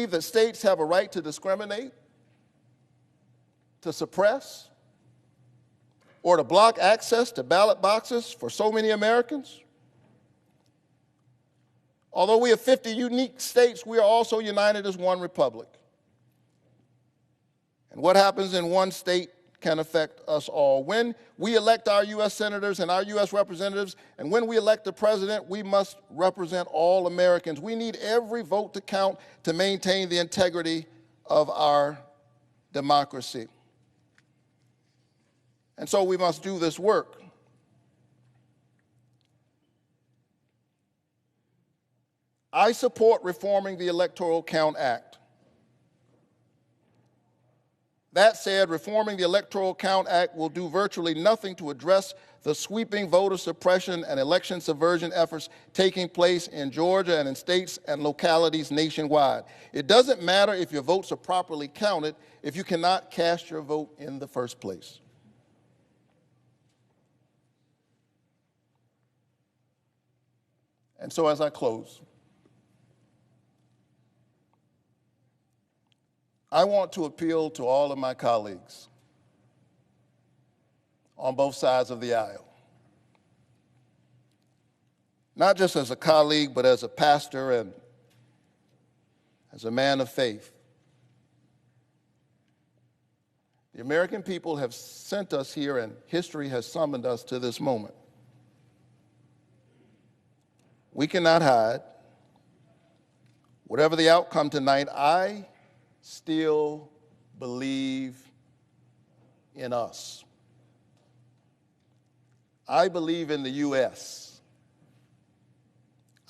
that states have a right to discriminate, to suppress, or to block access to ballot boxes for so many Americans? Although we have 50 unique states, we are also united as one republic. And what happens in one state can affect us all. When we elect our U.S. senators and our U.S. representatives, and when we elect the president, we must represent all Americans. We need every vote to count to maintain the integrity of our democracy. And so we must do this work. I support reforming the Electoral Count Act. That said, reforming the Electoral Count Act will do virtually nothing to address the sweeping voter suppression and election subversion efforts taking place in Georgia and in states and localities nationwide. It doesn't matter if your votes are properly counted if you cannot cast your vote in the first place. And so as I close, I want to appeal to all of my colleagues on both sides of the aisle, not just as a colleague, but as a pastor and as a man of faith. The American people have sent us here, and history has summoned us to this moment. We cannot hide. Whatever the outcome tonight, I still believe in us. I believe in the U.S.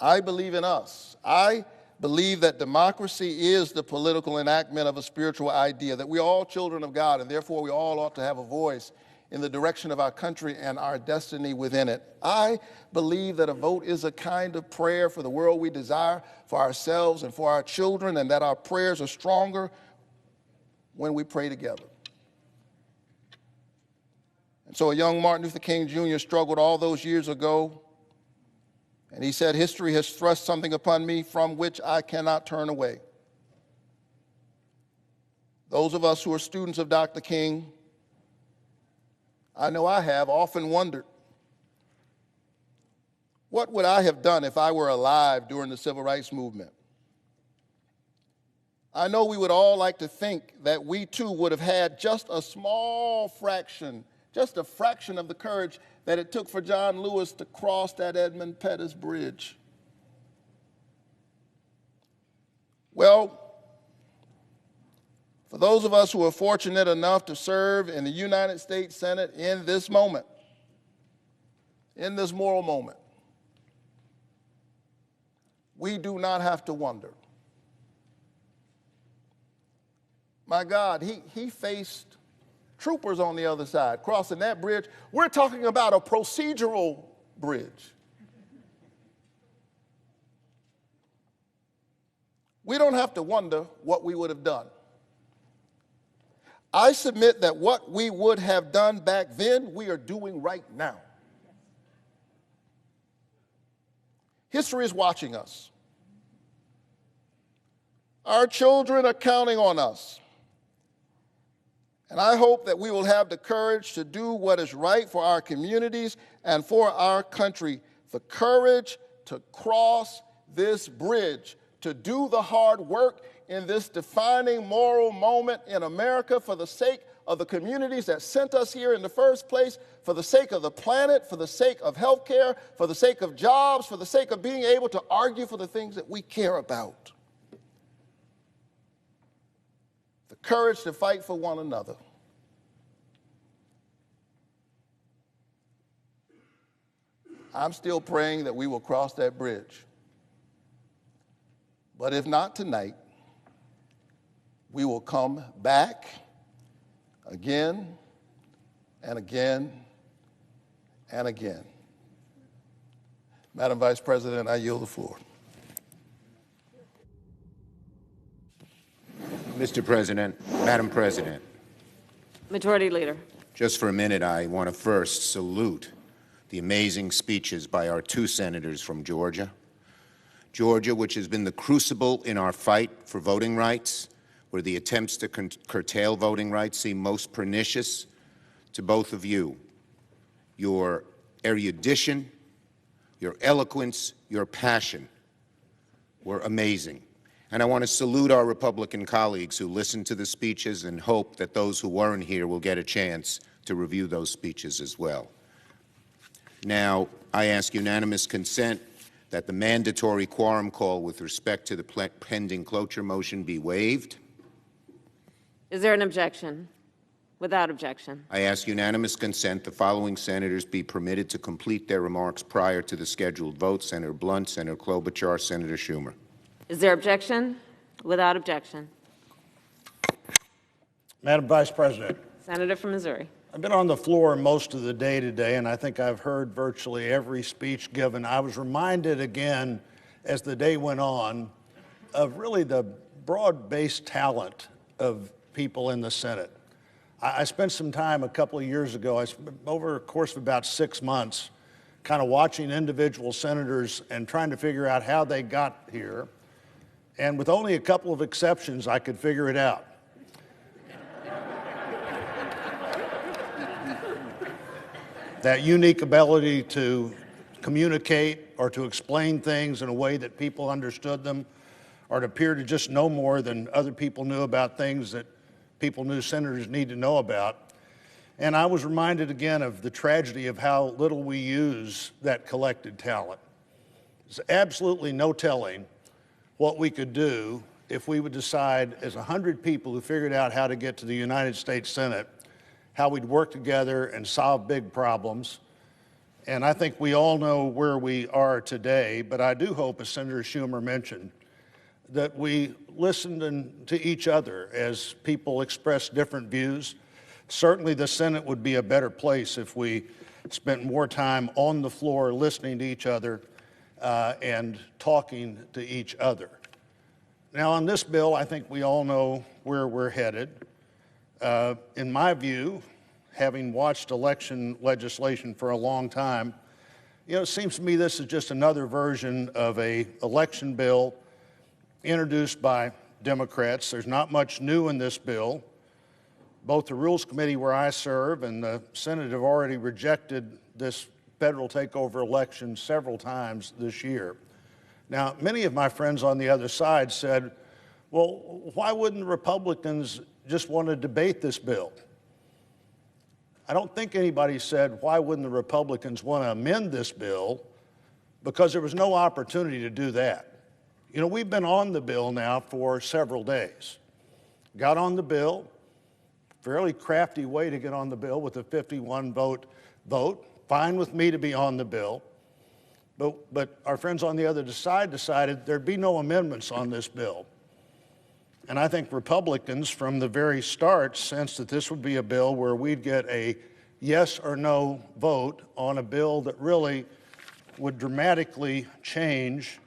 I believe in us. I believe that democracy is the political enactment of a spiritual idea, that we are all children of God, and therefore we all ought to have a voice in the direction of our country and our destiny within it. I believe that a vote is a kind of prayer for the world we desire, for ourselves and for our children, and that our prayers are stronger when we pray together. And so a young Martin Luther King Jr. struggled all those years ago, and he said, "History has thrust something upon me from which I cannot turn away." Those of us who are students of Dr. King, I know I have often wondered, what would I have done if I were alive during the Civil Rights Movement? I know we would all like to think that we too would have had just a small fraction, just a fraction of the courage that it took for John Lewis to cross that Edmund Pettus Bridge. Well, for those of us who are fortunate enough to serve in the United States Senate in this moment, in this moral moment, we do not have to wonder. My God, he faced troopers on the other side, crossing that bridge. We're talking about a procedural bridge. We don't have to wonder what we would have done. I submit that what we would have done back then, we are doing right now. History is watching us. Our children are counting on us. And I hope that we will have the courage to do what is right for our communities and for our country. The courage to cross this bridge, to do the hard work in this defining moral moment in America for the sake of the communities that sent us here in the first place, for the sake of the planet, for the sake of health care, for the sake of jobs, for the sake of being able to argue for the things that we care about. The courage to fight for one another. I'm still praying that we will cross that bridge. But if not tonight, we will come back again and again and again. Madam Vice President, I yield the floor. Mr. President, Madam President. Majority Leader. Just for a minute, I want to first salute the amazing speeches by our two senators from Georgia. Georgia, which has been the crucible in our fight for voting rights, where the attempts to curtail voting rights seem most pernicious. To both of you, your erudition, your eloquence, your passion were amazing. And I want to salute our Republican colleagues who listened to the speeches and hope that those who weren't here will get a chance to review those speeches as well. Now, I ask unanimous consent that the mandatory quorum call with respect to the pending cloture motion be waived. Is there an objection? Without objection. I ask unanimous consent the following senators be permitted to complete their remarks prior to the scheduled vote: Senator Blunt, Senator Klobuchar, Senator Schumer. Is there objection? Without objection. Madam Vice President, Senator from Missouri. I've been on the floor most of the day today, and I think I've heard virtually every speech given. I was reminded again, as the day went on, of really the broad-based talent of people in the Senate. I spent some time a couple of years ago, over a course of about 6 months, kind of watching individual senators and trying to figure out how they got here. And with only a couple of exceptions, I could figure it out. That unique ability to communicate or to explain things in a way that people understood them, or to appear to just know more than other people knew about things that people knew senators need to know about. And I was reminded again of the tragedy of how little we use that collected talent. There's absolutely no telling what we could do if we would decide, as 100 people who figured out how to get to the United States Senate, how we'd work together and solve big problems. And I think we all know where we are today, but I do hope, as Senator Schumer mentioned, that we listened to each other as people express different views. Certainly the Senate would be a better place if we spent more time on the floor listening to each other and talking to each other. Now, on this bill, I think we all know where we're headed. In my view, having watched election legislation for a long time, it seems to me this is just another version of an election bill introduced by Democrats. There's not much new in this bill. Both the Rules Committee, where I serve, and the Senate have already rejected this federal takeover election several times this year. Now, many of my friends on the other side said, well, why wouldn't the Republicans just want to debate this bill? I don't think anybody said, why wouldn't the Republicans want to amend this bill? Because there was no opportunity to do that. We've been on the bill now for several days. Got on the bill, fairly crafty way to get on the bill with a 51-vote vote. Fine with me to be on the bill. But our friends on the other side decided there'd be no amendments on this bill. And I think Republicans from the very start sensed that this would be a bill where we'd get a yes or no vote on a bill that really would dramatically change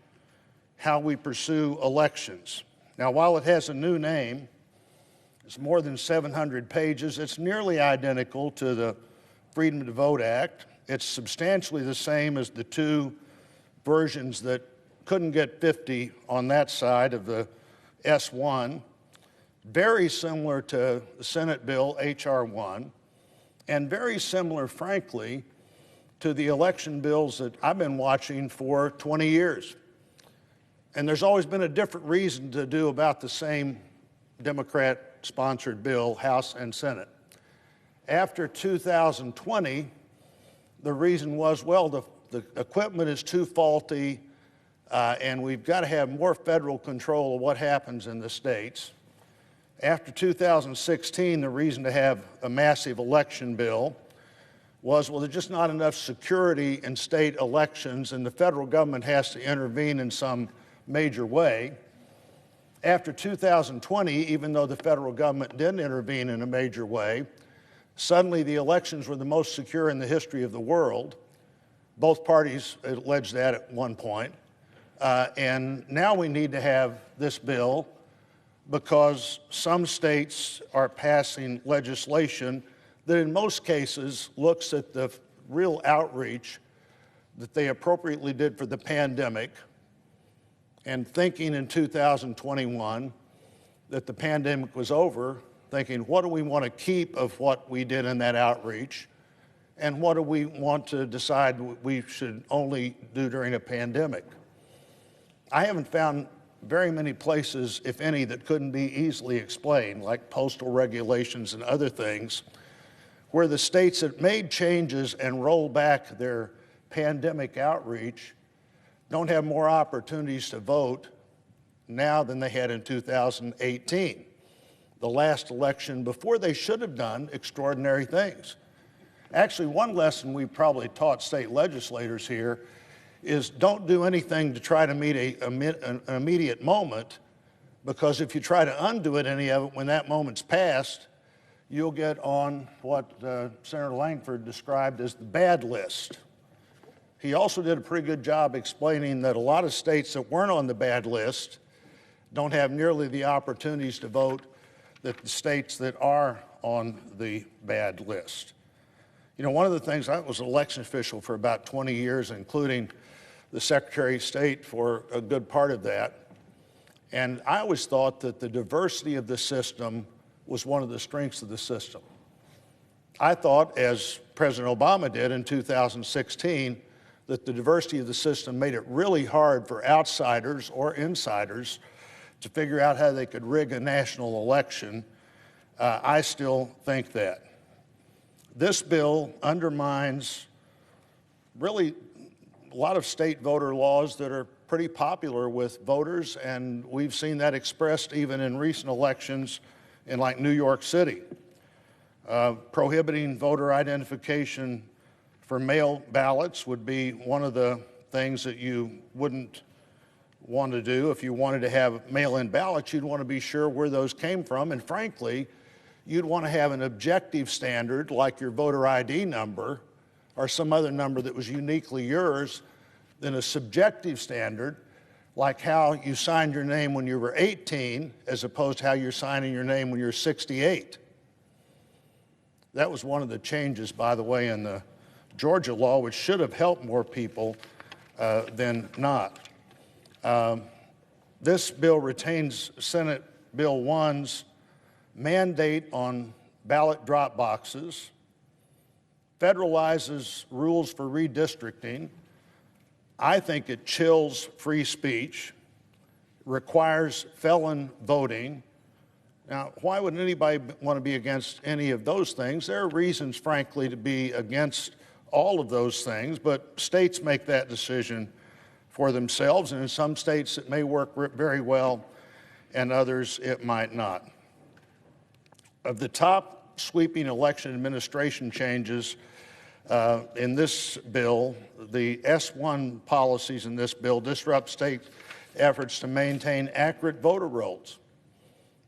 how we pursue elections. Now, while it has a new name, it's more than 700 pages, it's nearly identical to the Freedom to Vote Act. It's substantially the same as the two versions that couldn't get 50 on that side of the S1, very similar to the Senate bill, H.R. 1, and very similar, frankly, to the election bills that I've been watching for 20 years. And there's always been a different reason to do about the same Democrat-sponsored bill, House and Senate. After 2020, the reason was, well, the equipment is too faulty, and we've got to have more federal control of what happens in the states. After 2016, the reason to have a massive election bill was, well, there's just not enough security in state elections, and the federal government has to intervene in some major way. After 2020, even though the federal government didn't intervene in a major way, suddenly the elections were the most secure in the history of the world. Both parties alleged that at one point. And now we need to have this bill because some states are passing legislation that in most cases looks at the real outreach that they appropriately did for the pandemic, and thinking in 2021 that the pandemic was over, thinking, what do we want to keep of what we did in that outreach, and what do we want to decide we should only do during a pandemic? I haven't found very many places, if any, that couldn't be easily explained, like postal regulations and other things, where the states that made changes and rolled back their pandemic outreach don't have more opportunities to vote now than they had in 2018, the last election before they should have done extraordinary things. Actually, one lesson we've probably taught state legislators here is don't do anything to try to meet an immediate moment, because if you try to undo any of it when that moment's passed, you'll get on what Senator Langford described as the bad list. He also did a pretty good job explaining that a lot of states that weren't on the bad list don't have nearly the opportunities to vote that the states that are on the bad list. You know, one of the things, I was an election official for about 20 years, including the Secretary of State for a good part of that. And I always thought that the diversity of the system was one of the strengths of the system. I thought, as President Obama did in 2016, that the diversity of the system made it really hard for outsiders or insiders to figure out how they could rig a national election. I still think that. This bill undermines really a lot of state voter laws that are pretty popular with voters, and we've seen that expressed even in recent elections in like New York City. Prohibiting voter identification for mail ballots would be one of the things that you wouldn't want to do. If you wanted to have mail-in ballots, you'd want to be sure where those came from, and frankly, you'd want to have an objective standard like your voter ID number or some other number that was uniquely yours than a subjective standard like how you signed your name when you were 18 as opposed to how you're signing your name when you're 68. That was one of the changes, by the way, in the Georgia law, which should have helped more people than not. This bill retains Senate Bill 1's mandate on ballot drop boxes, federalizes rules for redistricting. I think it chills free speech, requires felon voting. Now, why would anybody want to be against any of those things? There are reasons, frankly, to be against all of those things, but states make that decision for themselves, and in some states it may work very well, and others it might not. Of the top sweeping election administration changes in this bill, the S1 policies in this bill disrupt state efforts to maintain accurate voter rolls.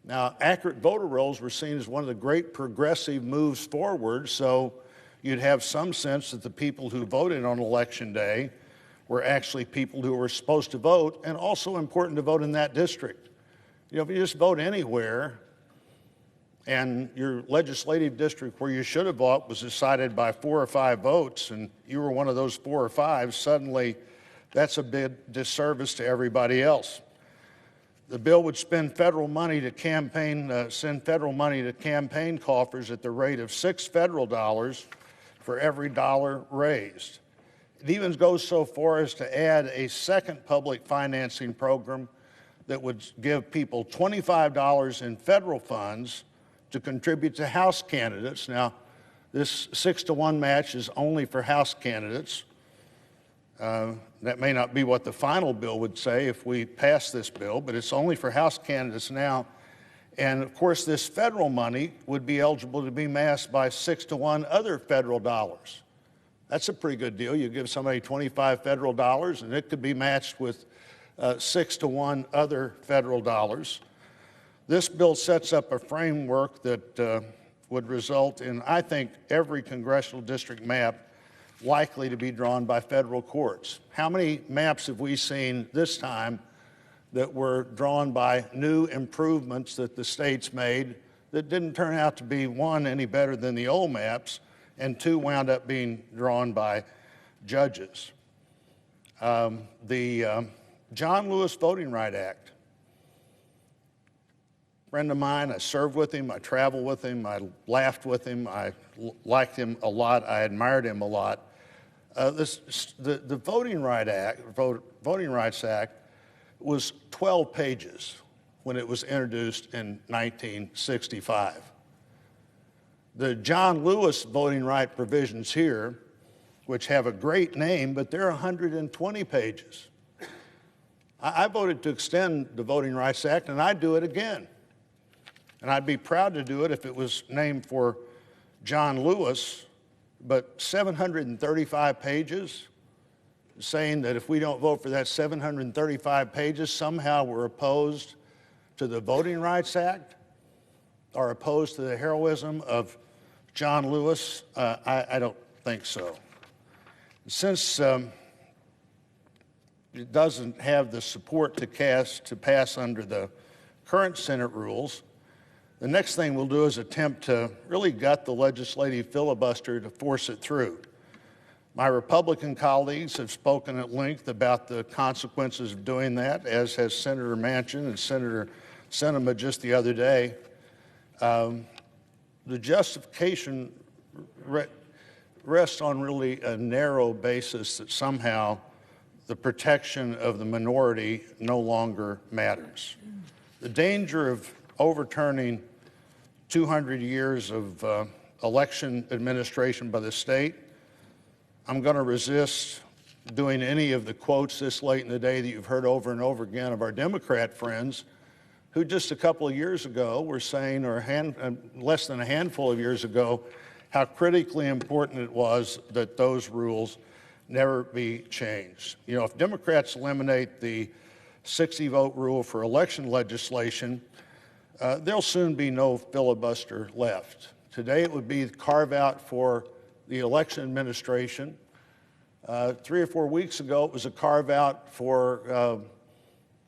Now, accurate voter rolls were seen as one of the great progressive moves forward, so you'd have some sense that the people who voted on Election Day were actually people who were supposed to vote, and also important to vote in that district. You know, if you just vote anywhere, and your legislative district where you should have voted was decided by 4 or 5 votes, and you were one of those 4 or 5, suddenly that's a big disservice to everybody else. The bill would spend federal money to send federal money to campaign coffers at the rate of $6 federal for every dollar raised. It even goes so far as to add a second public financing program that would give people $25 in federal funds to contribute to House candidates. Now, this 6-to-1 match is only for House candidates. That may not be what the final bill would say if we pass this bill, but it's only for House candidates now. And of course, this federal money would be eligible to be matched by 6-to-1 other federal dollars. That's a pretty good deal. You give somebody $25 federal dollars, and it could be matched with 6-to-1 other federal dollars. This bill sets up a framework that would result in, I think, every congressional district map likely to be drawn by federal courts. How many maps have we seen this time that were drawn by new improvements that the states made that didn't turn out to be, 1, any better than the old maps, and 2, wound up being drawn by judges? The John Lewis Voting Rights Act. Friend of mine, I served with him, I traveled with him, I laughed with him, I liked him a lot, I admired him a lot. The Voting Rights Act was 12 pages when it was introduced in 1965. The John Lewis voting right provisions here, which have a great name, but they're 120 pages. I voted to extend the Voting Rights Act, and I'd do it again. And I'd be proud to do it if it was named for John Lewis, but 735 pages, saying that if we don't vote for that 735 pages, somehow we're opposed to the Voting Rights Act or opposed to the heroism of John Lewis, I don't think so. Since it doesn't have the support to pass under the current Senate rules, the next thing we'll do is attempt to really gut the legislative filibuster to force it through. My Republican colleagues have spoken at length about the consequences of doing that, as has Senator Manchin and Senator Sinema just the other day. The justification rests on really a narrow basis that somehow the protection of the minority no longer matters. The danger of overturning 200 years of election administration by the state, I'm going to resist doing any of the quotes this late in the day that you've heard over and over again of our Democrat friends who just a couple of years ago were saying, or less than a handful of years ago, how critically important it was that those rules never be changed. You know, if Democrats eliminate the 60-vote rule for election legislation, there'll soon be no filibuster left. Today it would be carve out for the election administration. 3 or 4 weeks ago it was a carve out for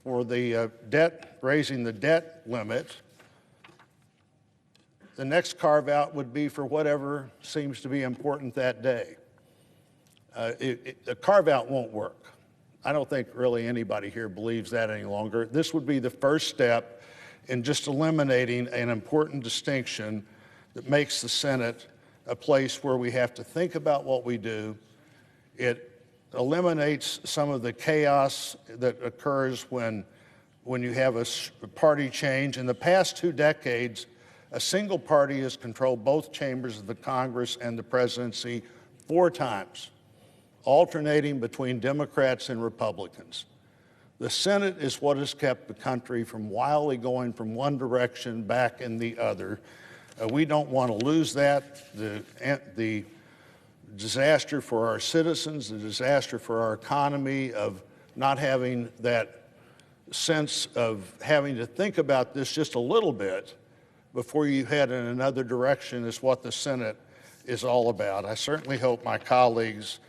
the debt, raising the debt limit. The next carve out would be for whatever seems to be important that day. The carve out won't work. I don't think really anybody here believes that any longer. This would be the first step in just eliminating an important distinction that makes the Senate a place where we have to think about what we do. It eliminates some of the chaos that occurs when you have a party change. In the past 2 decades, a single party has controlled both chambers of the Congress and the presidency 4 times, alternating between Democrats and Republicans. The Senate is what has kept the country from wildly going from one direction back in the other. We don't want to lose that. The disaster for our citizens, the disaster for our economy of not having that sense of having to think about this just a little bit before you head in another direction is what the Senate is all about. I certainly hope my colleagues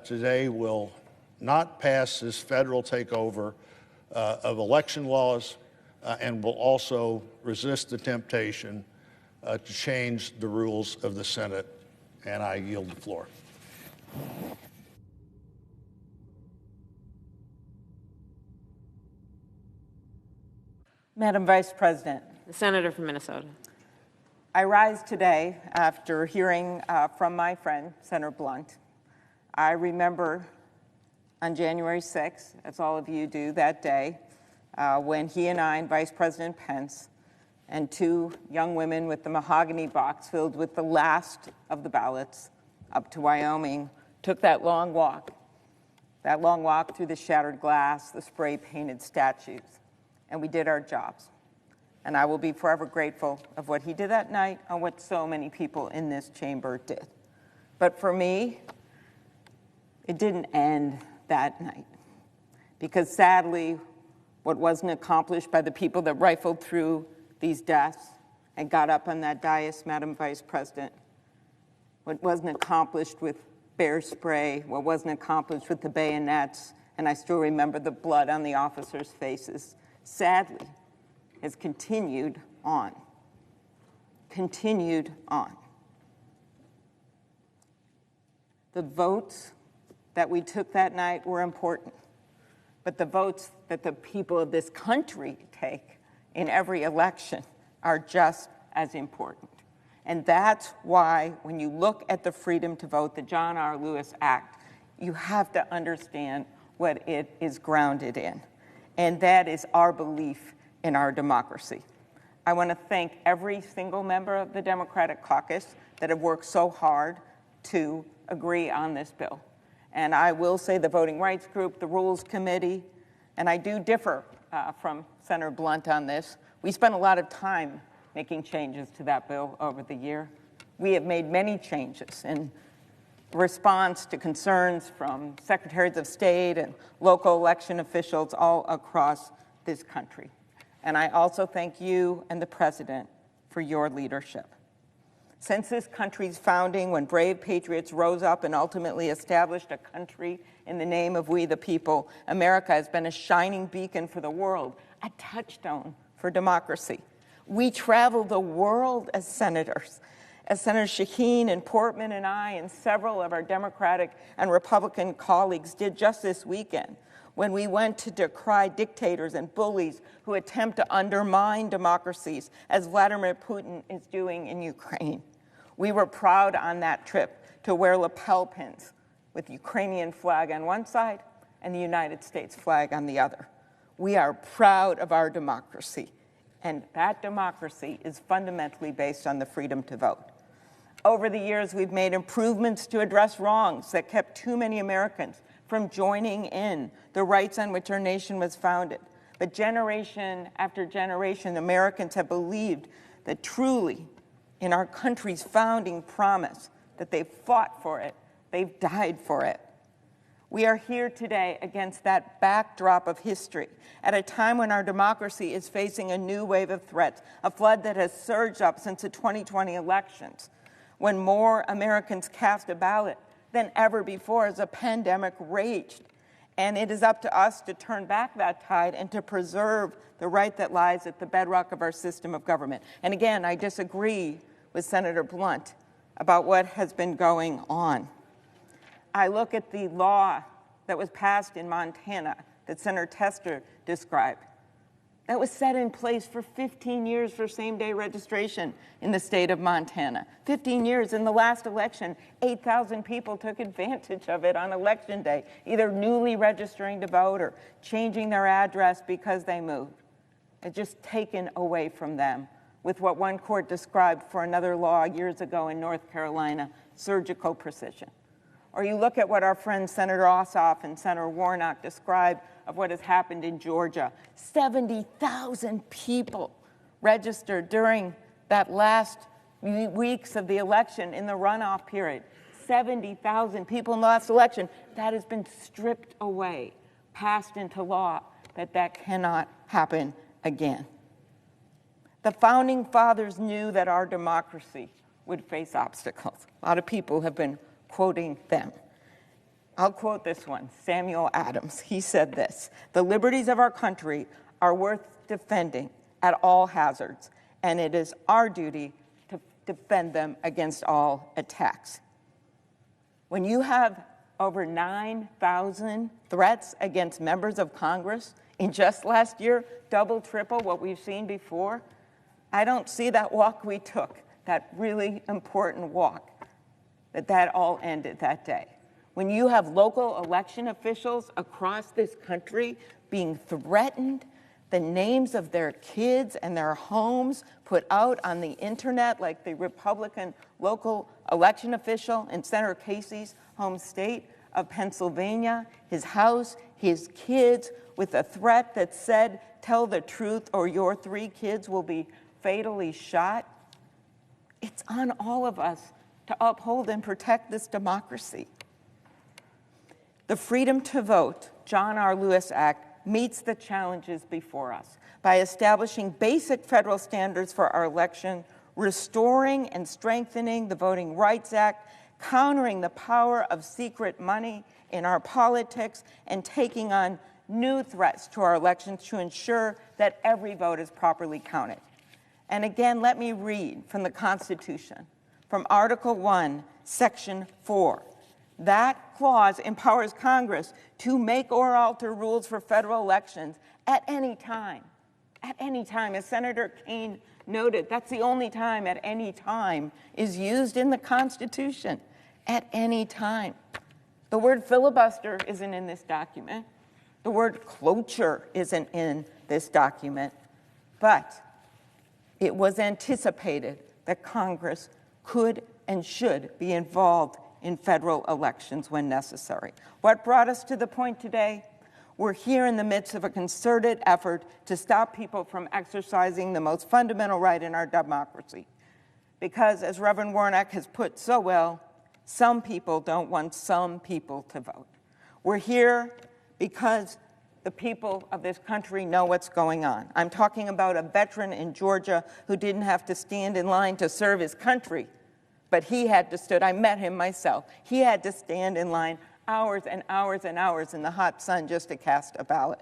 today will not pass this federal takeover of election laws and will also resist the temptation to change the rules of the Senate. And I yield the floor. Madam Vice President. The Senator from Minnesota. I rise today after hearing from my friend, Senator Blunt. I remember on January 6th, as all of you do, that day, when he and I and Vice President Pence and 2 young women with the mahogany box filled with the last of the ballots up to Wyoming took that long walk through the shattered glass, the spray-painted statues, and we did our jobs. And I will be forever grateful of what he did that night and what so many people in this chamber did. But for me, it didn't end that night, because sadly, what wasn't accomplished by the people that rifled through these desks and got up on that dais, Madam Vice President, what wasn't accomplished with bear spray, what wasn't accomplished with the bayonets, and I still remember the blood on the officers' faces, sadly, has continued on. Continued on. The votes that we took that night were important, but the votes that the people of this country take in every election are just as important. And that's why when you look at the Freedom to Vote, the John R. Lewis Act, you have to understand what it is grounded in. And that is our belief in our democracy. I want to thank every single member of the Democratic caucus that have worked so hard to agree on this bill. And I will say the Voting Rights Group, the Rules Committee, and I do differ from Senator Blunt on this. We spent a lot of time making changes to that bill over the year. We have made many changes in response to concerns from secretaries of state and local election officials all across this country. And I also thank you and the President for your leadership. Since this country's founding, when brave patriots rose up and ultimately established a country in the name of we the people, America has been a shining beacon for the world, a touchstone for democracy. We travel the world as senators, as Senator Shaheen and Portman and I and several of our Democratic and Republican colleagues did just this weekend, when we went to decry dictators and bullies who attempt to undermine democracies, as Vladimir Putin is doing in Ukraine. We were proud on that trip to wear lapel pins with the Ukrainian flag on one side and the United States flag on the other. We are proud of our democracy, and that democracy is fundamentally based on the freedom to vote. Over the years, we've made improvements to address wrongs that kept too many Americans from joining in the rights on which our nation was founded. But generation after generation, Americans have believed that truly in our country's founding promise, that they've fought for it, they've died for it. We are here today against that backdrop of history, at a time when our democracy is facing a new wave of threats, a flood that has surged up since the 2020 elections, when more Americans cast a ballot than ever before as a pandemic raged. And it is up to us to turn back that tide and to preserve the right that lies at the bedrock of our system of government. And again, I disagree with Senator Blunt about what has been going on. I look at the law that was passed in Montana that Senator Tester described. That was set in place for 15 years for same-day registration in the state of Montana. 15 years. In the last election, 8,000 people took advantage of it on election day, either newly registering to vote or changing their address because they moved. It's just taken away from them with what one court described for another law years ago in North Carolina, surgical precision. Or you look at what our friends Senator Ossoff and Senator Warnock described of what has happened in Georgia. 70,000 people registered during that last weeks of the election in the runoff period. 70,000 people in the last election. That has been stripped away, passed into law, that cannot happen again. The Founding Fathers knew that our democracy would face obstacles. A lot of people have been quoting them. I'll quote this one, Samuel Adams. He said this: "The liberties of our country are worth defending at all hazards, and it is our duty to defend them against all attacks." When you have over 9,000 threats against members of Congress in just last year, double, triple what we've seen before, I don't see that walk we took, that really important walk, that all ended that day. When you have local election officials across this country being threatened, the names of their kids and their homes put out on the internet, like the Republican local election official in Senator Casey's home state of Pennsylvania, his house, his kids, with a threat that said, "Tell the truth or your 3 kids will be fatally shot." It's on all of us to uphold and protect this democracy. The Freedom to Vote, John R. Lewis Act, meets the challenges before us by establishing basic federal standards for our election, restoring and strengthening the Voting Rights Act, countering the power of secret money in our politics, and taking on new threats to our elections to ensure that every vote is properly counted. And again, let me read from the Constitution, from Article 1, Section 4. That clause empowers Congress to make or alter rules for federal elections at any time. At any time. As Senator Kaine noted, that's the only time at any time is used in the Constitution. At any time. The word filibuster isn't in this document. The word cloture isn't in this document. But it was anticipated that Congress could and should be involved in federal elections when necessary. What brought us to the point today? We're here in the midst of a concerted effort to stop people from exercising the most fundamental right in our democracy. Because, as Reverend Warnock has put so well, some people don't want some people to vote. We're here because the people of this country know what's going on. I'm talking about a veteran in Georgia who didn't have to stand in line to serve his country, but he had to stood. I met him myself. He had to stand in line hours and hours and hours in the hot sun just to cast a ballot.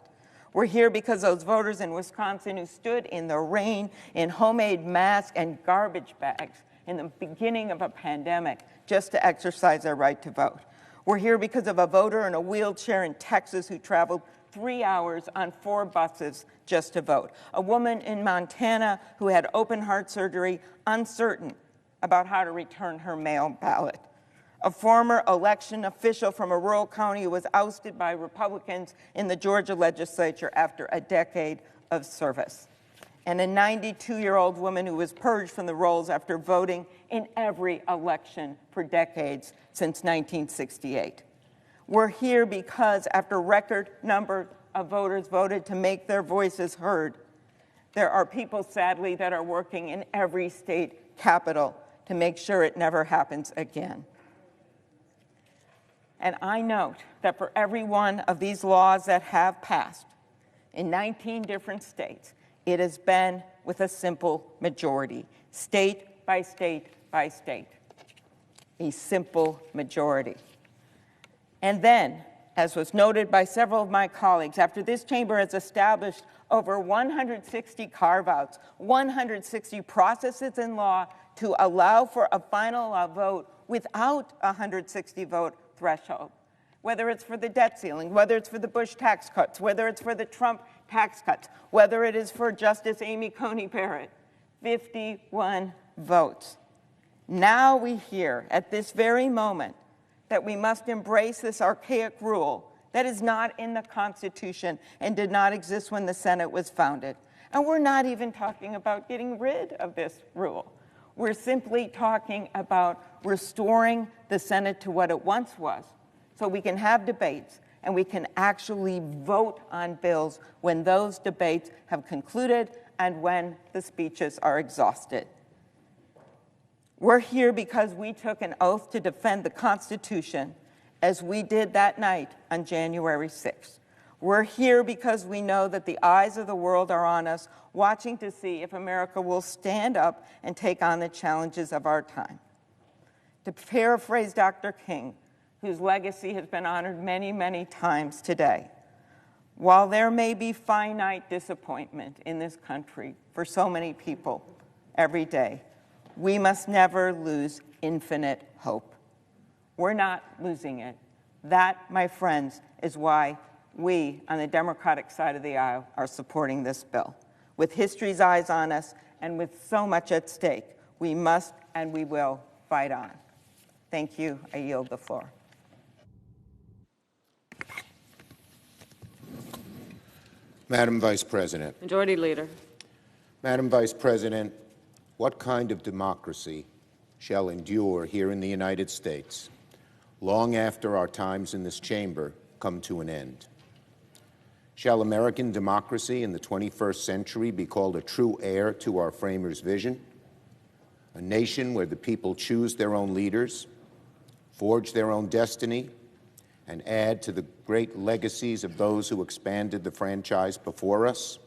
We're here because those voters in Wisconsin who stood in the rain in homemade masks and garbage bags in the beginning of a pandemic just to exercise their right to vote. We're here because of a voter in a wheelchair in Texas who traveled 3 hours on 4 buses just to vote. A woman in Montana who had open heart surgery, uncertain about how to return her mail ballot. A former election official from a rural county who was ousted by Republicans in the Georgia legislature after a decade of service. And a 92-year-old woman who was purged from the rolls after voting in every election for decades since 1968. We're here because after record number of voters voted to make their voices heard, there are people, sadly, that are working in every state capital to make sure it never happens again. And I note that for every one of these laws that have passed in 19 different states, it has been with a simple majority, state by state by state, a simple majority. And then, as was noted by several of my colleagues, after this chamber has established over 160 carve-outs, 160 processes in law to allow for a final vote without a 160-vote threshold, whether it's for the debt ceiling, whether it's for the Bush tax cuts, whether it's for the Trump tax cuts, whether it is for Justice Amy Coney Barrett, 51 votes. Now we hear at this very moment that we must embrace this archaic rule that is not in the Constitution and did not exist when the Senate was founded. And we're not even talking about getting rid of this rule. We're simply talking about restoring the Senate to what it once was, so we can have debates and we can actually vote on bills when those debates have concluded and when the speeches are exhausted. We're here because we took an oath to defend the Constitution as we did that night on January 6th. We're here because we know that the eyes of the world are on us, watching to see if America will stand up and take on the challenges of our time. To paraphrase Dr. King, whose legacy has been honored many, many times today, while there may be finite disappointment in this country for so many people every day, we must never lose infinite hope. We're not losing it. That, my friends, is why we, on the Democratic side of the aisle, are supporting this bill. With history's eyes on us and with so much at stake, we must and we will fight on. Thank you. I yield the floor. Madam Vice President. Majority Leader. Madam Vice President, what kind of democracy shall endure here in the United States long after our times in this chamber come to an end? Shall American democracy in the 21st century be called a true heir to our framers' vision? A nation where the people choose their own leaders, forge their own destiny, and add to the great legacies of those who expanded the franchise before us?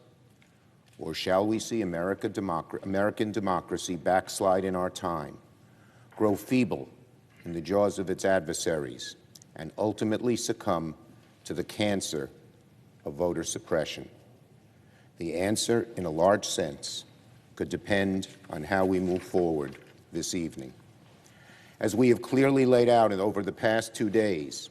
Or shall we see American democracy backslide in our time, grow feeble in the jaws of its adversaries, and ultimately succumb to the cancer of voter suppression? The answer, in a large sense, could depend on how we move forward this evening. As we have clearly laid out over the past 2 days,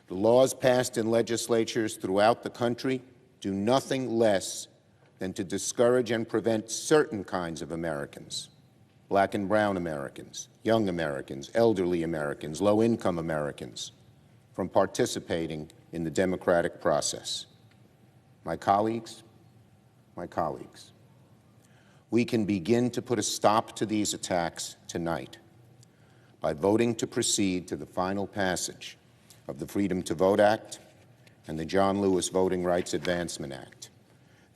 The laws passed in legislatures throughout the country do nothing less than to discourage and prevent certain kinds of Americans, black and brown Americans, young Americans, elderly Americans, low-income Americans, from participating in the democratic process. My colleagues, we can begin to put a stop to these attacks tonight by voting to proceed to the final passage of the Freedom to Vote Act and the John Lewis Voting Rights Advancement Act.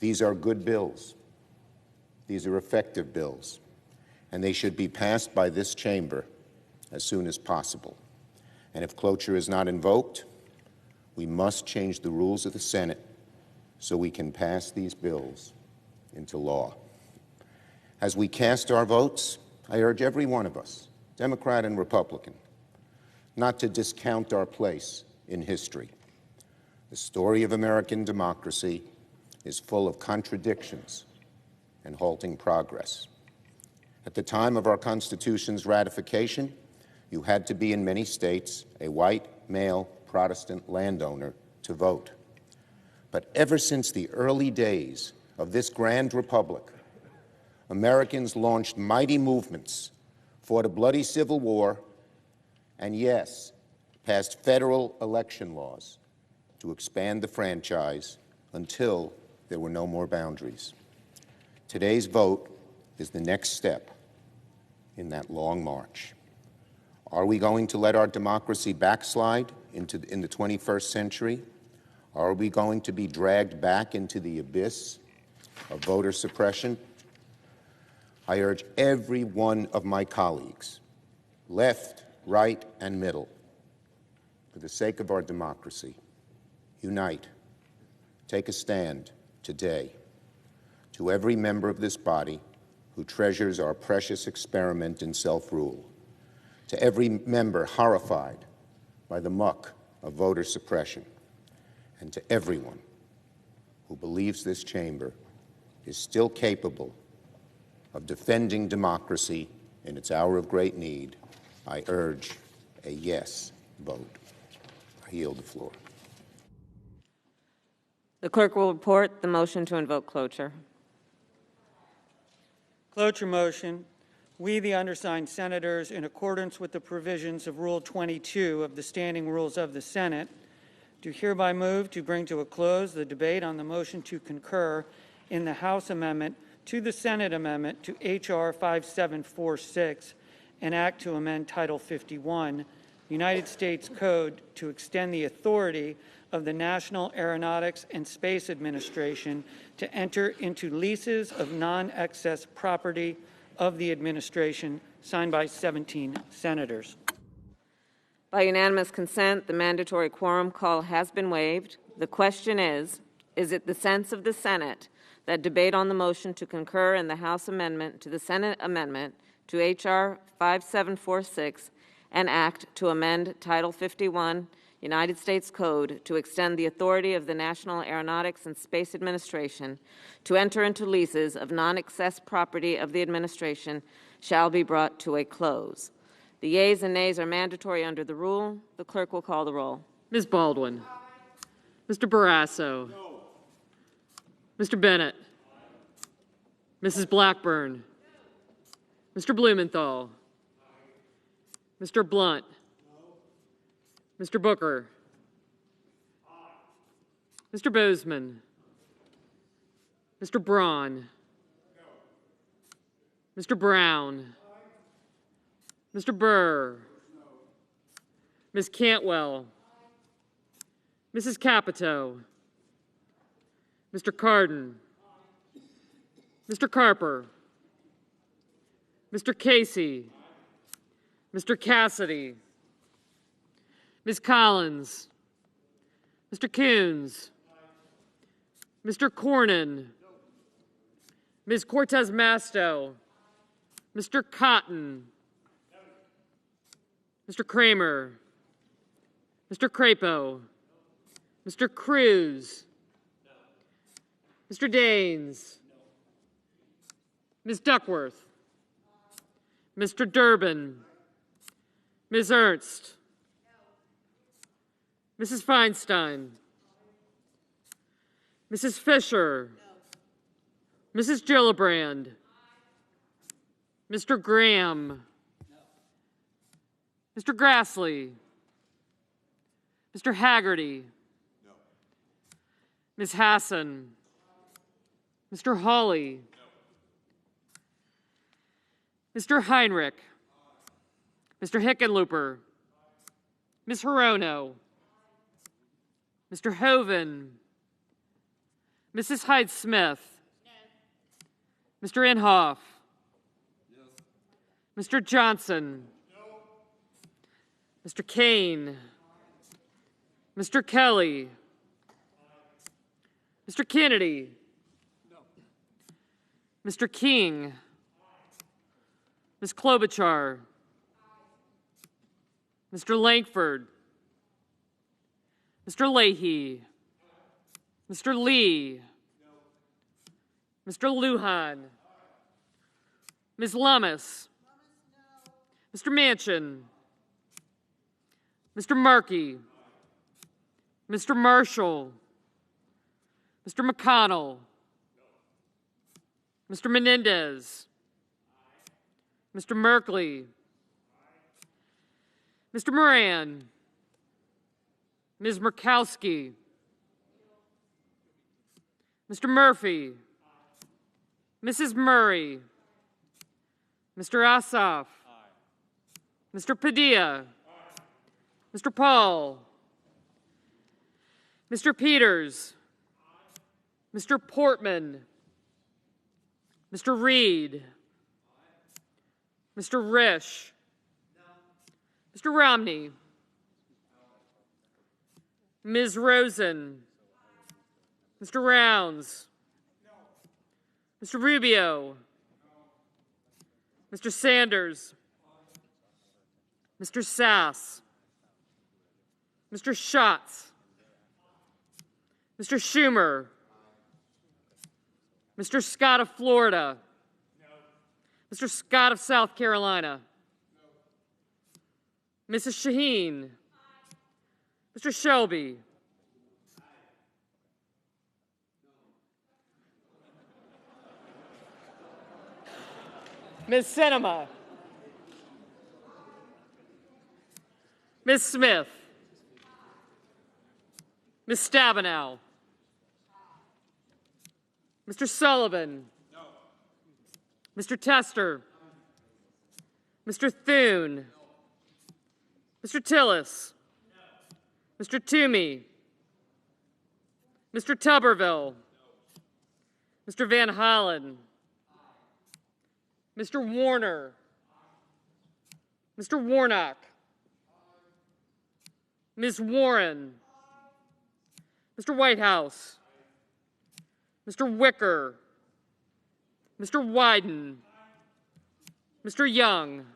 These are good bills. These are effective bills, and they should be passed by this chamber as soon as possible. And if cloture is not invoked, we must change the rules of the Senate so we can pass these bills into law. As we cast our votes, I urge every one of us, Democrat and Republican, not to discount our place in history. The story of American democracy is full of contradictions and halting progress. At the time of our Constitution's ratification, you had to be in many states a white, male, Protestant landowner to vote. But ever since the early days of this grand republic, Americans launched mighty movements, fought a bloody civil war, and yes, passed federal election laws to expand the franchise until there were no more boundaries. Today's vote is the next step in that long march. Are we going to let our democracy backslide in the 21st century? Are we going to be dragged back into the abyss of voter suppression? I urge every one of my colleagues, left, right, and middle, for the sake of our democracy, unite, take a stand today. To every member of this body who treasures our precious experiment in self-rule, to every member horrified by the muck of voter suppression, and to everyone who believes this chamber is still capable of defending democracy in its hour of great need, I urge a yes vote. I yield the floor. The clerk will report the motion to invoke cloture. Cloture motion. We, the undersigned senators, in accordance with the provisions of Rule 22 of the Standing Rules of the Senate, do hereby move to bring to a close the debate on the motion to concur in the House amendment to the Senate amendment to H.R. 5746, an act to amend Title 51, United States Code to extend the authority of the National Aeronautics and Space Administration to enter into leases of non-excess property of the administration, signed by 17 senators. By unanimous consent, the mandatory quorum call has been waived. The question is it the sense of the Senate that debate on the motion to concur in the House amendment to the Senate amendment to H.R. 5746, an act to amend Title 51, United States Code to extend the authority of the National Aeronautics and Space Administration to enter into leases of non-excess property of the administration shall be brought to a close. The yeas and nays are mandatory under the rule. The clerk will call the roll. Ms. Baldwin. Mr. Barrasso. No. Mr. Bennett. Mrs. Blackburn. Mr. Blumenthal. Mr. Blunt. Mr. Booker. Mr. Boozman. Mr. Braun. Mr. Brown. Mr. Burr. Ms. Cantwell. Mrs. Capito. Mr. Cardin. Mr. Carper. Mr. Casey. Mr. Cassidy. Ms. Collins. Mr. Coons. Mr. Cornyn. Ms. Cortez Masto. Mr. Cotton. Mr. Kramer. Mr. Crapo. Mr. Cruz. Mr. Daines. Ms. Duckworth. Mr. Durbin. Ms. Ernst. Mrs. Feinstein. Mrs. Fisher. Mrs. Gillibrand. Mr. Graham. Mr. Grassley. Mr. Haggerty. Ms. Hassan. Mr. Hawley. Mr. Heinrich. Mr. Hickenlooper. Ms. Hirono. Mr. Hoven. Mrs. Hyde-Smith. Mr. Inhofe. Mr. Johnson. Mr. Kane. Mr. Kelly. Mr. Kennedy. Mr. King. Ms. Klobuchar. Mr. Lankford. Mr. Leahy. Mr. Lee. Mr. Lujan. Ms. Lummis. Mr. Manchin. Mr. Markey. Mr. Marshall. Mr. McConnell. Mr. Menendez. Mr. Merkley. Mr. Moran. Ms. Murkowski. Mr. Murphy. Mrs. Murray. Mr. Asaf. Mr. Padilla. Mr. Paul. Mr. Peters. Mr. Portman. Mr. Reed. Mr. Risch. Mr. Romney. Ms. Rosen. Mr. Rounds. Mr. Rubio. Mr. Sanders. Mr. Sass. Mr. Schatz. Mr. Schumer. Mr. Scott of Florida. Mr. Scott of South Carolina. Mrs. Shaheen. Mr. Shelby. Ms. Sinema. Ms. Smith. Ms. Stabenow. Mr. Sullivan. Mr. Tester. Mr. Thune. Mr. Tillis. Mr. Toomey. Mr. Tuberville. Mr. Van Hollen. Mr. Warner. Mr. Warnock. Ms. Warren. Mr. Whitehouse. Mr. Wicker. Mr. Wyden. Mr. Young.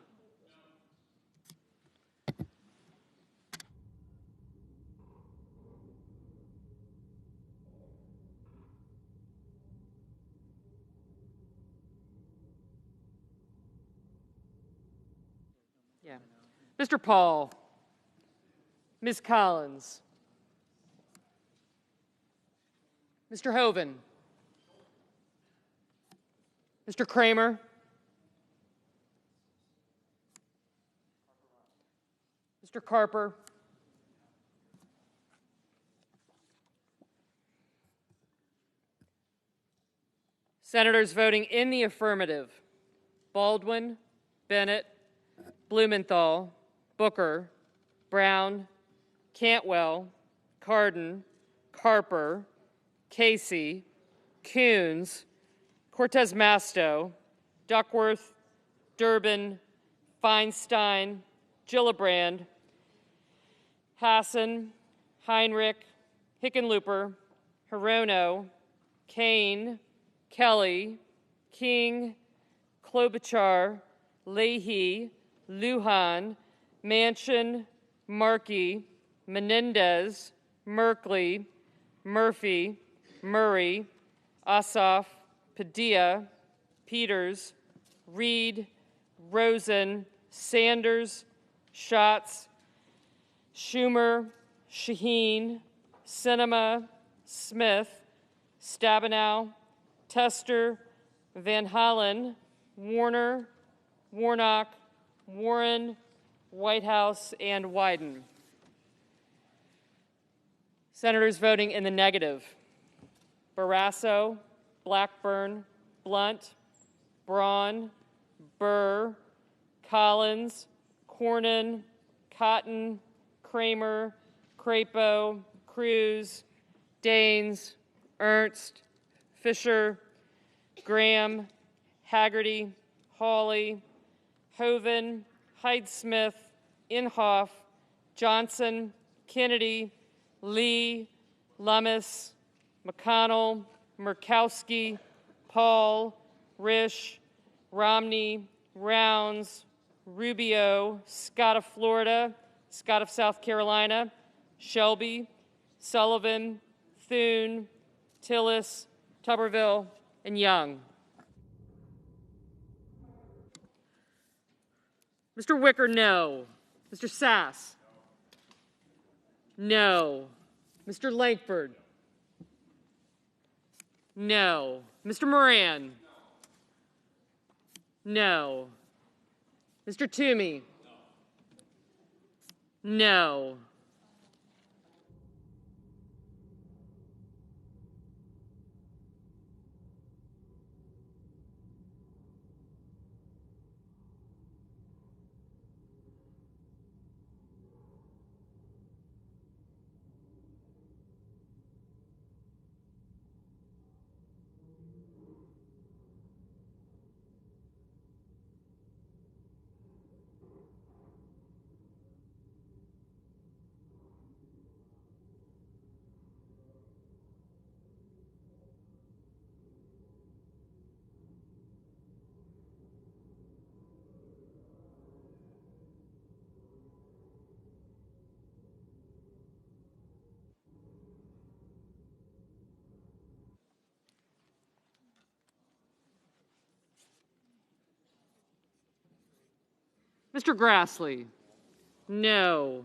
Yeah. Mr. Paul. Ms. Collins. Mr. Hoven. Mr. Kramer. Mr. Carper. Senators voting in the affirmative: Baldwin, Bennett, Blumenthal, Booker, Brown, Cantwell, Cardin, Carper, Casey, Coons, Cortez Masto, Duckworth, Durbin, Feinstein, Gillibrand, Hassan, Heinrich, Hickenlooper, Hirono, Kane, Kelly, King, Klobuchar, Leahy, Lujan, Manchin, Markey, Menendez, Merkley, Murphy, Murray, Asaf, Padilla, Peters, Reed, Rosen, Sanders, Schatz, Schumer, Shaheen, Sinema, Smith, Stabenow, Tester, Van Hollen, Warner, Warnock, Warren, Whitehouse, and Wyden. Senators voting in the negative: Barrasso, Blackburn, Blunt, Braun, Burr, Collins, Cornyn, Cotton, Kramer, Crapo, Cruz, Daines, Ernst, Fisher, Graham, Haggerty, Hawley, Hoeven, Hyde-Smith, Inhofe, Johnson, Kennedy, Lee, Lummis, McConnell, Murkowski, Paul, Risch, Romney, Rounds, Rubio, Scott of Florida, Scott of South Carolina, Shelby, Sullivan, Thune, Tillis, Tuberville, and Young. Mr. Wicker, no. Mr. Sass? No. Mr. Lankford? No. Mr. Moran? No. Mr. Toomey? No. Mr. Grassley? No.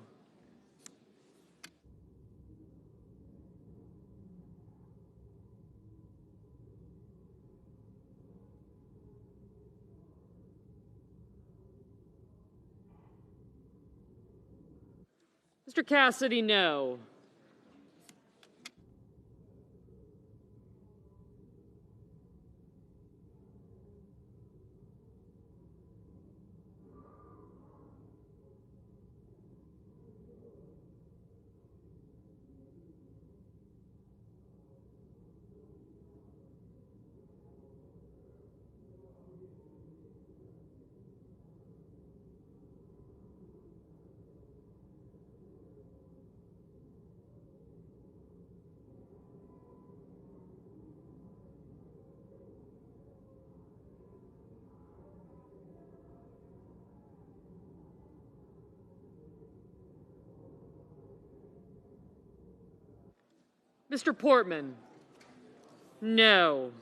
Mr. Cassidy, no. Mr. Portman? No.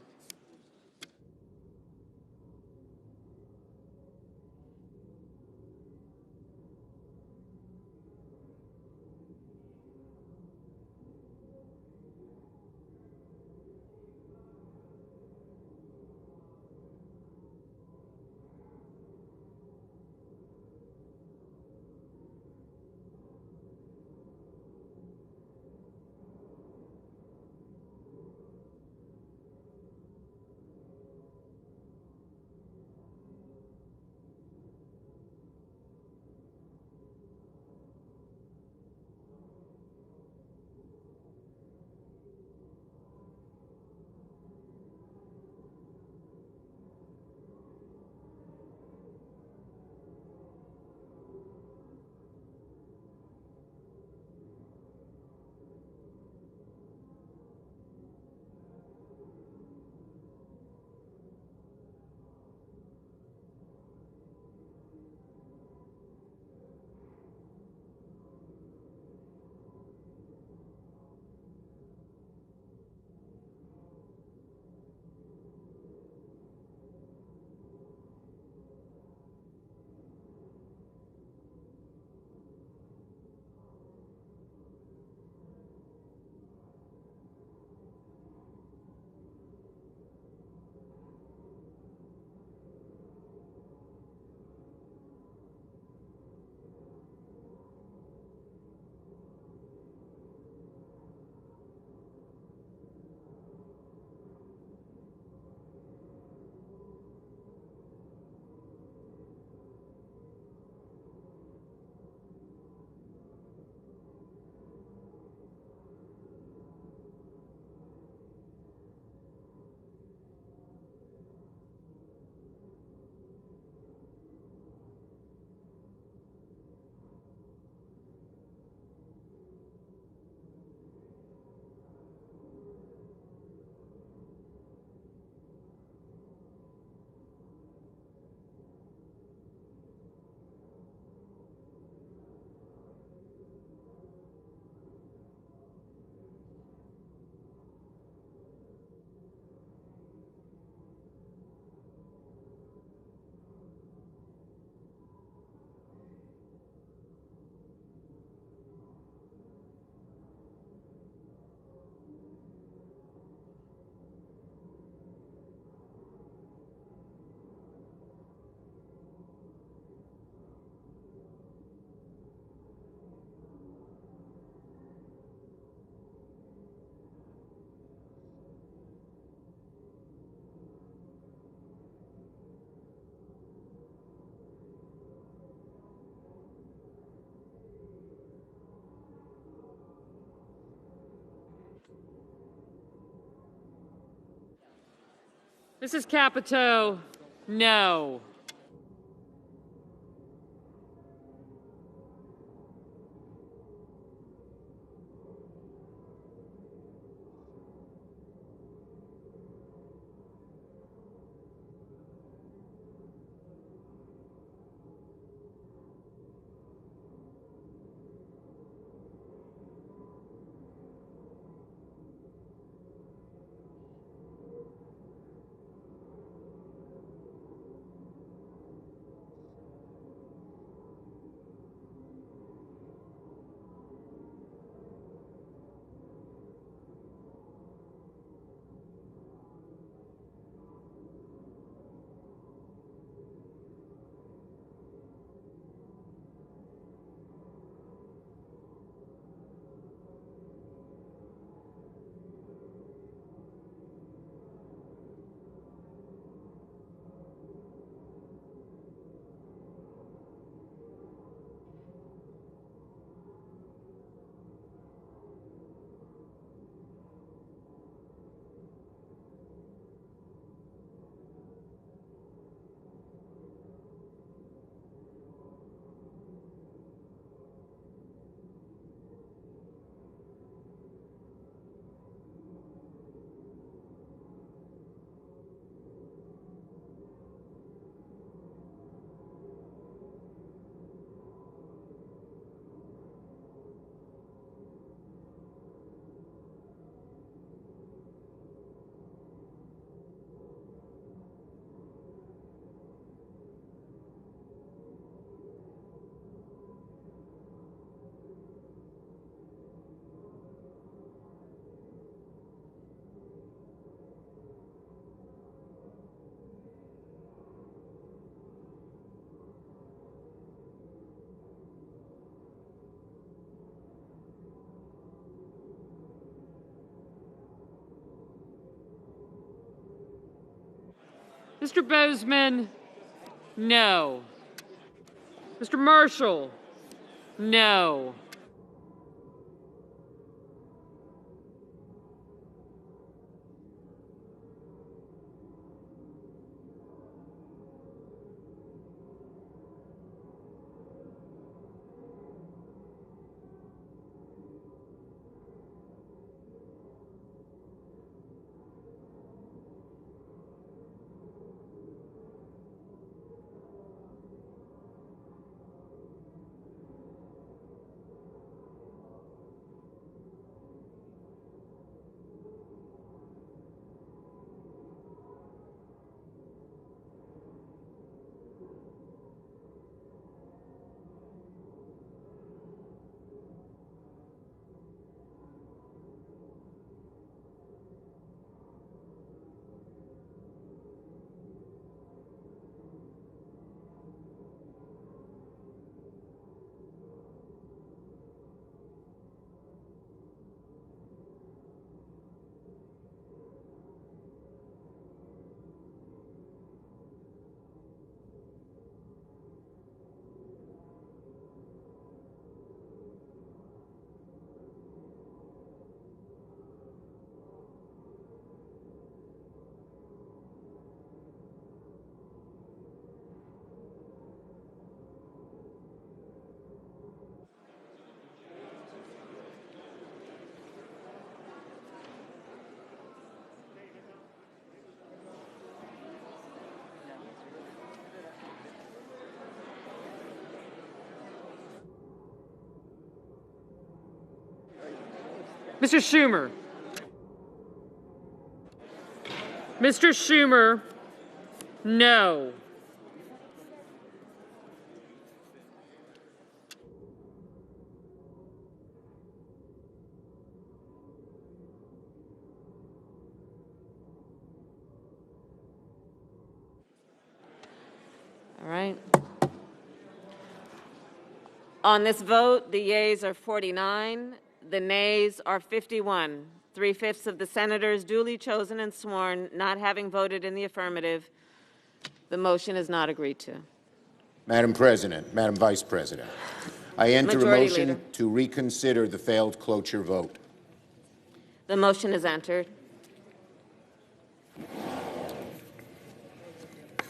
Mrs. Capito, no. Mr. Bozeman, no. Mr. Marshall, no. Mr. Schumer. Mr. Schumer, no. All right. On this vote, the yeas are 49, the nays are 51. 3/5 of the senators duly chosen and sworn not having voted in the affirmative. The motion is not agreed to. Madam President, Madam Vice President, I enter Majority a motion Leader. to reconsider the failed cloture vote. The motion is entered.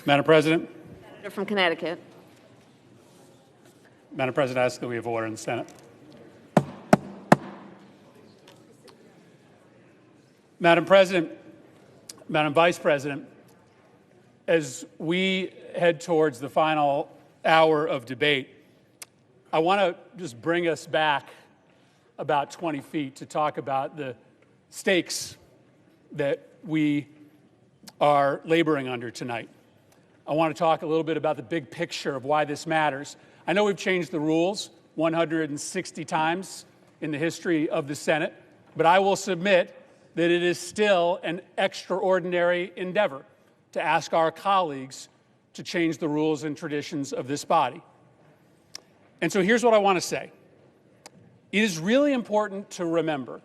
Madam President. Senator from Connecticut. Madam President, I ask that we have order in the Senate. Madam President, Madam Vice President, as we head towards the final hour of debate, I want to just bring us back about 20 feet to talk about the stakes that we are laboring under tonight. I want to talk a little bit about the big picture of why this matters. I know we've changed the rules 160 times in the history of the Senate, but I will submit that it is still an extraordinary endeavor to ask our colleagues to change the rules and traditions of this body. And so here's what I want to say. It is really important to remember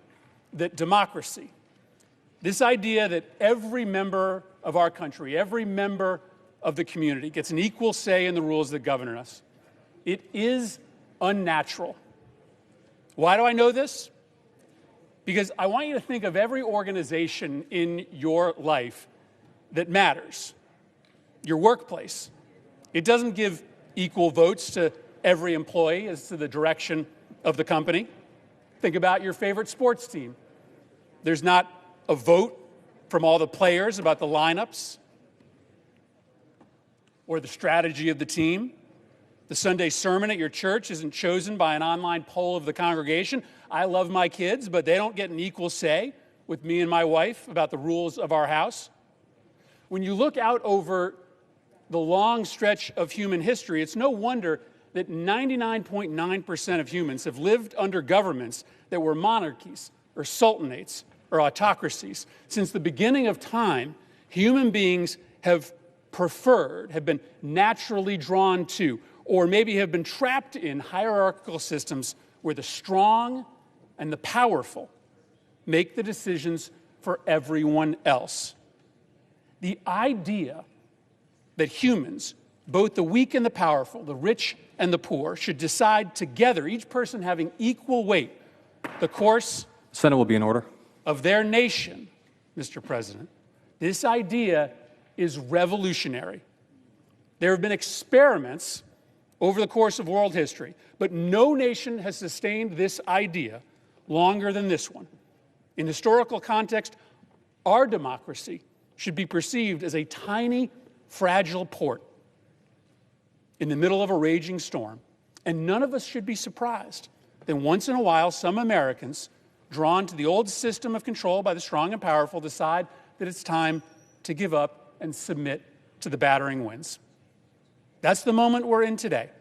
that democracy, this idea that every member of our country, every member of the community gets an equal say in the rules that govern us, it is unnatural. Why do I know this? Because I want you to think of every organization in your life that matters. Your workplace. It doesn't give equal votes to every employee as to the direction of the company. Think about your favorite sports team. There's not a vote from all the players about the lineups or the strategy of the team. The Sunday sermon at your church isn't chosen by an online poll of the congregation. I love my kids, but they don't get an equal say with me and my wife about the rules of our house. When you look out over the long stretch of human history, it's no wonder that 99.9% of humans have lived under governments that were monarchies or sultanates or autocracies. Since the beginning of time, human beings have preferred, have been naturally drawn to, or maybe have been trapped in hierarchical systems where the strong and the powerful make the decisions for everyone else. The idea that humans, both the weak and the powerful, the rich and the poor, should decide together, each person having equal weight, the course Senate will be in order. Of their nation, Mr. President. This idea is revolutionary. There have been experiments over the course of world history, but no nation has sustained this idea longer than this one. In historical context, our democracy should be perceived as a tiny, fragile port in the middle of a raging storm, and none of us should be surprised that once in a while some Americans, drawn to the old system of control by the strong and powerful, decide that it's time to give up and submit to the battering winds. That's the moment we're in today.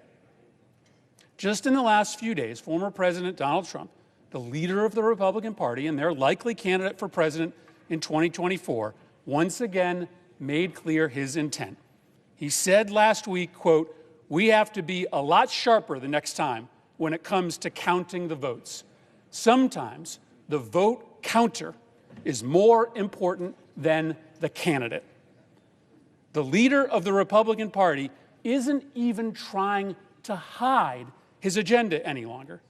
Just in the last few days, former President Donald Trump, the leader of the Republican Party and their likely candidate for president in 2024, once again made clear his intent. He said last week, quote, "We have to be a lot sharper the next time when it comes to counting the votes. Sometimes the vote counter is more important than the candidate." The leader of the Republican Party isn't even trying to hide his agenda any longer.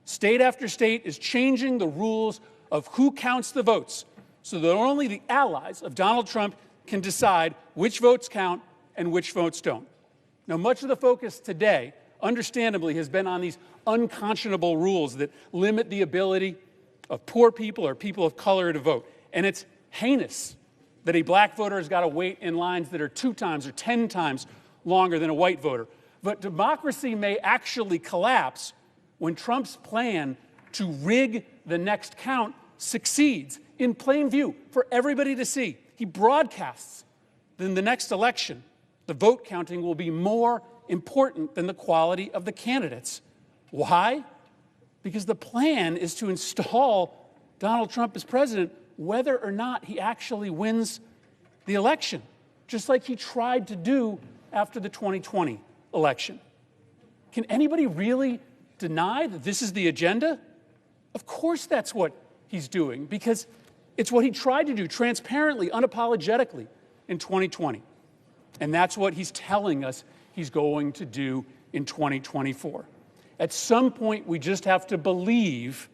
State after state is changing the rules of who counts the votes so that only the allies of Donald Trump can decide which votes count and which votes don't. Now, much of the focus today, understandably, has been on these unconscionable rules that limit the ability of poor people or people of color to vote. And it's heinous that a black voter has got to wait in lines that are 2 times or 10 times longer than a white voter. But democracy may actually collapse when Trump's plan to rig the next count succeeds in plain view for everybody to see. He broadcasts that in the next election, the vote counting will be more important than the quality of the candidates. Why? Because the plan is to install Donald Trump as president whether or not he actually wins the election, just like he tried to do after the 2020 election. Can anybody really deny that this is the agenda? Of course that's what he's doing, because it's what he tried to do transparently, unapologetically in 2020. And that's what he's telling us he's going to do in 2024. At some point, we just have to believe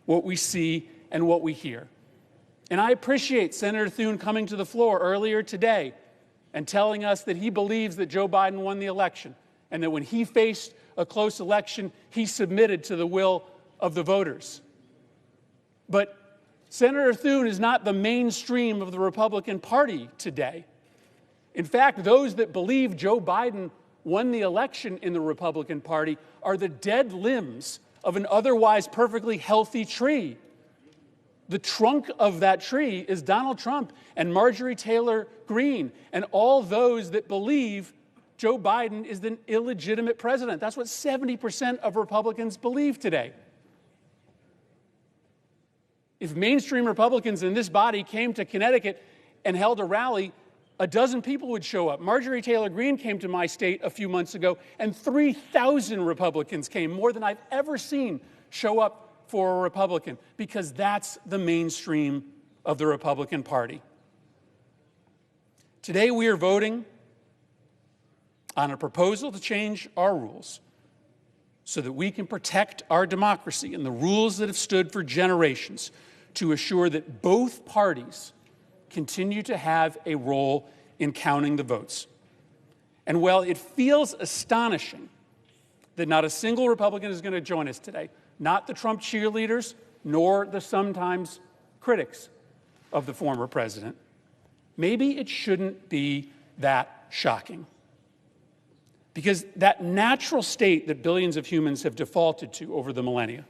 what we see and what we hear. And I appreciate Senator Thune coming to the floor earlier today and telling us that he believes that Joe Biden won the election and that when he faced a close election, he submitted to the will of the voters. But Senator Thune is not the mainstream of the Republican Party today. In fact, those that believe Joe Biden won the election in the Republican Party are the dead limbs of an otherwise perfectly healthy tree. The trunk of that tree is Donald Trump and Marjorie Taylor Greene and all those that believe Joe Biden is the illegitimate president. That's what 70% of Republicans believe today. If mainstream Republicans in this body came to Connecticut and held a rally, a dozen people would show up. Marjorie Taylor Greene came to my state a few months ago, and 3,000 Republicans came, more than I've ever seen show up for a Republican, because that's the mainstream of the Republican Party. Today we are voting on a proposal to change our rules so that we can protect our democracy and the rules that have stood for generations to assure that both parties continue to have a role in counting the votes. And while it feels astonishing that not a single Republican is going to join us today, not the Trump cheerleaders, nor the sometimes critics of the former president, maybe it shouldn't be that shocking. Because that natural state that billions of humans have defaulted to over the millennia,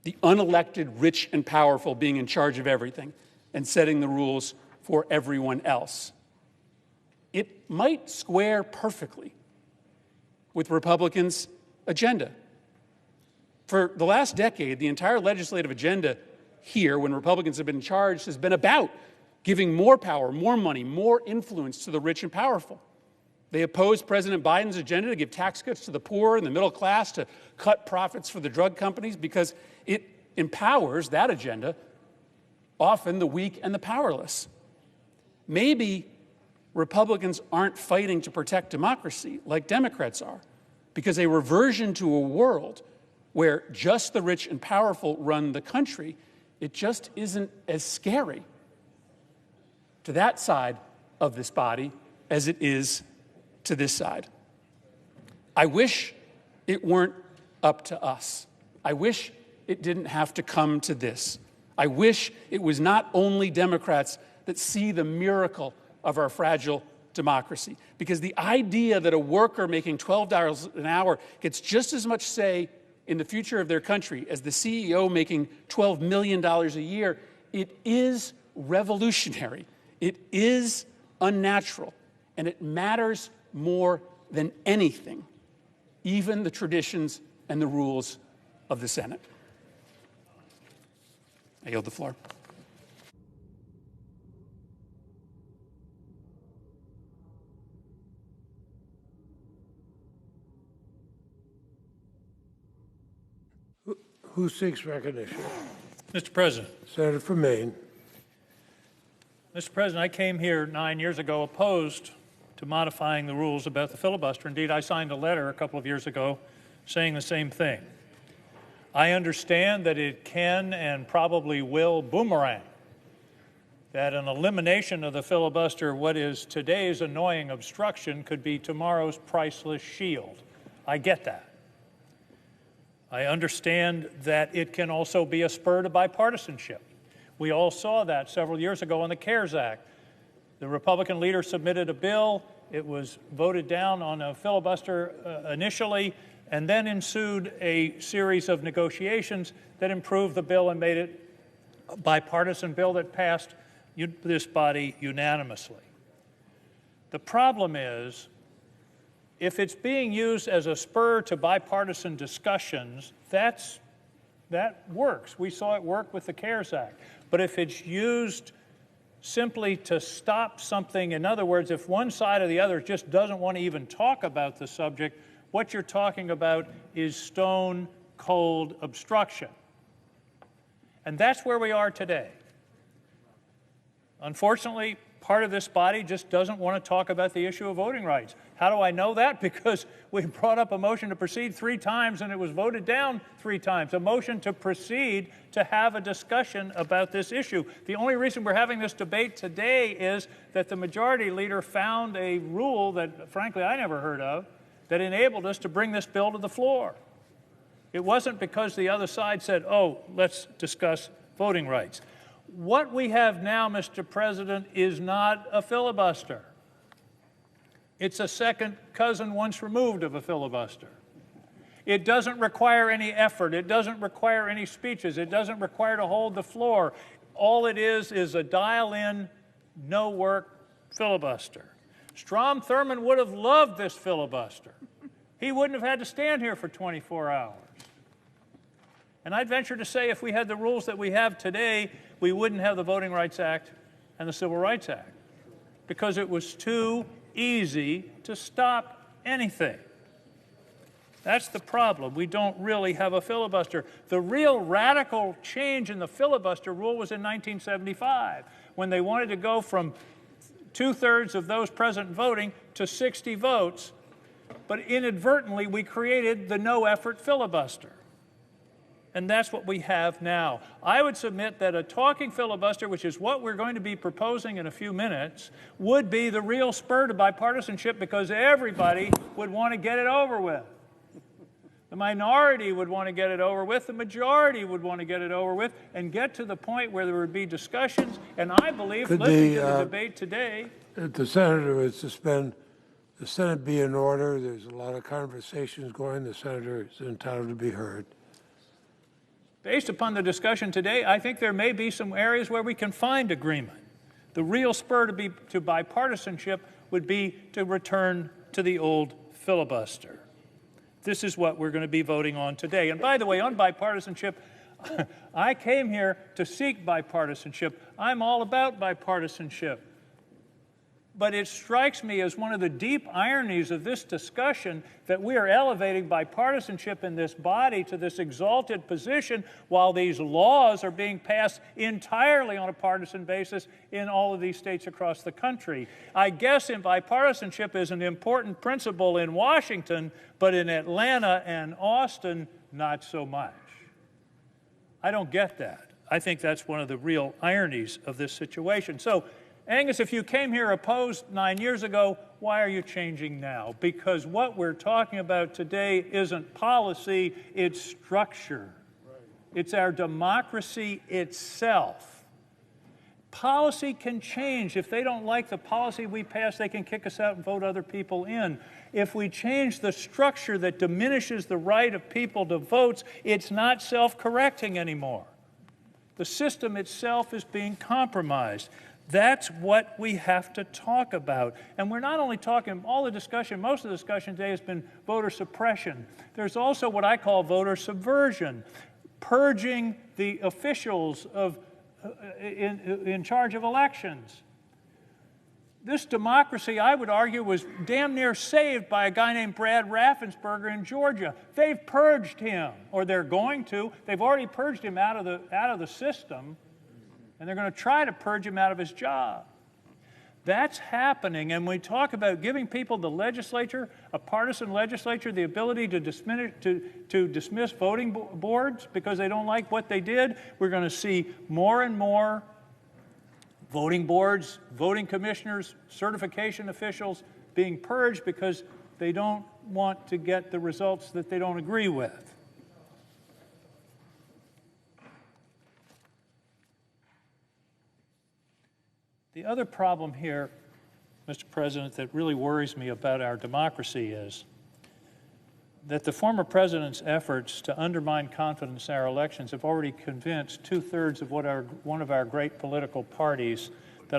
the unelected, rich, and powerful being in charge of everything and setting the rules for everyone else, it might square perfectly with Republicans' agenda. For the last decade, the entire legislative agenda here, when Republicans have been in charge, has been about giving more power, more money, more influence to the rich and powerful. They opposed President Biden's agenda to give tax cuts to the poor and the middle class, to cut profits for the drug companies, because it empowers, that agenda, often the weak and the powerless. Maybe Republicans aren't fighting to protect democracy like Democrats are, because a reversion to a world where just the rich and powerful run the country, it just isn't as scary to that side of this body as it is to this side. I wish it weren't up to us. I wish it didn't have to come to this. I wish it was not only Democrats that see the miracle of our fragile democracy, because the idea that a worker making $12 an hour gets just as much say in the future of their country as the CEO making $12 million a year, it is revolutionary. It is unnatural, and it matters more than anything, even the traditions and the rules of the Senate. I yield the floor. Who seeks recognition? Mr. President. Senator from Maine. Mr. President, I came here 9 years ago opposed to modifying the rules about the filibuster. Indeed, I signed a letter a couple of years ago saying the same thing. I understand that it can and probably will boomerang, that an elimination of the filibuster, what is today's annoying obstruction, could be tomorrow's priceless shield. I get that. I understand that it can also be a spur to bipartisanship. We all saw that several years ago on the CARES Act. The Republican leader submitted a bill. It was voted down on a filibuster initially, and then ensued a series of negotiations that improved the bill and made it a bipartisan bill that passed this body unanimously. The problem is, if it's being used as a spur to bipartisan discussions, that works. We saw it work with the CARES Act. But if it's used simply to stop something, in other words, if one side or the other just doesn't want to even talk about the subject, what you're talking about is stone cold obstruction. And that's where we are today. Unfortunately, part of this body just doesn't want to talk about the issue of voting rights. How do I know that? Because we brought up a motion to proceed 3 times and it was voted down 3 times. A motion to proceed to have a discussion about this issue. The only reason we're having this debate today is that the majority leader found a rule that, frankly, I never heard of, that enabled us to bring this bill to the floor. It wasn't because the other side said, oh, let's discuss voting rights. What we have now, Mr. President, is not a filibuster. It's a second cousin once removed of a filibuster. It doesn't require any effort. It doesn't require any speeches. It doesn't require to hold the floor. All it is a dial-in, no-work filibuster. Strom Thurmond would have loved this filibuster. He wouldn't have had to stand here for 24 hours. And I'd venture to say if we had the rules that we have today, we wouldn't have the Voting Rights Act and the Civil Rights Act, because it was too easy to stop anything. That's the problem. We don't really have a filibuster. The real radical change in the filibuster rule was in 1975, when they wanted to go from 2/3 of those present voting to 60 votes, but inadvertently we created the no-effort filibuster. And that's what we have now. I would submit that a talking filibuster, which is what we're going to be proposing in a few minutes, would be the real spur to bipartisanship, because everybody would want to get it over with. The minority would want to get it over with. The majority would want to get it over with and get to the point where there would be discussions. And I believe, listening to the debate today, If the senator would suspend, the Senate be in order. There's a lot of conversations going. The senator is entitled to be heard. based upon the discussion today, I think there may be some areas where we can find agreement. The real spur to bipartisanship would be to return to the old filibuster. This is what we're going to be voting on today. And by the way, on bipartisanship, I came here to seek bipartisanship. I'm all about bipartisanship. But it strikes me as one of the deep ironies of this discussion that we are elevating bipartisanship in this body to this exalted position while these laws are being passed entirely on a partisan basis in all of these states across the country. I guess bipartisanship is an important principle in Washington, but in Atlanta and Austin, not so much. I don't get that. I think that's one of the real ironies of this situation. So, Angus, if you came here opposed 9 years ago, why are you changing now? Because what we're talking about today isn't policy, it's structure. Right. It's our democracy itself. Policy can change. If they don't like the policy we pass, they can kick us out and vote other people in. If we change the structure that diminishes the right of people to vote, it's not self-correcting anymore. The system itself is being compromised. That's what we have to talk about. And we're not only talking, most of the discussion today has been voter suppression. There's also what I call voter subversion, purging the officials in charge of elections. This democracy, I would argue, was damn near saved by a guy named Brad Raffensperger in Georgia. They've purged him, or they're going to. They've already purged him out of the system. And they're going to try to purge him out of his job. That's happening, and we talk about giving people the legislature, a partisan legislature, the ability to dismiss voting boards because they don't like what they did. We're going to see more and more voting boards, voting commissioners, certification officials being purged because they don't want to get the results that they don't agree with. The other problem here, Mr. President, that really worries me about our democracy is that the former president's efforts to undermine confidence in our elections have already convinced 2/3 of one of our great political parties that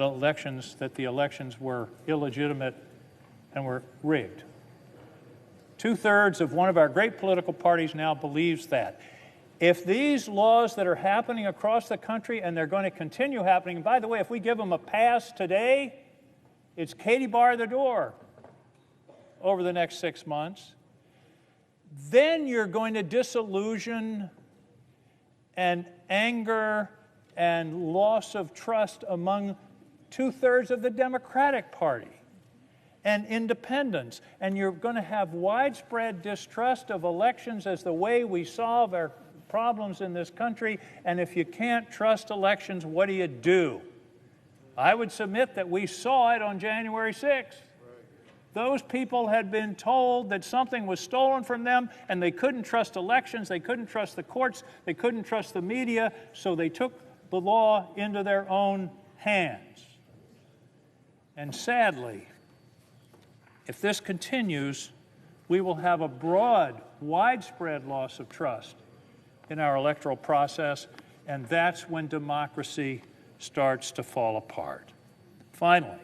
the elections were illegitimate and were rigged. 2/3 of one of our great political parties now believes that. If these laws that are happening across the country, and they're going to continue happening, and by the way, if we give them a pass today, it's Katie bar the door over the next 6 months, then you're going to disillusion and anger and loss of trust among 2/3 of the Democratic Party and independents, and you're going to have widespread distrust of elections as the way we solve our problems in this country. And if you can't trust elections, what do? I would submit that we saw it on January 6th. Those people had been told that something was stolen from them, and they couldn't trust elections, they couldn't trust the courts, they couldn't trust the media, so they took the law into their own hands. And sadly, if this continues, we will have a broad, widespread loss of trust in our electoral process, and that's when democracy starts to fall apart. Finally,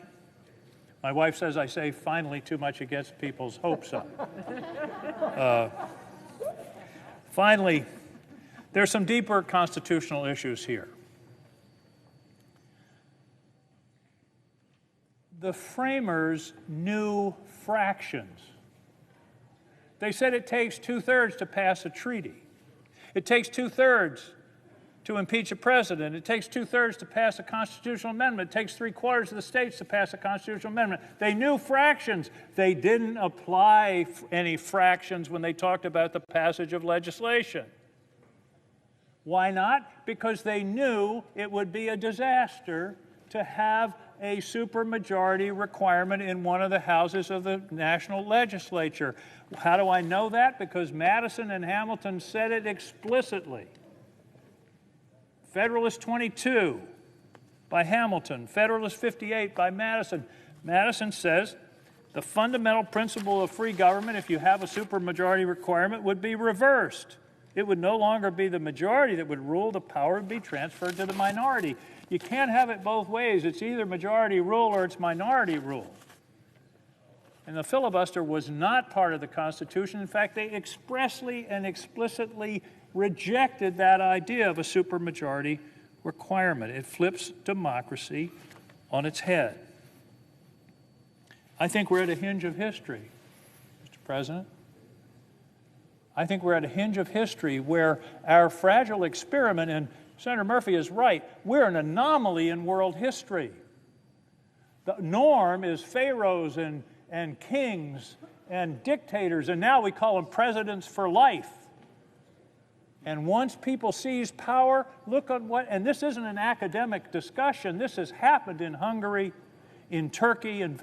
my wife says I say finally too much, it gets people's hopes up. Finally, there's some deeper constitutional issues here. The framers knew fractions. They said it takes 2/3 to pass a treaty. It takes 2/3 to impeach a president. It takes 2/3 to pass a constitutional amendment. It takes 3/4 of the states to pass a constitutional amendment. They knew fractions. They didn't apply any fractions when they talked about the passage of legislation. Why not? Because they knew it would be a disaster to have a supermajority requirement in one of the houses of the national legislature. How do I know that? Because Madison and Hamilton said it explicitly. Federalist 22 by Hamilton, Federalist 58 by Madison. Madison says the fundamental principle of free government, if you have a supermajority requirement, would be reversed. It would no longer be the majority that would rule, the power would be transferred to the minority. You can't have it both ways. It's either majority rule or it's minority rule. And the filibuster was not part of the Constitution. In fact, they expressly and explicitly rejected that idea of a supermajority requirement. It flips democracy on its head. I think we're at a hinge of history, Mr. President. I think we're at a hinge of history where our fragile experiment, and Senator Murphy is right, we're an anomaly in world history. The norm is pharaohs and kings and dictators, and now we call them presidents for life. And once people seize power, look at what, and this isn't an academic discussion, this has happened in Hungary, in Turkey, in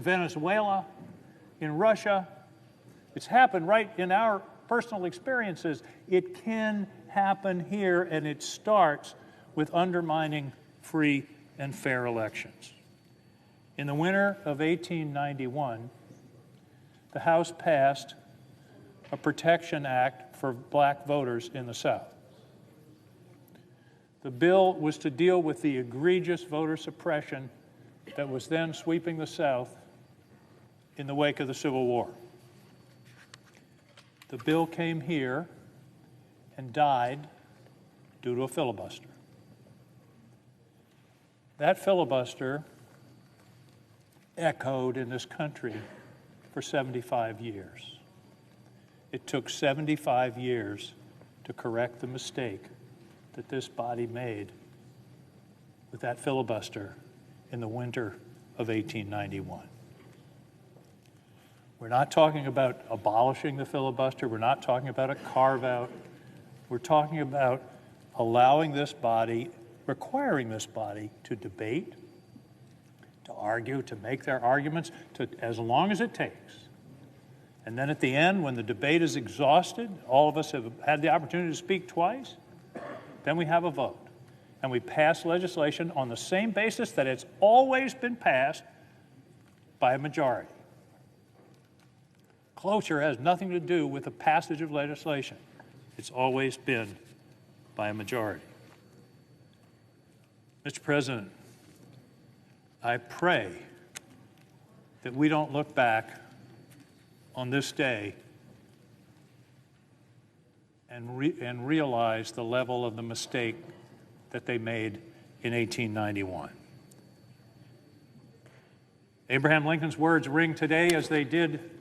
Venezuela, in Russia. It's happened right in our personal experiences. It can happen here, and it starts with undermining free and fair elections. In the winter of 1891, the House passed a Protection Act for black voters in the South. The bill was to deal with the egregious voter suppression that was then sweeping the South in the wake of the Civil War. The bill came here and died due to a filibuster. That filibuster echoed in this country for 75 years. It took 75 years to correct the mistake that this body made with that filibuster in the winter of 1891. We're not talking about abolishing the filibuster. We're not talking about a carve-out. We're talking about allowing this body, requiring this body to debate, to argue, to make their arguments, as long as it takes. And then at the end, when the debate is exhausted, all of us have had the opportunity to speak twice, then we have a vote. And we pass legislation on the same basis that it's always been passed by a majority. Cloture has nothing to do with the passage of legislation. It's always been by a majority. Mr. President, I pray that we don't look back on this day and realize the level of the mistake that they made in 1891. Abraham Lincoln's words ring today as they did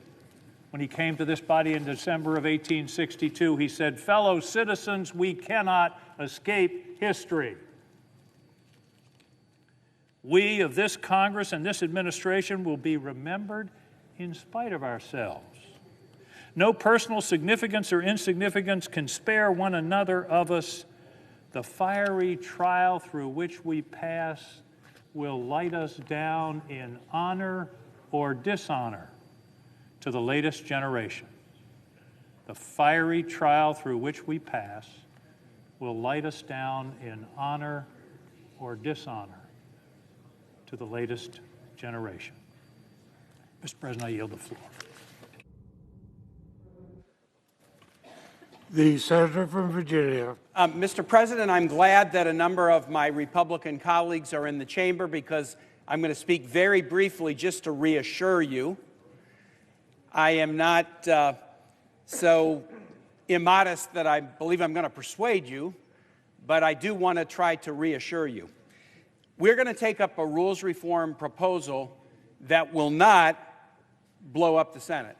when he came to this body in December of 1862. He said, "Fellow citizens, we cannot escape history." We of this Congress and this administration will be remembered in spite of ourselves. No personal significance or insignificance can spare one another of us. The fiery trial through which we pass will light us down in honor or dishonor to the latest generation. The fiery trial through which we pass will light us down in honor or dishonor to the latest generation. Mr. President, I yield the floor. The senator from Virginia. Mr. President, I'm glad that a number of my Republican colleagues are in the chamber because I'm going to speak very briefly just to reassure you. I am not so immodest that I believe I'm going to persuade you, but I do want to try to reassure you. We're going to take up a rules reform proposal that will not blow up the Senate.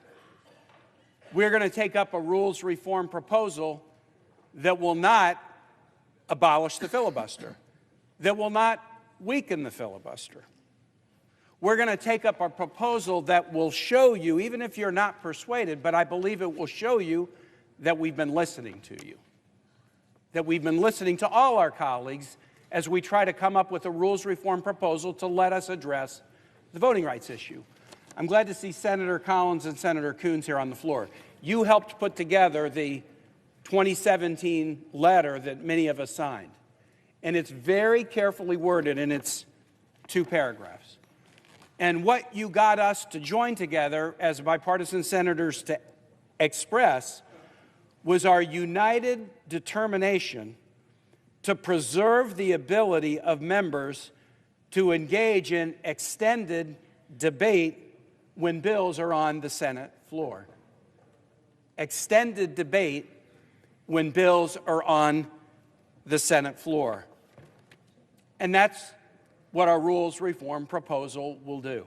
We're going to take up a rules reform proposal that will not abolish the filibuster, that will not weaken the filibuster. We're going to take up a proposal that will show you, even if you're not persuaded, but I believe it will show you that we've been listening to you, that we've been listening to all our colleagues as we try to come up with a rules reform proposal to let us address the voting rights issue. I'm glad to see Senator Collins and Senator Coons here on the floor. You helped put together the 2017 letter that many of us signed, and it's very carefully worded in its 2 paragraphs. And what you got us to join together as bipartisan senators to express was our united determination to preserve the ability of members to engage in extended debate when bills are on the Senate floor. Extended debate when bills are on the Senate floor. And that's what our rules reform proposal will do.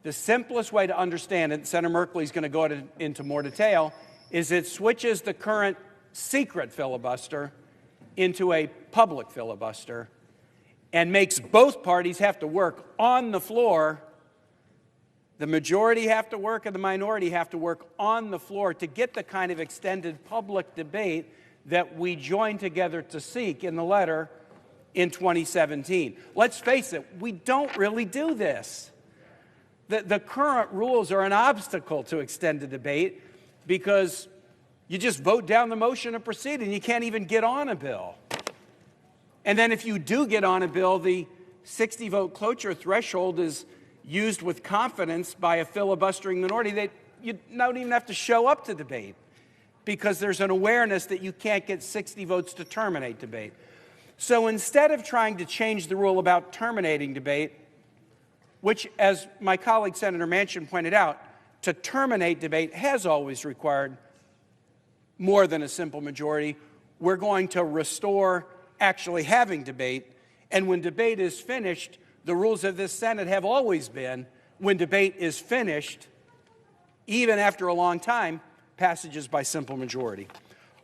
The simplest way to understand it, Senator Merkley's going to go into more detail, is it switches the current secret filibuster into a public filibuster and makes both parties have to work on the floor. The majority have to work and the minority have to work on the floor to get the kind of extended public debate that we joined together to seek in the letter in 2017. Let's face it, we don't really do this. The current rules are an obstacle to extended debate because you just vote down the motion and proceed, and you can't even get on a bill. And then if you do get on a bill, the 60-vote cloture threshold is used with confidence by a filibustering minority that you don't even have to show up to debate because there's an awareness that you can't get 60 votes to terminate debate. So instead of trying to change the rule about terminating debate, which, as my colleague Senator Manchin pointed out, to terminate debate has always required more than a simple majority, we're going to restore actually having debate. And when debate is finished, the rules of this Senate have always been, when debate is finished, even after a long time, passages by simple majority.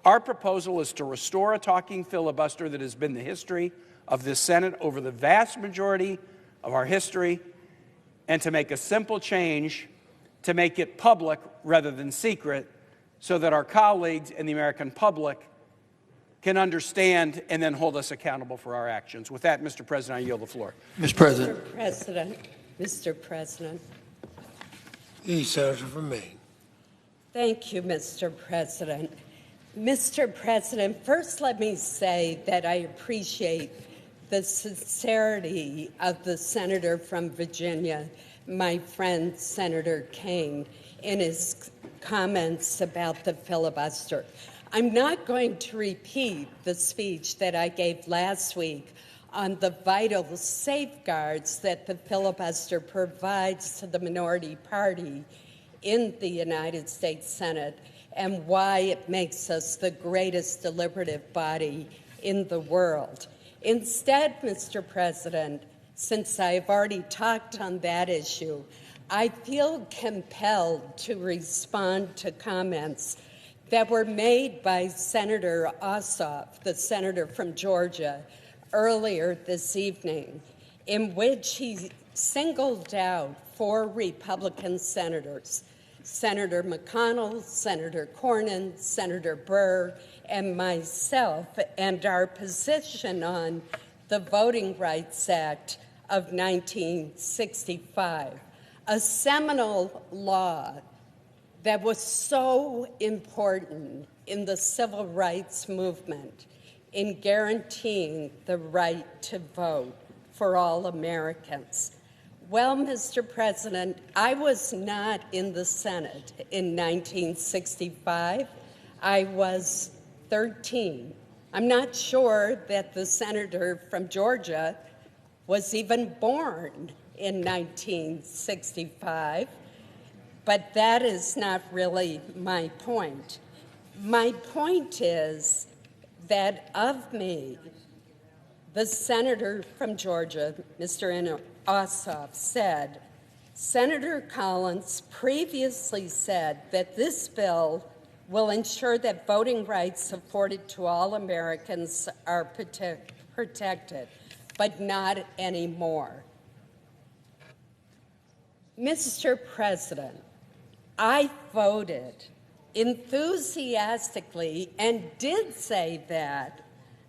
Our proposal is to restore a talking filibuster that has been the history of this Senate over the vast majority of our history, and to make a simple change to make it public rather than secret so that our colleagues and the American public can understand and then hold us accountable for our actions. With that, Mr. President, I yield the floor. Mr. President. Mr. President. The senator from Maine. Thank you, Mr. President. Mr. President, first let me say that I appreciate the sincerity of the senator from Virginia, my friend Senator King, in his comments about the filibuster. I'm not going to repeat the speech that I gave last week on the vital safeguards that the filibuster provides to the minority party in the United States Senate and why it makes us the greatest deliberative body in the world. Instead, Mr. President, since I've already talked on that issue, I feel compelled to respond to comments that were made by Senator Ossoff, the senator from Georgia, earlier this evening. in which he singled out 4 Republican senators, Senator McConnell, Senator Cornyn, Senator Burr, and myself, and our position on the Voting Rights Act of 1965, a seminal law that was so important in the civil rights movement in guaranteeing the right to vote for all Americans. Well, Mr. President, I was not in the Senate in 1965. I was 13. I'm not sure that the senator from Georgia was even born in 1965, but that is not really my point. My point is that of me, the senator from Georgia, Mr. Ossoff, said, Senator Collins previously said that this bill will ensure that voting rights afforded to all Americans are protected, but not anymore. Mr. President, I voted enthusiastically and did say that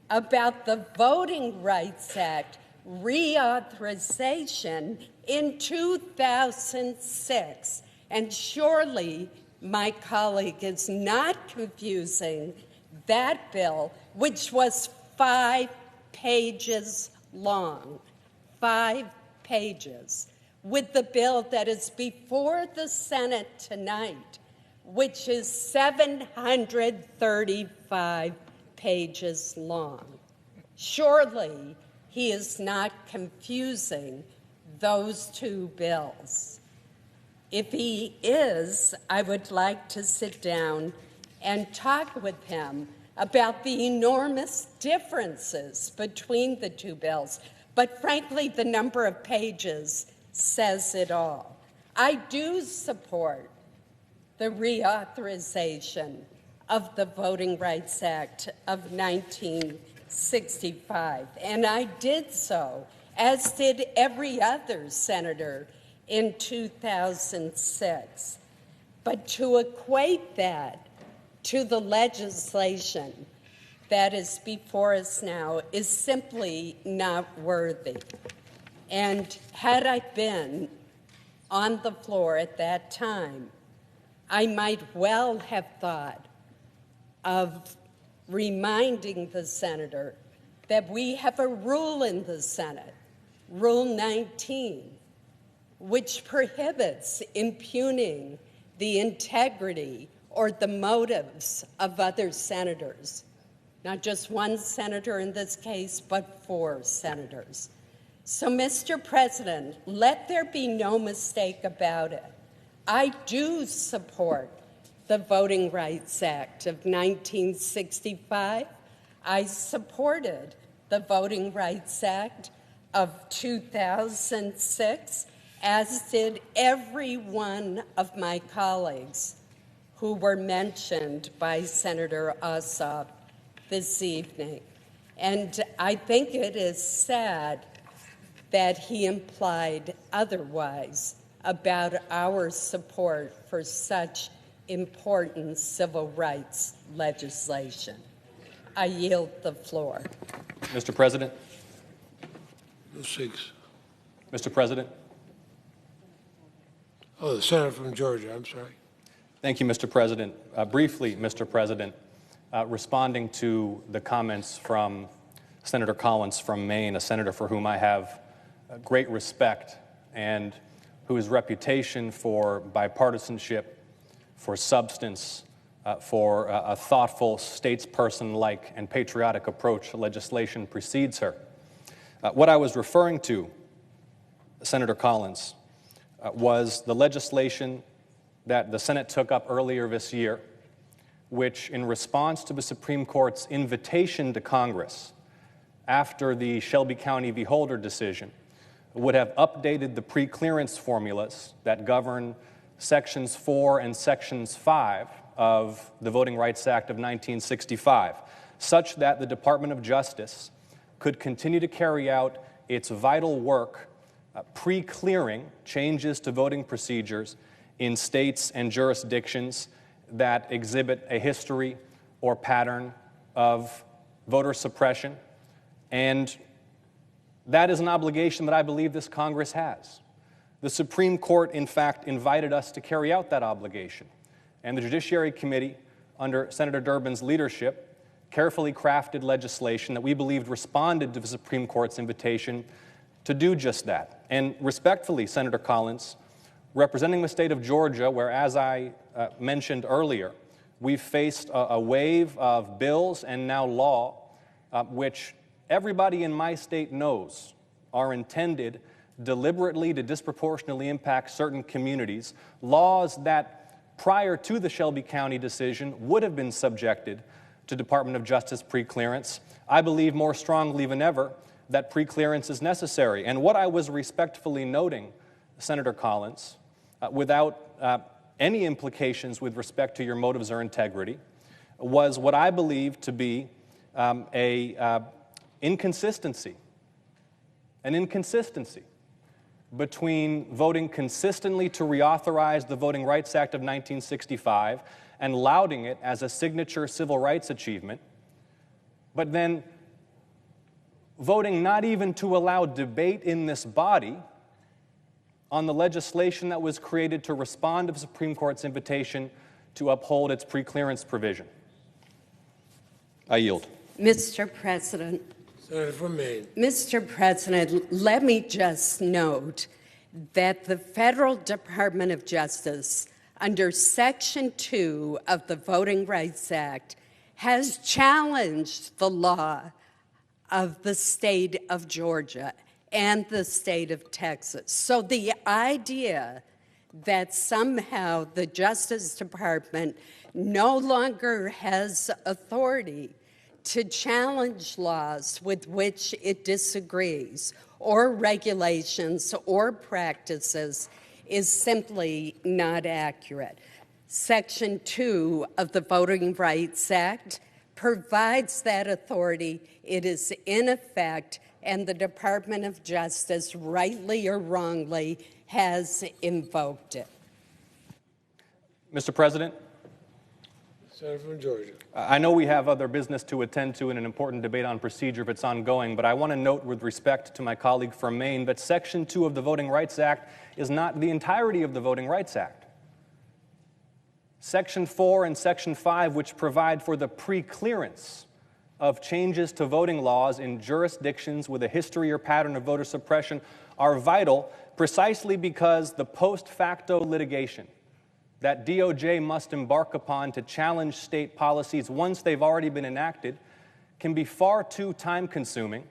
about the Voting Rights Act reauthorization in 2006. And surely my colleague is not confusing that bill, which was 5 pages long, 5 pages, with the bill that is before the Senate tonight, which is 735 pages long. Surely he is not confusing those 2 bills. If he is, I would like to sit down and talk with him about the enormous differences between the 2 bills. But frankly, the number of pages says it all. I do support the reauthorization of the Voting Rights Act of 1965, and I did so, as did every other senator in 2006. But to equate that to the legislation that is before us now is simply not worthy. And had I been on the floor at that time, I might well have thought of reminding the senator that we have a rule in the Senate, Rule 19, which prohibits impugning the integrity or the motives of other senators. Not just one senator in this case, but 4 senators. So, Mr. President, let there be no mistake about it. I do support the Voting Rights Act of 1965. I supported the Voting Rights Act of 2006, as did every one of my colleagues who were mentioned by Senator Ossoff this evening. And I think it is sad that he implied otherwise about our support for such important civil rights legislation. I yield the floor. Mr. President. Who seeks? Mr. President. Oh, the senator from Georgia, I'm sorry. Thank you, Mr. President. Briefly, Mr. President, responding to the comments from Senator Collins from Maine, a senator for whom I have great respect and whose reputation for bipartisanship, for substance, for a thoughtful, statesperson-like and patriotic approach to legislation precedes her. What I was referring to, Senator Collins, was the legislation that the Senate took up earlier this year, which, in response to the Supreme Court's invitation to Congress after the Shelby County v. Holder decision, would have updated the pre-clearance formulas that govern Sections 4 and Sections 5 of the Voting Rights Act of 1965, such that the Department of Justice could continue to carry out its vital work pre-clearing changes to voting procedures in states and jurisdictions that exhibit a history or pattern of voter suppression. And that is an obligation that I believe this Congress has. The Supreme Court, in fact, invited us to carry out that obligation. And the Judiciary Committee, under Senator Durbin's leadership, carefully crafted legislation that we believed responded to the Supreme Court's invitation to do just that. And respectfully, Senator Collins, representing the state of Georgia, where, as I mentioned earlier, we've faced a wave of bills and now law, which everybody in my state knows are intended deliberately to disproportionately impact certain communities, laws that prior to the Shelby County decision would have been subjected to Department of Justice preclearance. I believe more strongly than ever that preclearance is necessary. And what I was respectfully noting, Senator Collins, without any implications with respect to your motives or integrity, was what I believe to be an inconsistency between voting consistently to reauthorize the Voting Rights Act of 1965 and lauding it as a signature civil rights achievement, but then voting not even to allow debate in this body on the legislation that was created to respond to the Supreme Court's invitation to uphold its preclearance provision. I yield. Mr. President. Senator from Maine. Mr. President, let me just note that the Federal Department of Justice, under Section 2 of the Voting Rights Act, has challenged the law of the state of Georgia and the state of Texas. So the idea that somehow the Justice Department no longer has authority to challenge laws with which it disagrees or regulations or practices is simply not accurate. Section 2 of the Voting Rights Act provides that authority. It is in effect, and the Department of Justice, rightly or wrongly, has invoked it. Mr. President? Senator from Georgia. I know we have other business to attend to in an important debate on procedure if it's ongoing, but I want to note with respect to my colleague from Maine that Section 2 of the Voting Rights Act is not the entirety of the Voting Rights Act. Section 4 and Section 5, which provide for the preclearance of changes to voting laws in jurisdictions with a history or pattern of voter suppression, are vital precisely because the post facto litigation that DOJ must embark upon to challenge state policies once they've already been enacted can be far too time-consuming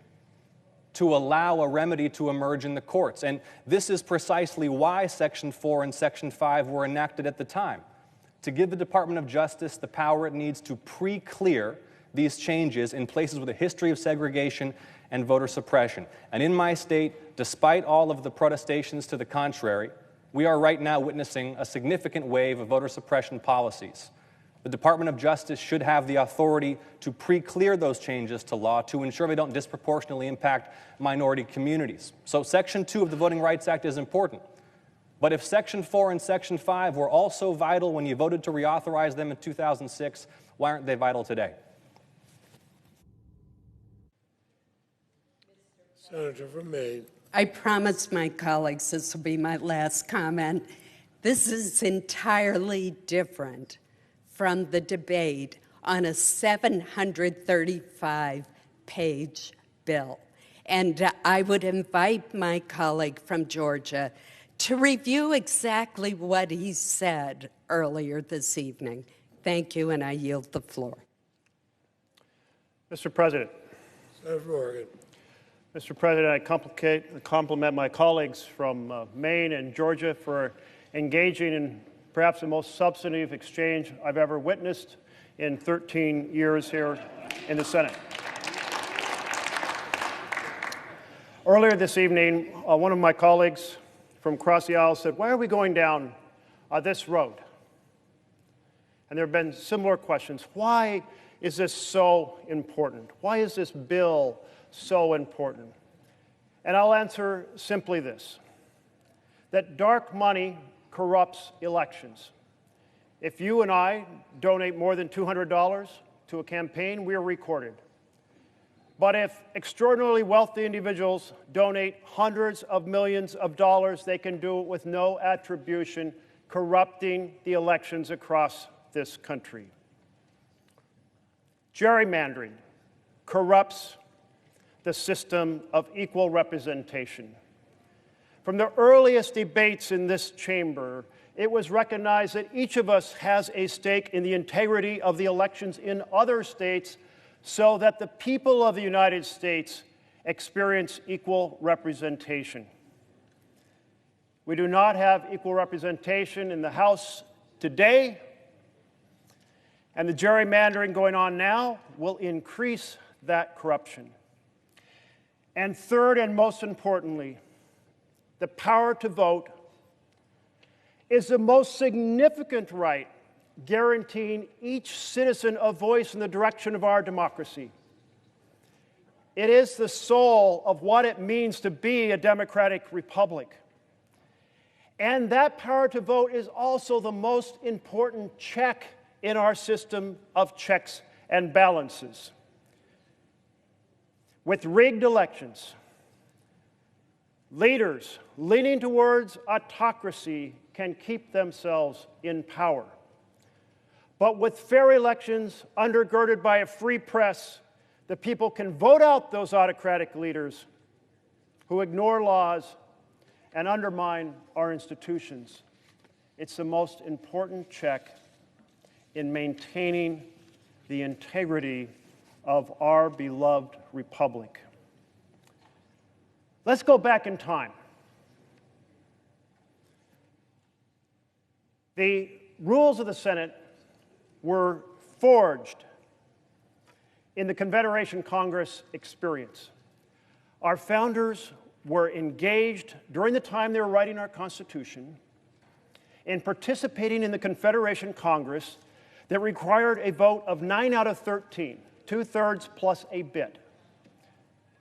to allow a remedy to emerge in the courts. And this is precisely why Section 4 and Section 5 were enacted at the time, to give the Department of Justice the power it needs to pre-clear these changes in places with a history of segregation and voter suppression. And in my state, despite all of the protestations to the contrary, we are right now witnessing a significant wave of voter suppression policies. The Department of Justice should have the authority to pre-clear those changes to law to ensure they don't disproportionately impact minority communities. So Section 2 of the Voting Rights Act is important. But if Section 4 and Section 5 were also vital when you voted to reauthorize them in 2006, why aren't they vital today? Senator from Maine. I promise my colleagues this will be my last comment. This is entirely different from the debate on a 735-page bill. And I would invite my colleague from Georgia to review exactly what he said earlier this evening. Thank you, and I yield the floor. Mr. President. Senator from Oregon. Mr. President, I compliment my colleagues from Maine and Georgia for engaging in perhaps the most substantive exchange I've ever witnessed in 13 years here in the Senate. Earlier this evening, one of my colleagues from across the aisle said, "Why are we going down this road?" And there have been similar questions. Why is this so important? Why is this bill so important? And I'll answer simply this, that dark money corrupts elections. If you and I donate more than $200 to a campaign, we are recorded. But if extraordinarily wealthy individuals donate hundreds of millions of dollars, they can do it with no attribution, corrupting the elections across this country. Gerrymandering corrupts the system of equal representation. From the earliest debates in this chamber, it was recognized that each of us has a stake in the integrity of the elections in other states so that the people of the United States experience equal representation. We do not have equal representation in the House today, and the gerrymandering going on now will increase that corruption. And third, and most importantly, the power to vote is the most significant right guaranteeing each citizen a voice in the direction of our democracy. It is the soul of what it means to be a democratic republic. And that power to vote is also the most important check in our system of checks and balances. With rigged elections, leaders leaning towards autocracy can keep themselves in power. But with fair elections undergirded by a free press, the people can vote out those autocratic leaders who ignore laws and undermine our institutions. It's the most important check in maintaining the integrity of our beloved republic. Let's go back in time. The rules of the Senate were forged in the Confederation Congress experience. Our founders were engaged during the time they were writing our Constitution in participating in the Confederation Congress that required a vote of 9 out of 13, 2/3 plus a bit,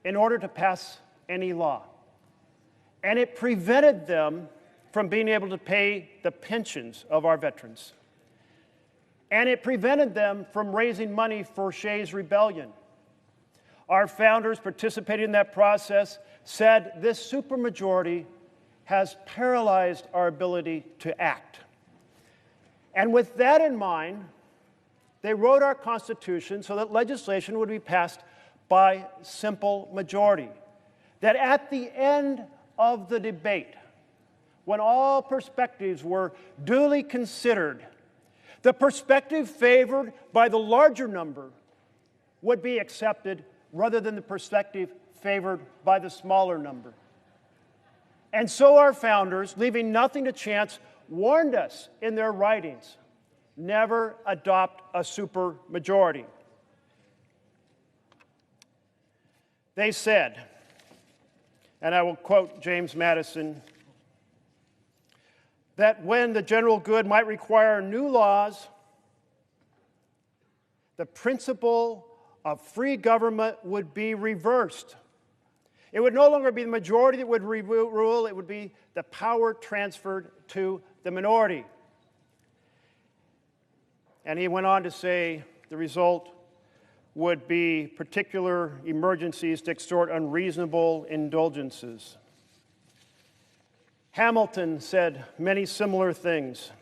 in order to pass any law. And it prevented them from being able to pay the pensions of our veterans. And it prevented them from raising money for Shays' Rebellion. Our founders participating in that process said this supermajority has paralyzed our ability to act. And with that in mind, they wrote our Constitution so that legislation would be passed by simple majority. That at the end of the debate, when all perspectives were duly considered, the perspective favored by the larger number would be accepted rather than the perspective favored by the smaller number. And so our founders, leaving nothing to chance, warned us in their writings, never adopt a supermajority. They said, and I will quote James Madison, that when the general good might require new laws, the principle of free government would be reversed. It would no longer be the majority that would rule, it would be the power transferred to the minority. And he went on to say the result would be particular emergencies to extort unreasonable indulgences. Hamilton said many similar things.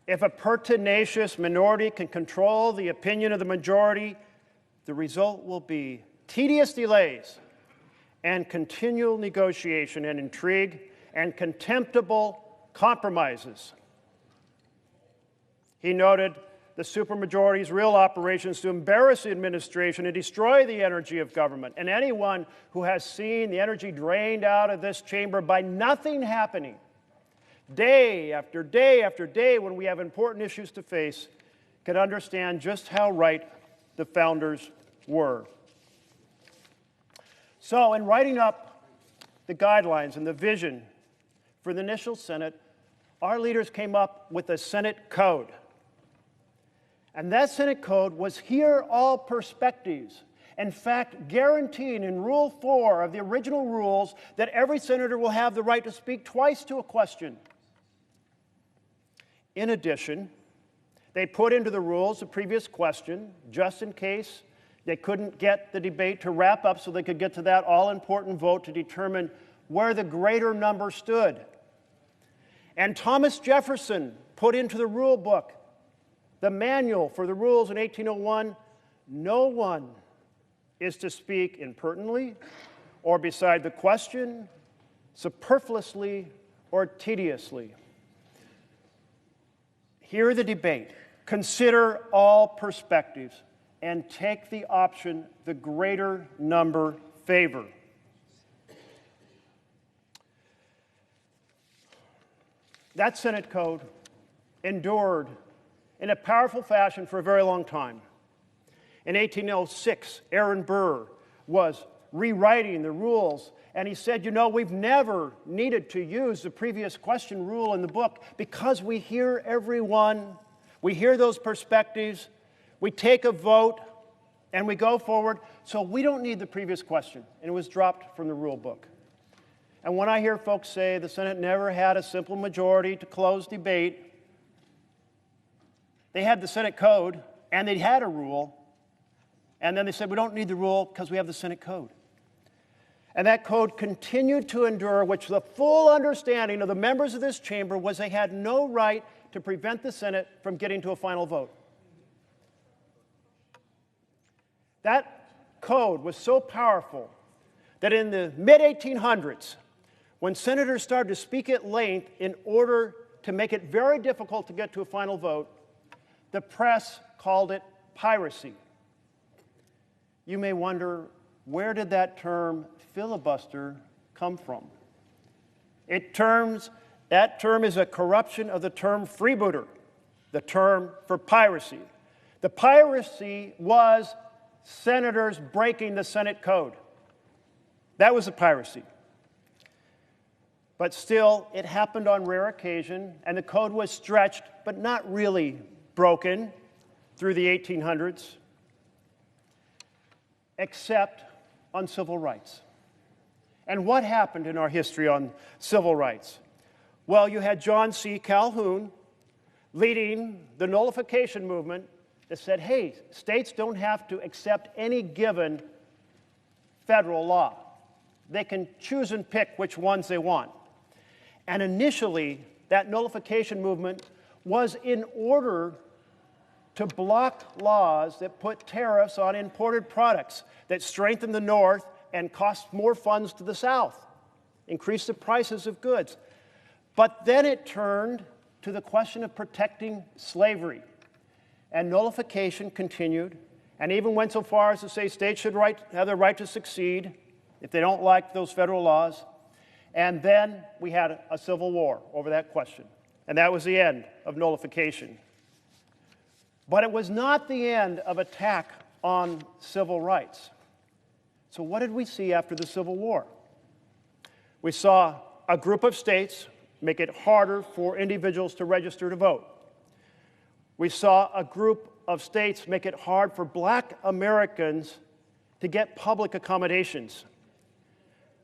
If a pertinacious minority can control the opinion of the majority, the result will be tedious delays and continual negotiation and intrigue and contemptible compromises. He noted the supermajority's real operations to embarrass the administration and destroy the energy of government. And anyone who has seen the energy drained out of this chamber by nothing happening, day after day after day, when we have important issues to face, can understand just how right the founders were. So, in writing up the guidelines and the vision for the initial Senate, our leaders came up with a Senate Code. And that Senate Code was hear all perspectives In fact, guaranteeing in Rule 4 of the original rules that every senator will have the right to speak twice to a question. In addition, they put into the rules the previous question, just in case they couldn't get the debate to wrap up so they could get to that all-important vote to determine where the greater number stood. And Thomas Jefferson put into the rule book, the manual for the rules in 1801, no one is to speak impertinently or beside the question, superfluously or tediously. Hear the debate, consider all perspectives, and take the option the greater number favor. That Senate code endured in a powerful fashion for a very long time. In 1806, Aaron Burr was rewriting the rules, and he said, you know, we've never needed to use the previous question rule in the book because we hear everyone, we hear those perspectives, we take a vote, and we go forward, so we don't need the previous question. And it was dropped from the rule book. And when I hear folks say the Senate never had a simple majority to close debate, they had the Senate code, and they had a rule, and then they said, we don't need the rule because we have the Senate code. And that code continued to endure, which the full understanding of the members of this chamber was they had no right to prevent the Senate from getting to a final vote. That code was so powerful that in the mid-1800s, when senators started to speak at length in order to make it very difficult to get to a final vote, the press called it piracy. You may wonder, where did that term filibuster come from? That term is a corruption of the term freebooter, the term for piracy. The piracy was senators breaking the Senate code. That was a piracy. But still, it happened on rare occasion, and the code was stretched, but not really broken through the 1800s, except on civil rights. And what happened in our history on civil rights? Well, you had John C. Calhoun leading the nullification movement that said, hey, states don't have to accept any given federal law. They can choose and pick which ones they want. And initially, that nullification movement was in order to block laws that put tariffs on imported products that strengthen the North and cost more funds to the South, increase the prices of goods. But then it turned to the question of protecting slavery. And nullification continued, and even went so far as to say states should have the right to succeed if they don't like those federal laws. And then we had a civil war over that question. And that was the end of nullification. But it was not the end of attack on civil rights. So what did we see after the Civil War? We saw a group of states make it harder for individuals to register to vote. We saw a group of states make it hard for Black Americans to get public accommodations.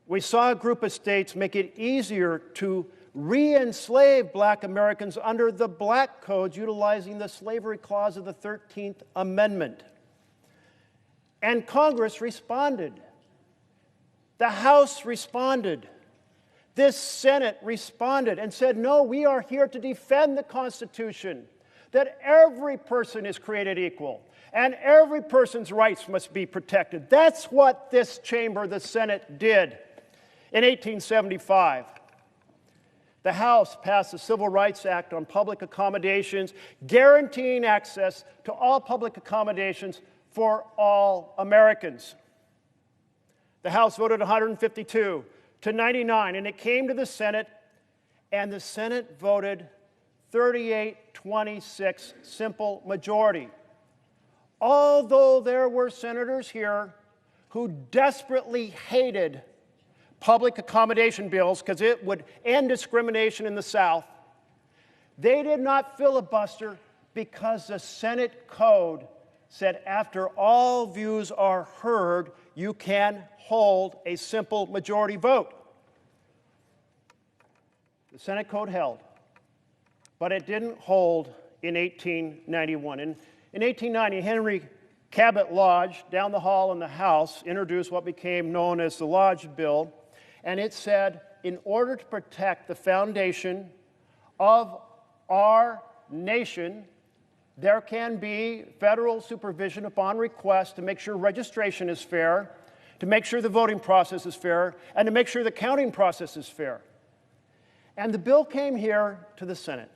We saw a group of states make it easier to re-enslave Black Americans under the Black Codes, utilizing the slavery clause of the 13th Amendment. And Congress responded. The House responded. This Senate responded and said, no, we are here to defend the Constitution, that every person is created equal, and every person's rights must be protected. That's what this chamber, the Senate, did. In 1875, the House passed the Civil Rights Act on public accommodations, guaranteeing access to all public accommodations for all Americans. The House voted 152 to 99, and it came to the Senate, and the Senate voted 38-26, simple majority. Although there were senators here who desperately hated public accommodation bills because it would end discrimination in the South, they did not filibuster because the Senate code said after all views are heard, you can hold a simple majority vote. The Senate Code held, but it didn't hold in 1891. In 1890, Henry Cabot Lodge, down the hall in the House, introduced what became known as the Lodge Bill, and it said, in order to protect the foundation of our nation, there can be federal supervision upon request to make sure registration is fair, to make sure the voting process is fair, and to make sure the counting process is fair. And the bill came here to the Senate.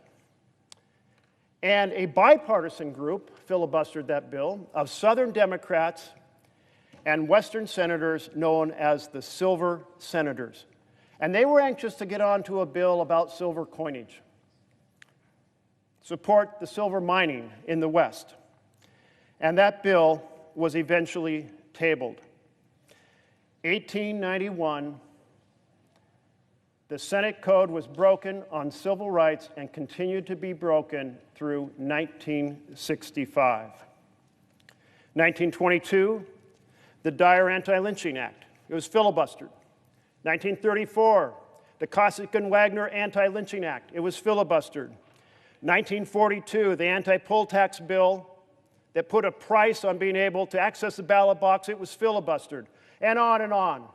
And a bipartisan group filibustered that bill of Southern Democrats and Western senators known as the Silver Senators. And they were anxious to get onto a bill about silver coinage, support the silver mining in the West. And that bill was eventually tabled. 1891, the Senate Code was broken on civil rights and continued to be broken through 1965. 1922, the Dyer Anti-Lynching Act. It was filibustered. 1934, the Costigan-Wagner Anti-Lynching Act. It was filibustered. 1942, the anti-poll tax bill that put a price on being able to access the ballot box. It was filibustered. And on and on.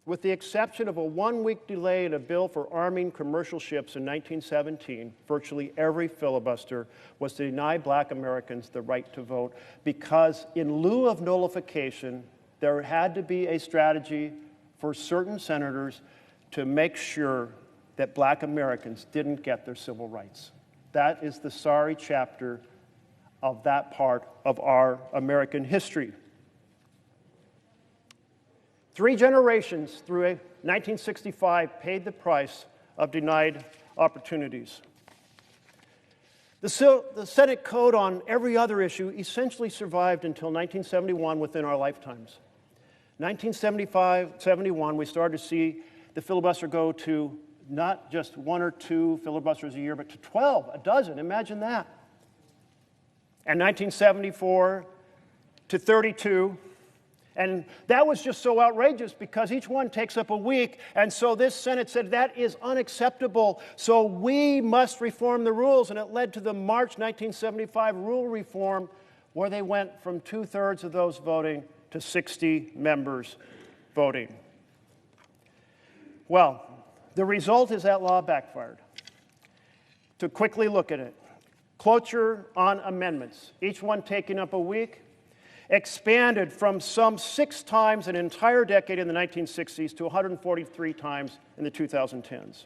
With the exception of a one-week delay in a bill for arming commercial ships in 1917, virtually every filibuster was to deny black Americans the right to vote because in lieu of nullification, there had to be a strategy for certain senators to make sure that black Americans didn't get their civil rights. That is the sorry chapter of that part of our American history. 3 generations through 1965 paid the price of denied opportunities. The Senate Code on every other issue essentially survived until 1971 within our lifetimes. 1975-71, we started to see the filibuster go to not just 1 or 2 filibusters a year, but to 12, a dozen. Imagine that. And 1974 to 32. And that was just so outrageous because each one takes up a week. And so this Senate said that is unacceptable. So we must reform the rules. And it led to the March 1975 rule reform, where they went from 2/3 of those voting to 60 members voting. Well, the result is that law backfired. To quickly look at it, cloture on amendments, each one taking up a week, expanded from some 6 times an entire decade in the 1960s to 143 times in the 2010s.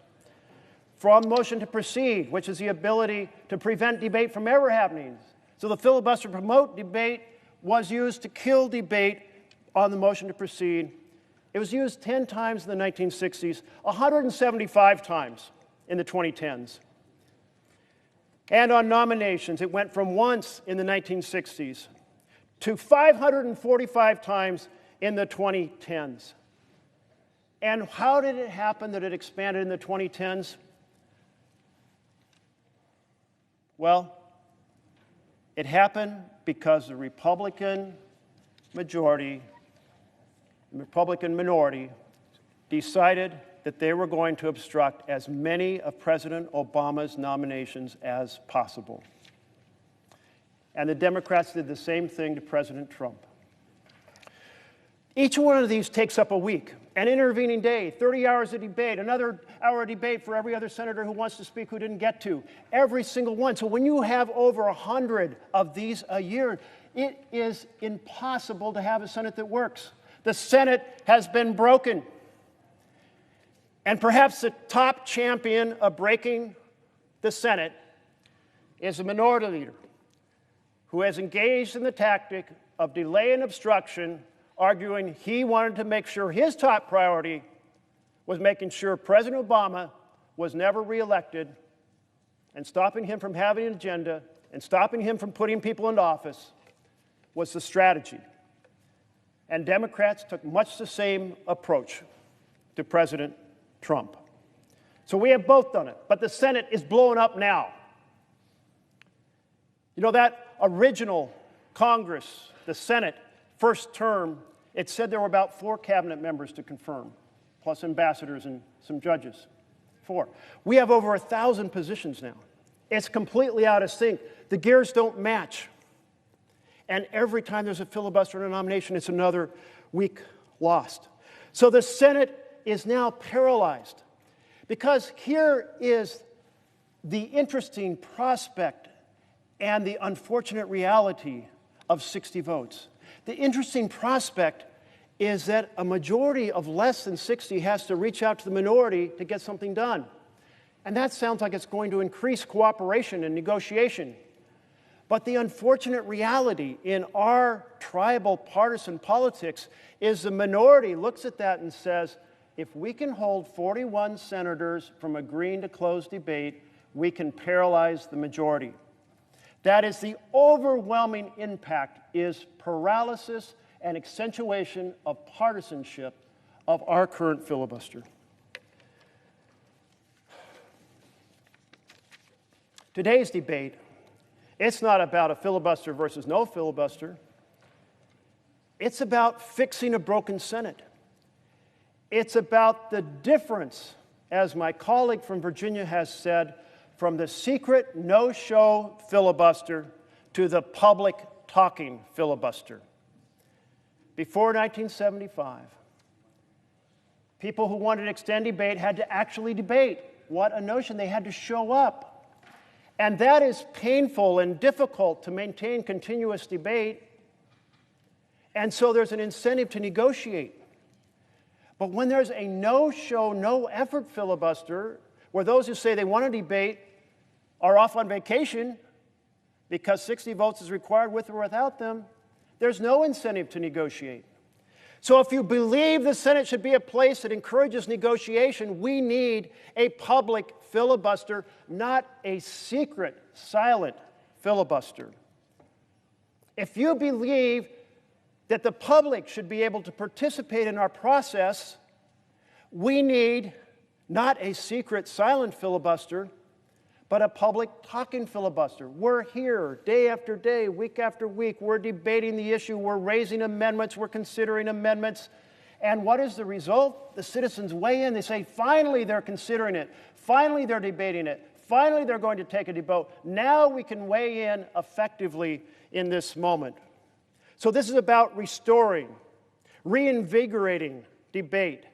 From motion to proceed, which is the ability to prevent debate from ever happening. So the filibuster to promote debate was used to kill debate on the motion to proceed. It was used 10 times in the 1960s, 175 times in the 2010s. And on nominations, it went from once in the 1960s to 545 times in the 2010s. And how did it happen that it expanded in the 2010s? Well, it happened because the Republican majority, the Republican minority, decided that they were going to obstruct as many of President Obama's nominations as possible. And the Democrats did the same thing to President Trump. Each one of these takes up a week, an intervening day, 30 hours of debate, another hour of debate for every other senator who wants to speak who didn't get to, every single one. So when you have over 100 of these a year, it is impossible to have a Senate that works. The Senate has been broken. And perhaps the top champion of breaking the Senate is a minority leader who has engaged in the tactic of delay and obstruction, arguing he wanted to make sure his top priority was making sure President Obama was never reelected and stopping him from having an agenda and stopping him from putting people into office was the strategy. And Democrats took much the same approach to President Trump. So we have both done it, but the Senate is blowing up now. You know, that original Congress, the Senate, first term, it said there were about 4 cabinet members to confirm, plus ambassadors and some judges. 4. We have over 1,000 positions now. It's completely out of sync. The gears don't match. And every time there's a filibuster in a nomination, it's another week lost. So the Senate is now paralyzed because here is the interesting prospect and the unfortunate reality of 60 votes. The interesting prospect is that a majority of less than 60 has to reach out to the minority to get something done. And that sounds like it's going to increase cooperation and negotiation. But the unfortunate reality in our tribal partisan politics is the minority looks at that and says, if we can hold 41 senators from agreeing to close debate, we can paralyze the majority. That is the overwhelming impact, is paralysis and accentuation of partisanship of our current filibuster. Today's debate, it's not about a filibuster versus no filibuster. It's about fixing a broken Senate. It's about the difference, as my colleague from Virginia has said, from the secret no-show filibuster to the public talking filibuster. Before 1975, people who wanted to extend debate had to actually debate. What a notion, they had to show up. And that is painful and difficult to maintain continuous debate. And so there's an incentive to negotiate. But when there's a no-show, no-effort filibuster, where those who say they want to debate are off on vacation because 60 votes is required with or without them, there's no incentive to negotiate. So if you believe the Senate should be a place that encourages negotiation, we need a public filibuster, not a secret, silent filibuster. If you believe that the public should be able to participate in our process, we need not a secret, silent filibuster, but a public talking filibuster. We're here day after day, week after week. We're debating the issue. We're raising amendments. We're considering amendments. And what is the result? The citizens weigh in. They say, finally, they're considering it. Finally, they're debating it. Finally, they're going to take a vote. Now we can weigh in effectively in this moment. So this is about restoring, reinvigorating debate,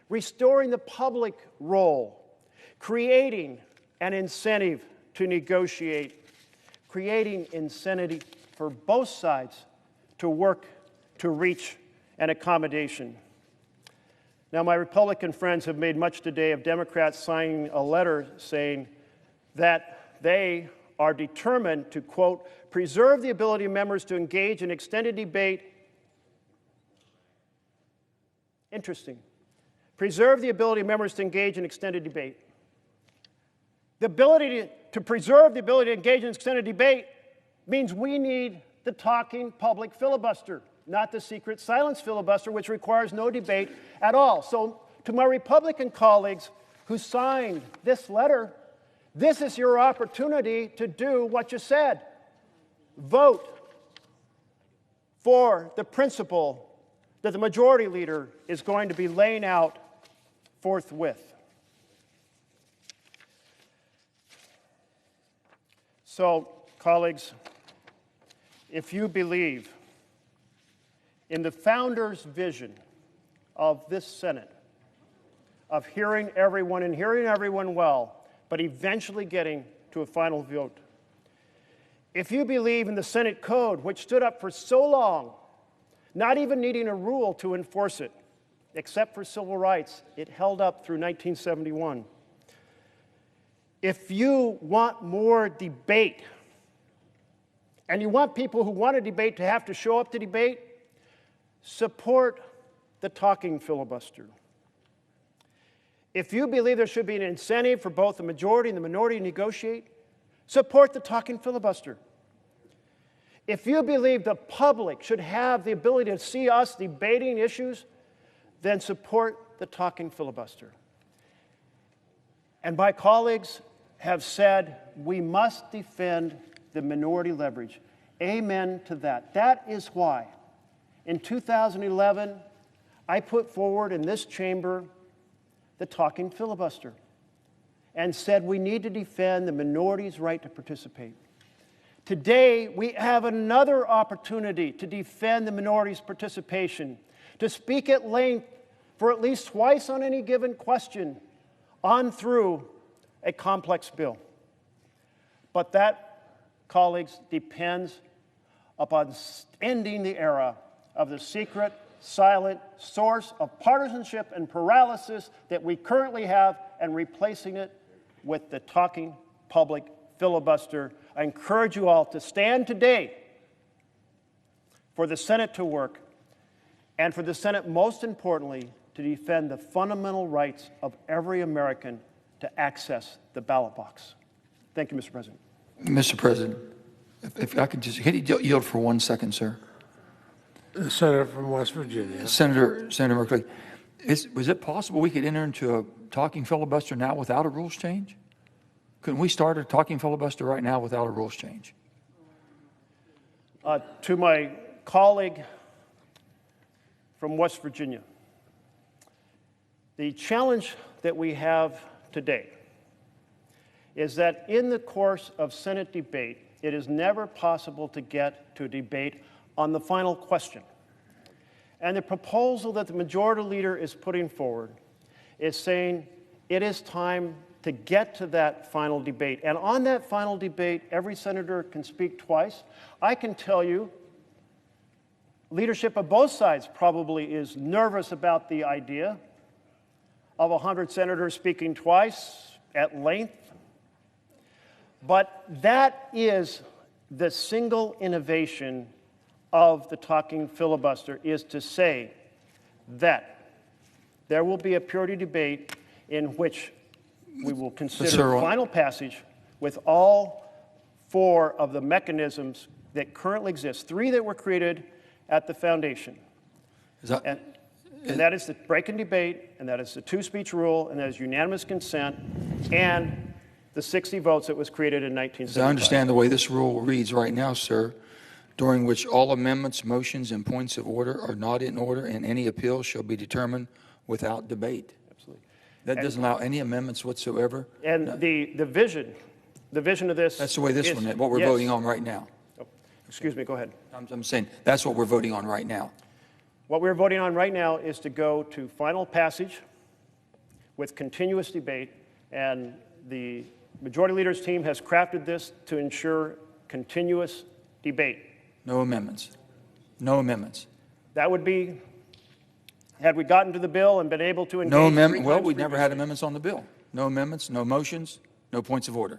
restoring the public role, creating an incentive to negotiate, creating incentive for both sides to work to reach an accommodation. Now, my Republican friends have made much today of Democrats signing a letter saying that they are determined to, quote, preserve the ability of members to engage in extended debate. Interesting. Preserve the ability of members to engage in extended debate. The ability to preserve the ability to engage in extended debate means we need the talking public filibuster, not the secret silence filibuster, which requires no debate at all. So to my Republican colleagues who signed this letter, this is your opportunity to do what you said. Vote for the principle that the majority leader is going to be laying out forthwith. So, colleagues, if you believe in the founders' vision of this Senate, of hearing everyone and hearing everyone well, but eventually getting to a final vote, if you believe in the Senate Code, which stood up for so long, not even needing a rule to enforce it, except for civil rights, it held up through 1971. If you want more debate, and you want people who want to debate to have to show up to debate, support the talking filibuster. If you believe there should be an incentive for both the majority and the minority to negotiate, support the talking filibuster. If you believe the public should have the ability to see us debating issues, then support the talking filibuster. And my colleagues have said we must defend the minority leverage. Amen to that. That is why in 2011, I put forward in this chamber the talking filibuster and said we need to defend the minority's right to participate. Today, we have another opportunity to defend the minority's participation, to speak at length for at least twice on any given question on through a complex bill. But that, colleagues, depends upon ending the era of the secret, silent source of partisanship and paralysis that we currently have and replacing it with the talking public filibuster. I encourage you all to stand today for the Senate to work and for the Senate, most importantly, to defend the fundamental rights of every American to access the ballot box. Thank you, Mr. President. Mr. President, if I could just yield for 1 second, sir. The senator from West Virginia. Senator Merkley, was it possible we could enter into a talking filibuster now without a rules change? Couldn't we start a talking filibuster right now without a rules change? To my colleague from West Virginia, the challenge that we have today is that in the course of Senate debate, it is never possible to get to a debate on the final question. And the proposal that the majority leader is putting forward is saying it is time to get to that final debate. And on that final debate, every senator can speak twice. I can tell you, leadership of both sides probably is nervous about the idea of 100 senators speaking twice at length. But that is the single innovation of the talking filibuster, is to say that there will be a purity debate in which we will consider final passage with all 4 of the mechanisms that currently exist, 3 that were created at the foundation. And that is the break and debate, and that is the 2-speech rule, and that is unanimous consent, and the 60 votes that was created in 1975. As I understand the way this rule reads right now, sir, during which all amendments, motions, and points of order are not in order, and any appeal shall be determined without debate. Absolutely. That doesn't allow any amendments whatsoever. And no. the vision of this. That's the way this one is, what we're voting on right now. Oh, excuse me, go ahead. I'm saying that's what we're voting on right now. What we're voting on right now is to go to final passage with continuous debate, and the majority leader's team has crafted this to ensure continuous debate. No amendments. No amendments. That would be, had we gotten to the bill and been able to engage. No amendment. Well, we never had amendments on the bill. No amendments, no motions, no points of order.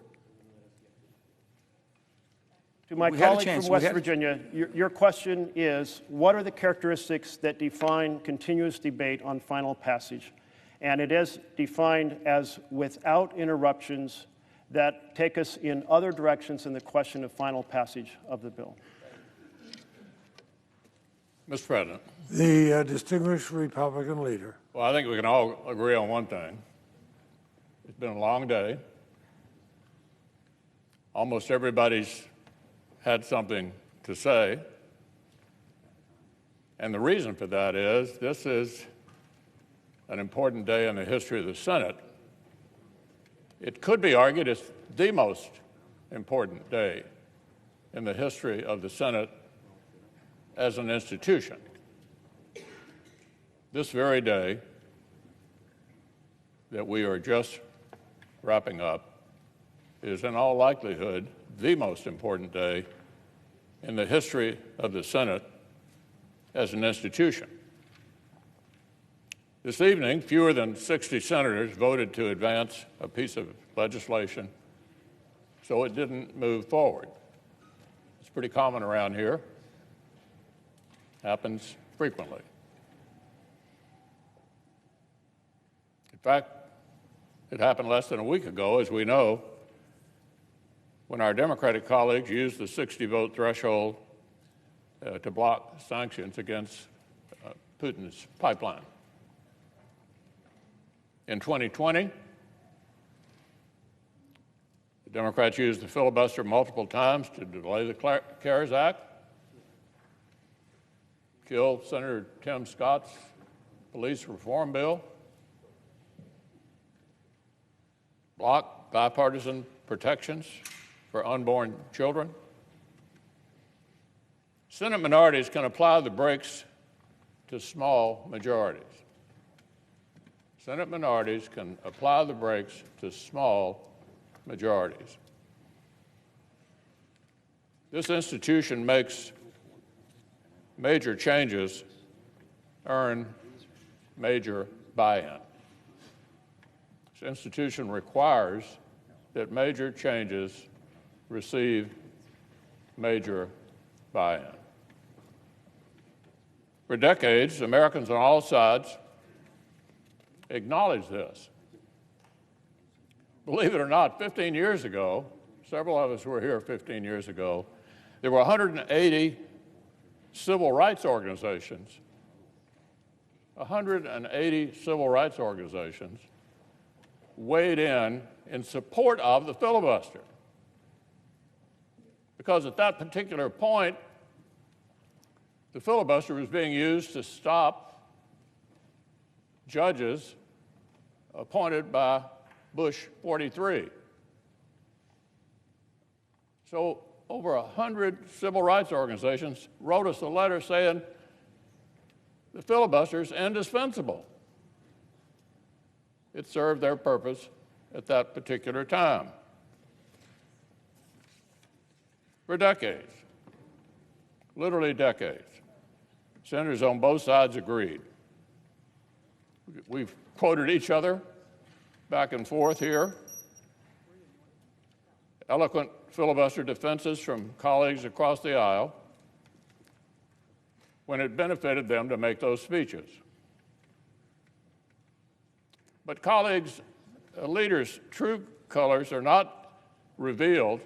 To my colleague from West Virginia, your question is, what are the characteristics that define continuous debate on final passage? And it is defined as without interruptions that take us in other directions than the question of final passage of the bill. Mr. President. The distinguished Republican leader. Well, I think we can all agree on one thing. It's been a long day. Almost everybody's had something to say. And the reason for that is this is an important day in the history of the Senate. It could be argued it's the most important day in the history of the Senate as an institution. This very day that we are just wrapping up is in all likelihood the most important day in the history of the Senate as an institution. This evening, fewer than 60 senators voted to advance a piece of legislation, so it didn't move forward. It's pretty common around here. Happens frequently. In fact, it happened less than a week ago, as we know, when our Democratic colleagues used the 60-vote threshold to block sanctions against Putin's pipeline. In 2020, the The Democrats used the filibuster multiple times to delay the CARES Act, kill Senator Tim Scott's police reform bill, block bipartisan protections for unborn children. Senate minorities can apply the brakes to small majorities. Senate minorities can apply the brakes to small majorities. This institution makes major changes earn major buy-in. This institution requires that major changes receive major buy-in. For decades, Americans on all sides acknowledged this. Believe it or not, 15 years ago, several of us were here 15 years ago, there were 180 civil rights organizations, 180 civil rights organizations weighed in support of the filibuster. Because at that particular point, the filibuster was being used to stop judges appointed by Bush 43. So over 100 civil rights organizations wrote us a letter saying the filibuster is indispensable. It served their purpose at that particular time. For decades, literally decades, senators on both sides agreed. We've quoted each other back and forth here. Eloquent filibuster defenses from colleagues across the aisle when it benefited them to make those speeches. But colleagues, leaders' true colors are not revealed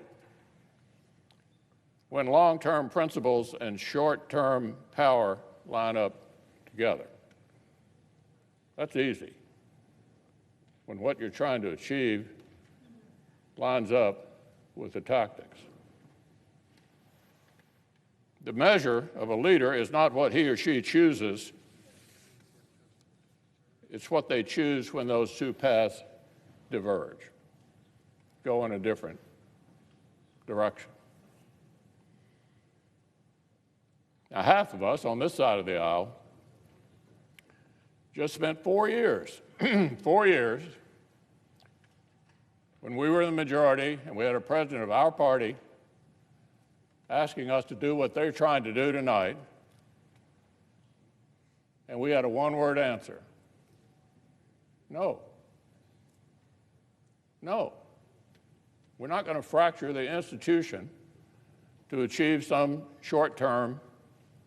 when long-term principles and short-term power line up together. That's easy. When what you're trying to achieve lines up with the tactics. The measure of a leader is not what he or she chooses, it's what they choose when those two paths diverge, go in a different direction. Now, half of us on this side of the aisle just spent 4 years, 4 years, when we were in the majority and we had a president of our party asking us to do what they're trying to do tonight, and we had a one-word answer. No. No. We're not going to fracture the institution to achieve some short-term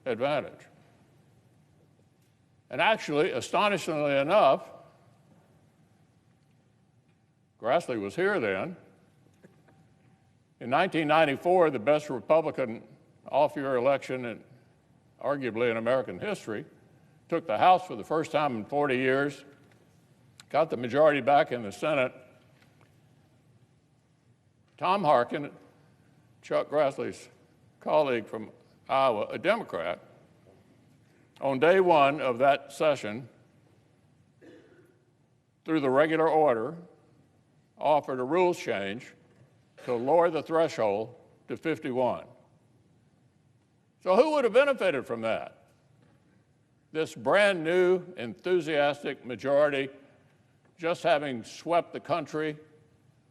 advantage. And actually, astonishingly enough, Grassley was here then. In 1994, the best Republican off-year election, arguably in American history, took the House for the first time in 40 years, got the majority back in the Senate. Tom Harkin, Chuck Grassley's colleague from Iowa, a Democrat, on day one of that session, through the regular order, offered a rules change to lower the threshold to 51. So who would have benefited from that? This brand new, enthusiastic majority, just having swept the country,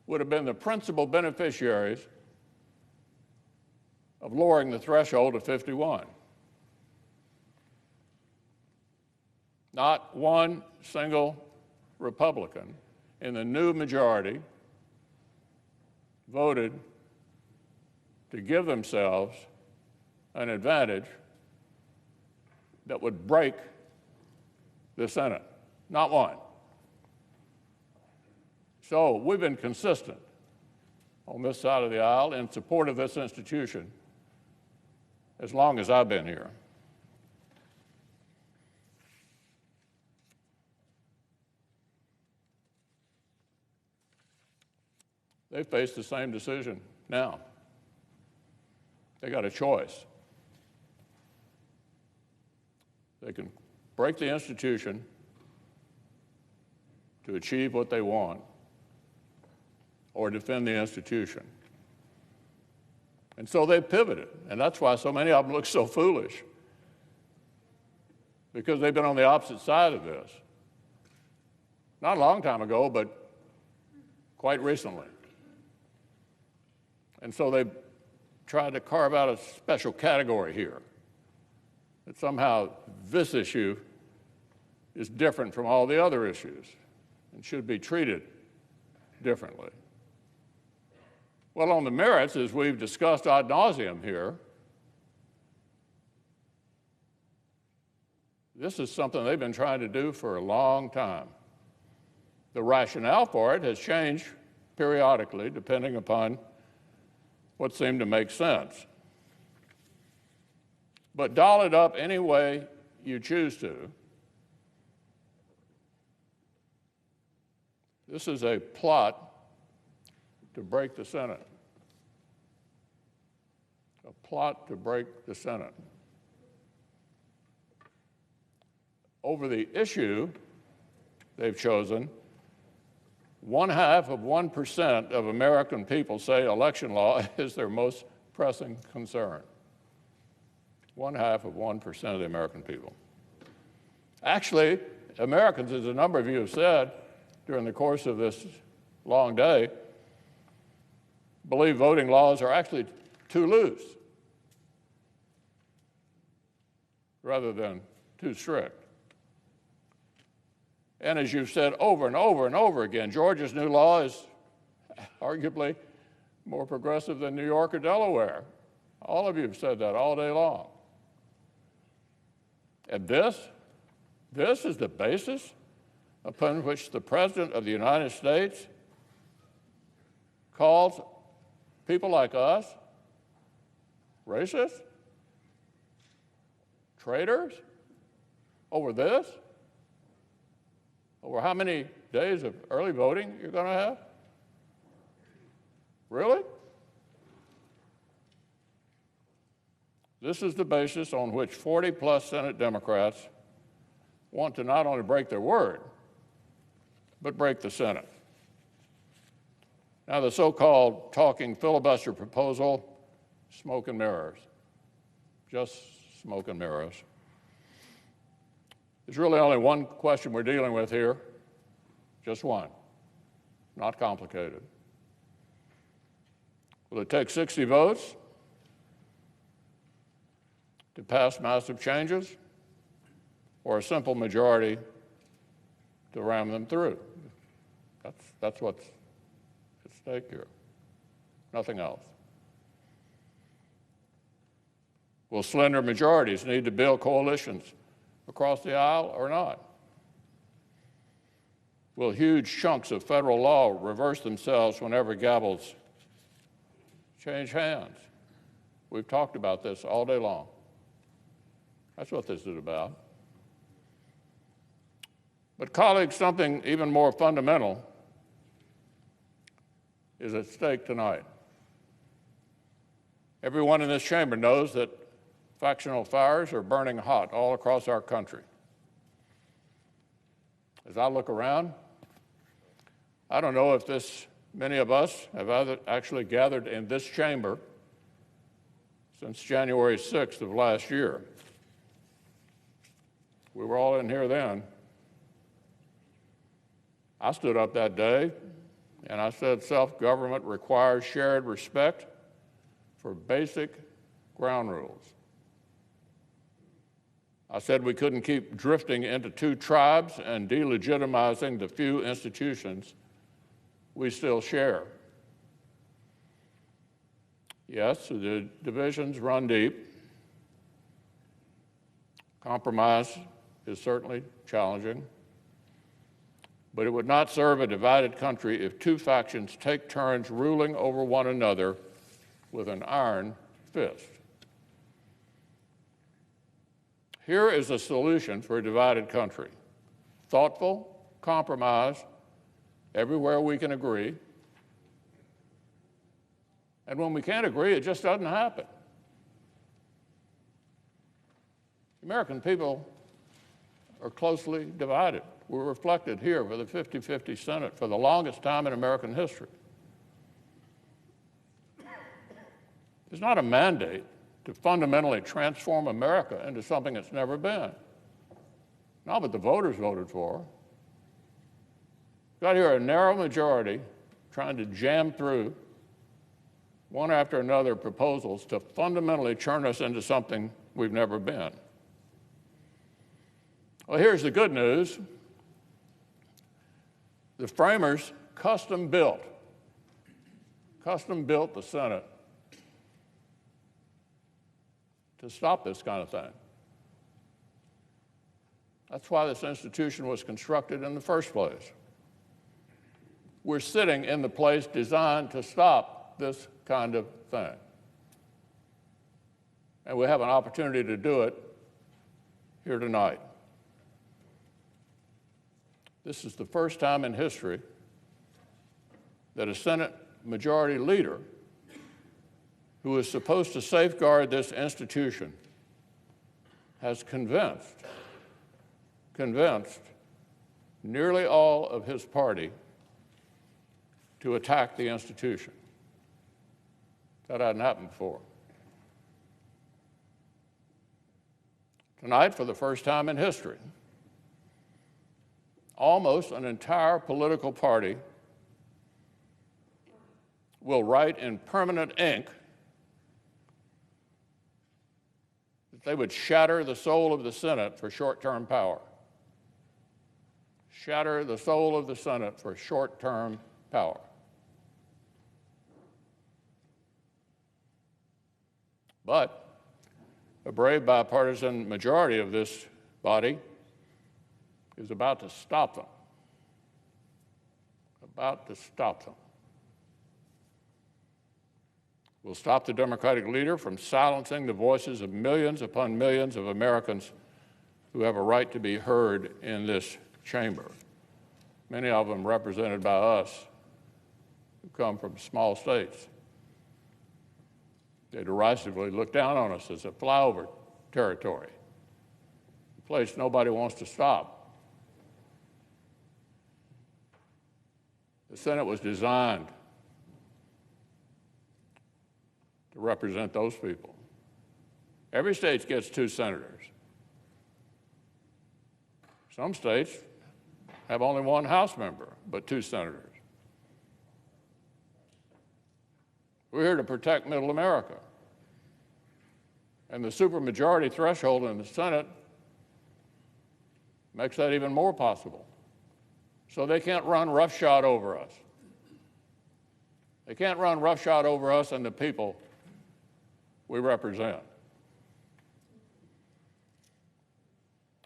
would have been the principal beneficiaries of lowering the threshold to 51. Not one single Republican in the new majority voted to give themselves an advantage that would break the Senate. Not one. So we've been consistent on this side of the aisle in support of this institution as long as I've been here. They face the same decision now. They got a choice. They can break the institution to achieve what they want, or defend the institution. And so they pivoted, and that's why so many of them look so foolish, because they've been on the opposite side of this. Not a long time ago, but quite recently. And so they tried to carve out a special category here, that somehow this issue is different from all the other issues and should be treated differently. Well, on the merits, as we've discussed ad nauseum here, this is something they've been trying to do for a long time. The rationale for it has changed periodically, depending upon what seemed to make sense. But doll it up any way you choose to, this is a plot to break the Senate. A plot to break the Senate. Over the issue they've chosen, 0.5% of American people say election law is their most pressing concern. 0.5% of the American people. Actually, Americans, as a number of you have said during the course of this long day, believe voting laws are actually too loose rather than too strict. And as you've said over and over and over again, Georgia's new law is arguably more progressive than New York or Delaware. All of you have said that all day long. And this is the basis upon which the President of the United States calls people like us racist, traitors, over this? Over how many days of early voting you're going to have? Really? This is the basis on which 40-plus Senate Democrats want to not only break their word, but break the Senate. Now, the so-called talking filibuster proposal, smoke and mirrors, just smoke and mirrors. There's really only one question we're dealing with here, just one, not complicated. Will it take 60 votes to pass massive changes, or a simple majority to ram them through? That's what's at stake here, nothing else. Will slender majorities need to build coalitions across the aisle or not? Will huge chunks of federal law reverse themselves whenever gavels change hands? We've talked about this all day long. That's what this is about. But colleagues, something even more fundamental is at stake tonight. Everyone in this chamber knows that factional fires are burning hot all across our country. As I look around, I don't know if many of us have actually gathered in this chamber since January 6th of last year. We were all in here then. I stood up that day and I said self-government requires shared respect for basic ground rules. I said we couldn't keep drifting into two tribes and delegitimizing the few institutions we still share. Yes, the divisions run deep. Compromise is certainly challenging, but it would not serve a divided country if two factions take turns ruling over one another with an iron fist. Here is a solution for a divided country. Thoughtful compromise everywhere we can agree, And when we can't agree, it just doesn't happen. The American people are closely divided. We're reflected here with the 50-50 Senate for the longest time in American history. It's not a mandate to fundamentally transform America into something it's never been. Not what the voters voted for. Got here a narrow majority trying to jam through one after another proposals to fundamentally turn us into something we've never been. Well, here's the good news. The framers custom built the Senate to stop this kind of thing. That's why this institution was constructed in the first place. We're sitting in the place designed to stop this kind of thing. And we have an opportunity to do it here tonight. This is the first time in history that a Senate Majority Leader who is supposed to safeguard this institution has convinced nearly all of his party to attack the institution. That hadn't happened before. Tonight, for the first time in history, almost an entire political party will write in permanent ink that they would shatter the soul of the Senate for short-term power. Shatter the soul of the Senate for short-term power. But a brave bipartisan majority of this body is about to stop them. About to stop them. We'll stop the Democratic leader from silencing the voices of millions upon millions of Americans who have a right to be heard in this chamber, many of them represented by us who come from small states. They derisively look down on us as a flyover territory, a place nobody wants to stop. The Senate was designed to represent those people. Every state gets 2 senators. Some states have only 1 House member, but 2 senators. We're here to protect Middle America. And the supermajority threshold in the Senate makes that even more possible. So they can't run roughshod over us. They can't run roughshod over us and the people we represent.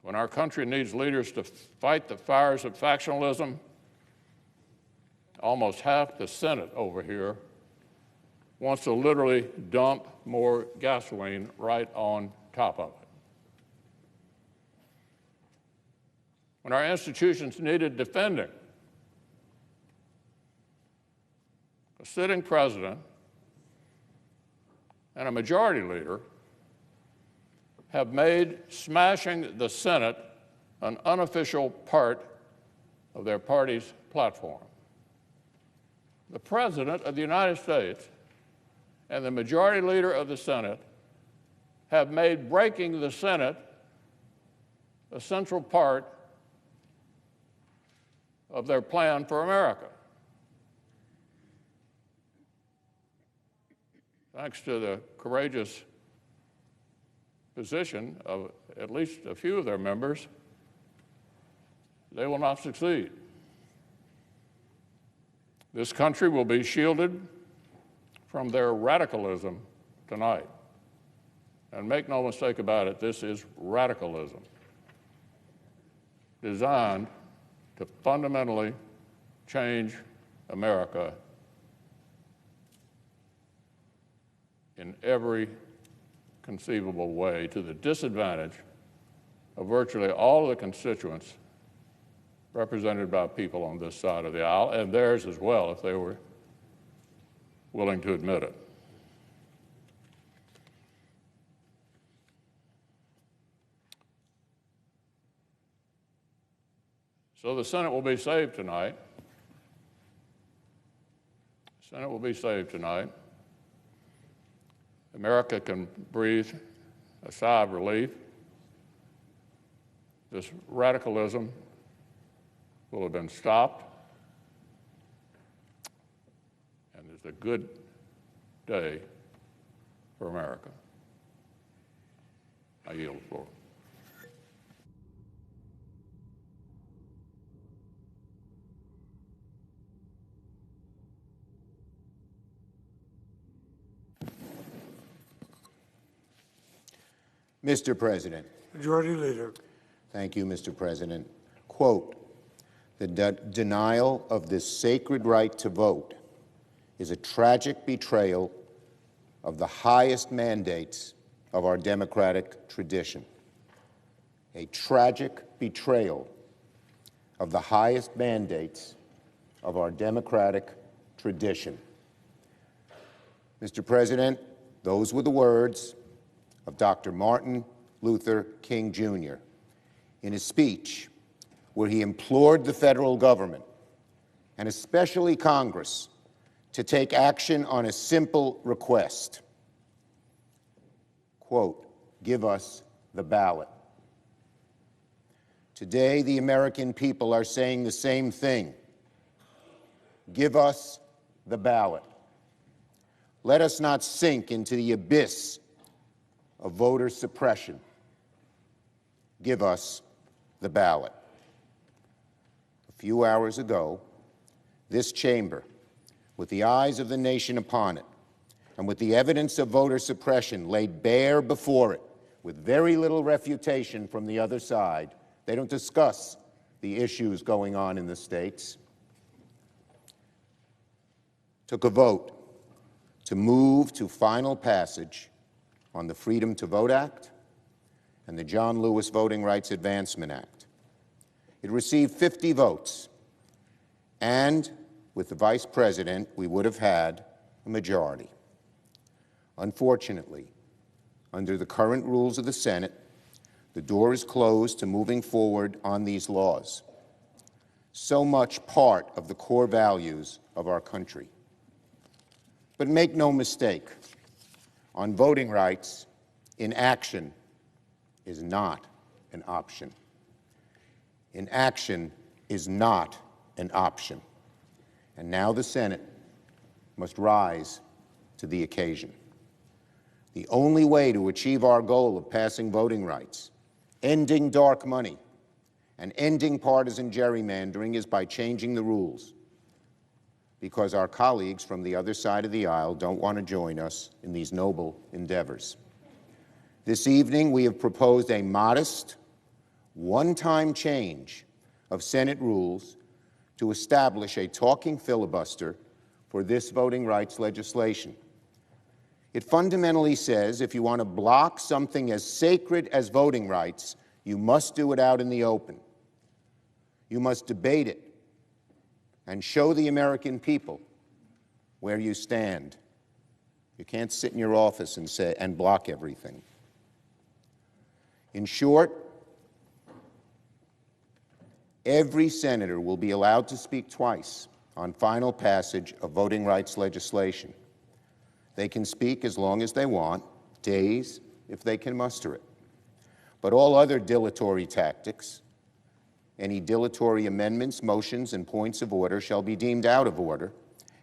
When our country needs leaders to fight the fires of factionalism, almost half the Senate over here wants to literally dump more gasoline right on top of it. When our institutions needed defending, a sitting president and a majority leader have made smashing the Senate an unofficial part of their party's platform. The President of the United States and the majority leader of the Senate have made breaking the Senate a central part of their plan for America. Thanks to the courageous position of at least a few of their members, they will not succeed. This country will be shielded from their radicalism tonight. And make no mistake about it, this is radicalism designed to fundamentally change America in every conceivable way to the disadvantage of virtually all of the constituents represented by people on this side of the aisle, and theirs as well, if they were willing to admit it. So the Senate will be saved tonight. The Senate will be saved tonight. America can breathe a sigh of relief. This radicalism will have been stopped, and it's a good day for America. I yield the floor. Mr. President. Majority Leader. Thank you, Mr. President. Quote, the denial of this sacred right to vote is a tragic betrayal of the highest mandates of our democratic tradition. A tragic betrayal of the highest mandates of our democratic tradition. Mr. President, those were the words of Dr. Martin Luther King, Jr. in his speech where he implored the federal government, and especially Congress, to take action on a simple request. Quote, give us the ballot. Today, the American people are saying the same thing. Give us the ballot. Let us not sink into the abyss of voter suppression. Give us the ballot. A few hours ago, this chamber, with the eyes of the nation upon it, and with the evidence of voter suppression laid bare before it, with very little refutation from the other side, they don't discuss the issues going on in the states, took a vote to move to final passage on the Freedom to Vote Act and the John Lewis Voting Rights Advancement Act. It received 50 votes, and with the Vice President, we would have had a majority. Unfortunately, under the current rules of the Senate, the door is closed to moving forward on these laws, so much part of the core values of our country. But make no mistake, on voting rights, inaction is not an option. Inaction is not an option. And now the Senate must rise to the occasion. The only way to achieve our goal of passing voting rights, ending dark money, and ending partisan gerrymandering is by changing the rules, because our colleagues from the other side of the aisle don't want to join us in these noble endeavors. This evening, we have proposed a modest, one-time change of Senate rules to establish a talking filibuster for this voting rights legislation. It fundamentally says if you want to block something as sacred as voting rights, you must do it out in the open. You must debate it and show the American people where you stand. You can't sit in your office and block everything. In short, every senator will be allowed to speak twice on final passage of voting rights legislation. They can speak as long as they want, days if they can muster it. But all other dilatory tactics, any dilatory amendments, motions, and points of order shall be deemed out of order,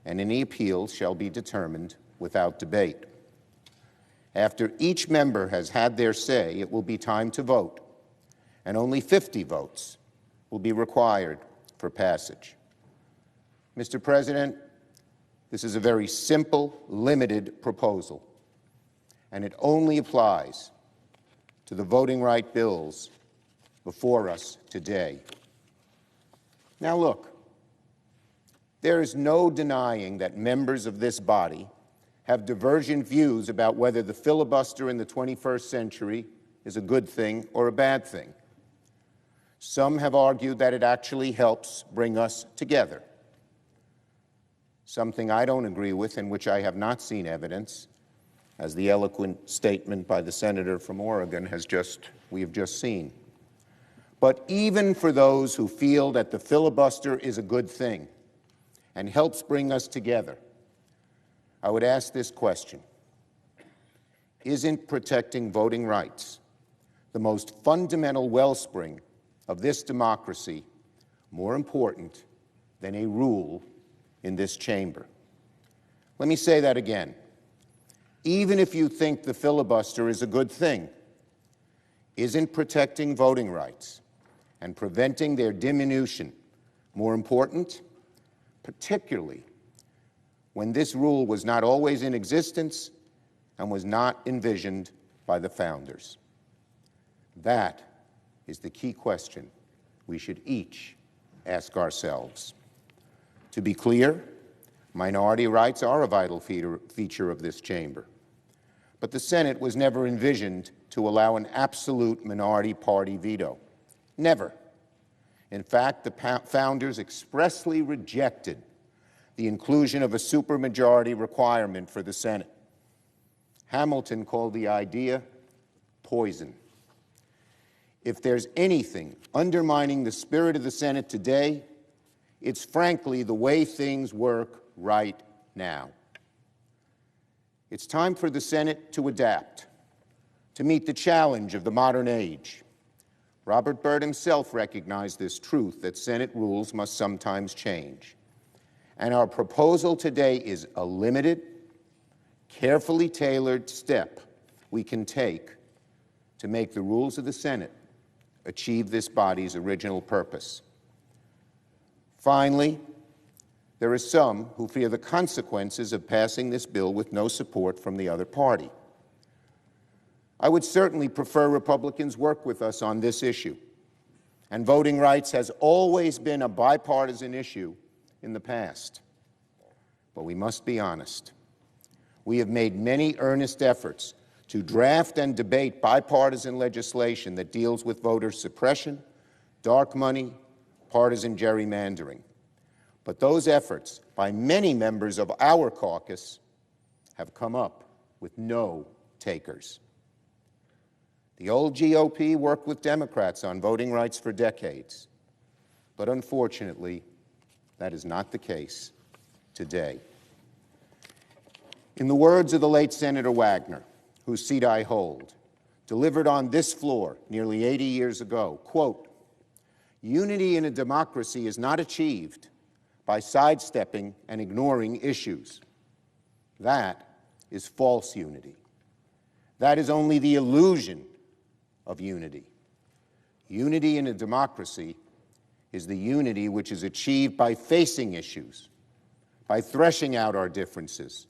and any appeals shall be determined without debate. After each member has had their say, it will be time to vote, and only 50 votes will be required for passage. Mr. President, this is a very simple, limited proposal, and it only applies to the voting right bills before us today. Now look, there is no denying that members of this body have divergent views about whether the filibuster in the 21st century is a good thing or a bad thing. Some have argued that it actually helps bring us together, something I don't agree with and which I have not seen evidence, as the eloquent statement by the senator from Oregon we have just seen. But even for those who feel that the filibuster is a good thing and helps bring us together, I would ask this question: isn't protecting voting rights, the most fundamental wellspring of this democracy, more important than a rule in this chamber? Let me say that again. Even if you think the filibuster is a good thing, isn't protecting voting rights and preventing their diminution more important, particularly when this rule was not always in existence and was not envisioned by the founders? That is the key question we should each ask ourselves. To be clear, minority rights are a vital feature of this chamber, but the Senate was never envisioned to allow an absolute minority party veto. Never. In fact, the founders expressly rejected the inclusion of a supermajority requirement for the Senate. Hamilton called the idea poison. If there's anything undermining the spirit of the Senate today, it's frankly the way things work right now. It's time for the Senate to adapt, to meet the challenge of the modern age. Robert Byrd himself recognized this truth, that Senate rules must sometimes change. And our proposal today is a limited, carefully tailored step we can take to make the rules of the Senate achieve this body's original purpose. Finally, there are some who fear the consequences of passing this bill with no support from the other party. I would certainly prefer Republicans work with us on this issue, and voting rights has always been a bipartisan issue in the past. But we must be honest. We have made many earnest efforts to draft and debate bipartisan legislation that deals with voter suppression, dark money, partisan gerrymandering. But those efforts by many members of our caucus have come up with no takers. The old GOP worked with Democrats on voting rights for decades, but unfortunately, that is not the case today. In the words of the late Senator Wagner, whose seat I hold, delivered on this floor nearly 80 years ago, quote, "Unity in a democracy is not achieved by sidestepping and ignoring issues. That is false unity. That is only the illusion of unity. Unity in a democracy is the unity which is achieved by facing issues, by threshing out our differences,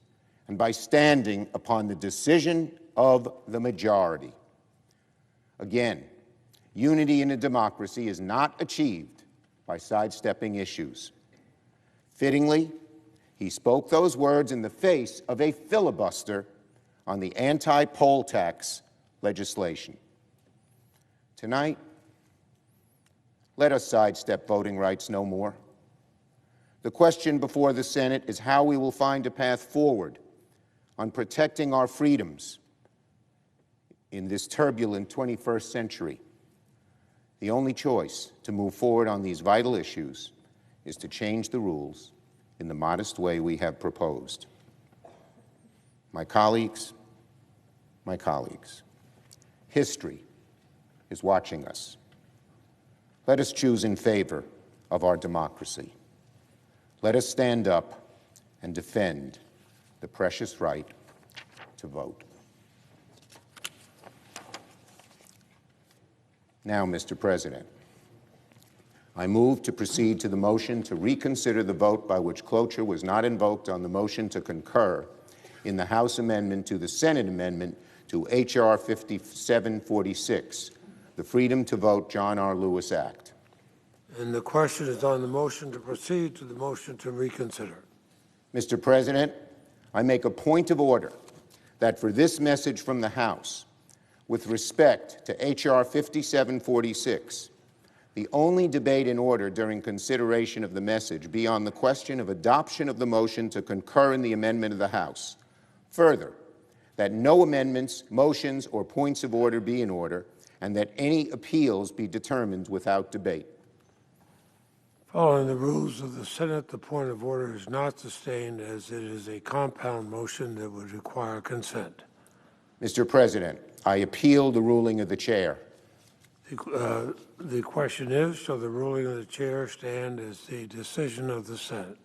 and by standing upon the decision of the majority. Again, unity in a democracy is not achieved by sidestepping issues." Fittingly, he spoke those words in the face of a filibuster on the anti-poll tax legislation. Tonight, let us sidestep voting rights no more. The question before the Senate is how we will find a path forward on protecting our freedoms in this turbulent 21st century. The only choice to move forward on these vital issues is to change the rules in the modest way we have proposed. My colleagues, history is watching us. Let us choose in favor of our democracy. Let us stand up and defend the precious right to vote. Now, Mr. President, I move to proceed to the motion to reconsider the vote by which cloture was not invoked on the motion to concur in the House amendment to the Senate amendment to H.R. 5746, the Freedom to Vote John R. Lewis Act. And the question is on the motion to proceed to the motion to reconsider. Mr. President, I make a point of order that for this message from the House, with respect to H.R. 5746, the only debate in order during consideration of the message be on the question of adoption of the motion to concur in the amendment of the House. Further, that no amendments, motions, or points of order be in order, and that any appeals be determined without debate. Following the rules of the Senate, the point of order is not sustained as it is a compound motion that would require consent. Mr. President, I appeal the ruling of the chair. The question is, shall the ruling of the chair stand as the decision of the Senate?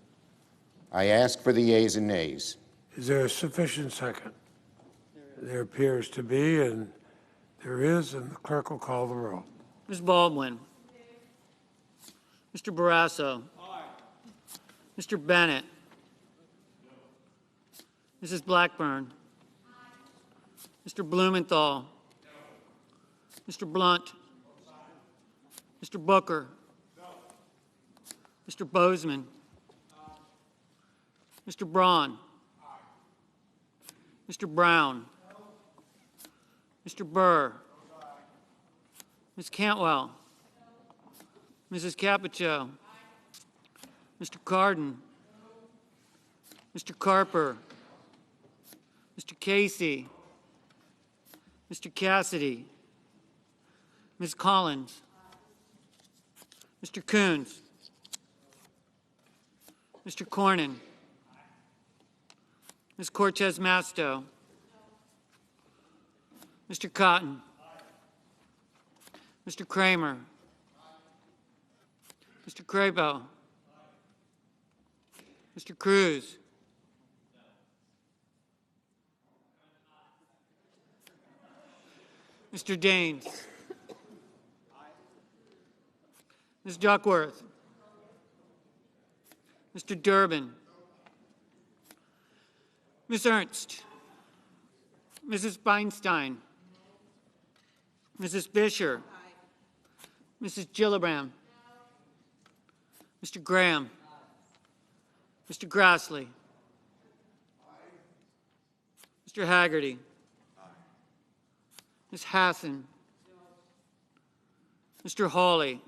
I ask for the yeas and nays. Is there a sufficient second? There appears to be, and there is, and the clerk will call the roll. Ms. Baldwin. Mr. Barrasso. Mr. Bennett. Mrs. Blackburn. Mr. Blumenthal. Mr. Blunt. Mr. Booker. Mr. Bozeman. Mr. Braun. Mr. Brown. Mr. Burr. Ms. Cantwell. Mrs. Capito. Mr. Cardin. Mr. Carper. Mr. Casey. Mr. Cassidy. Ms. Collins. Mr. Coons. Mr. Cornyn. Ms. Cortez Masto. Mr. Cotton. Mr. Kramer. Mr. Crapo. Mr. Cruz. Mr. Daines. Ms. Duckworth. Mr. Durbin. Ms. Ernst. Mrs. Feinstein. Mrs. Fisher. Mrs. Gillibrand. Mr. Graham. Mr. Grassley. Mr. Haggerty. Ms. Hassan. Mr. Hawley.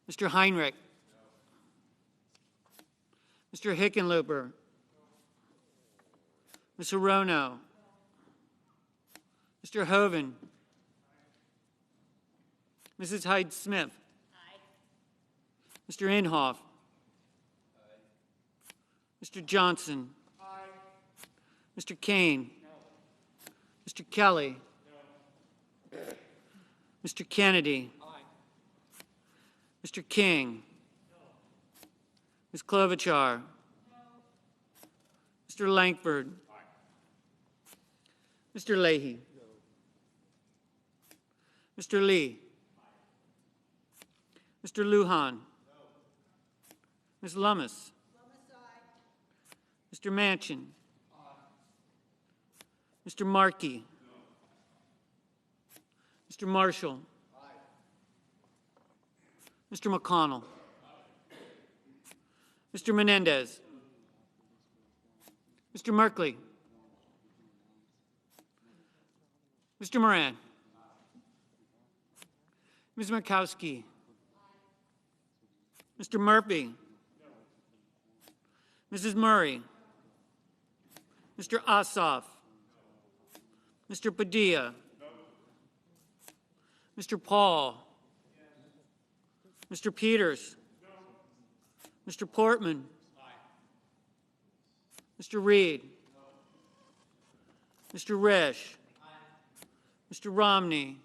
Mr. Heinrich. Mr. Hickenlooper. Ms. Hirono. Mr. Hoven. Mrs. Hyde-Smith. Mr. Inhofe. Mr. Johnson. Mr. Kane. Mr. Kelly. Mr. Kennedy. Mr. King. Ms. Klobuchar. Mr. Lankford. Mr. Leahy. Mr. Lee. Mr. Lujan. Ms. Lummis. Mr. Manchin. Mr. Markey. Mr. Marshall. Mr. McConnell. Mr. Menendez. Mr. Merkley. Mr. Moran. Ms. Murkowski. Mr. Murphy. Mrs. Murray. Mr. Ossoff. Mr. Padilla. Mr. Paul. Mr. Peters. Mr. Portman. Mr. Reed. Mr. Risch. Mr. Romney.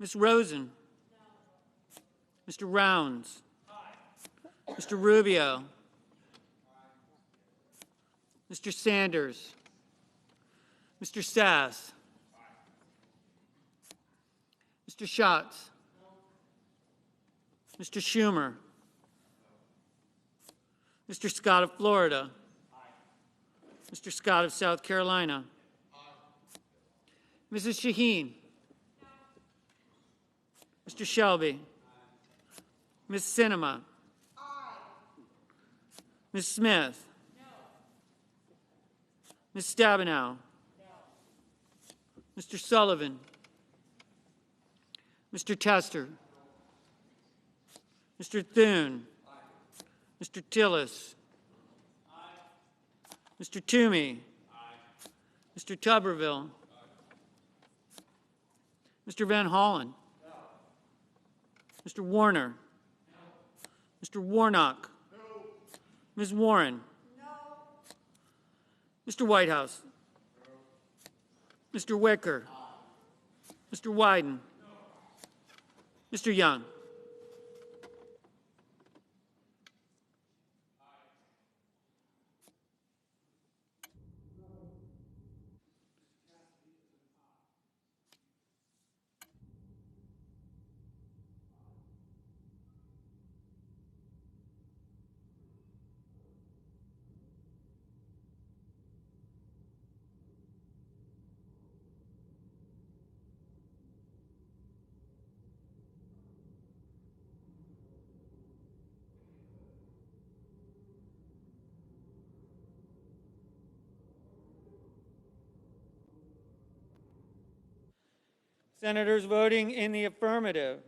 Ms. Rosen. Mr. Rounds. Mr. Rubio. Mr. Sanders. Mr. Sass. Mr. Schatz. Mr. Schumer. Mr. Scott of Florida. Mr. Scott of South Carolina. Mrs. Shaheen. Mr. Shelby. Ms. Sinema. Ms. Smith. Ms. Stabenow. Mr. Sullivan. Mr. Tester. Mr. Thune. Mr. Tillis. Mr. Toomey. Mr. Tuberville. Mr. Van Hollen? Mr. Warner? Mr. Warnock? Ms. Warren? Mr. Whitehouse? Mr. Wicker? Mr. Wyden? Mr. Young? Senators voting in the affirmative: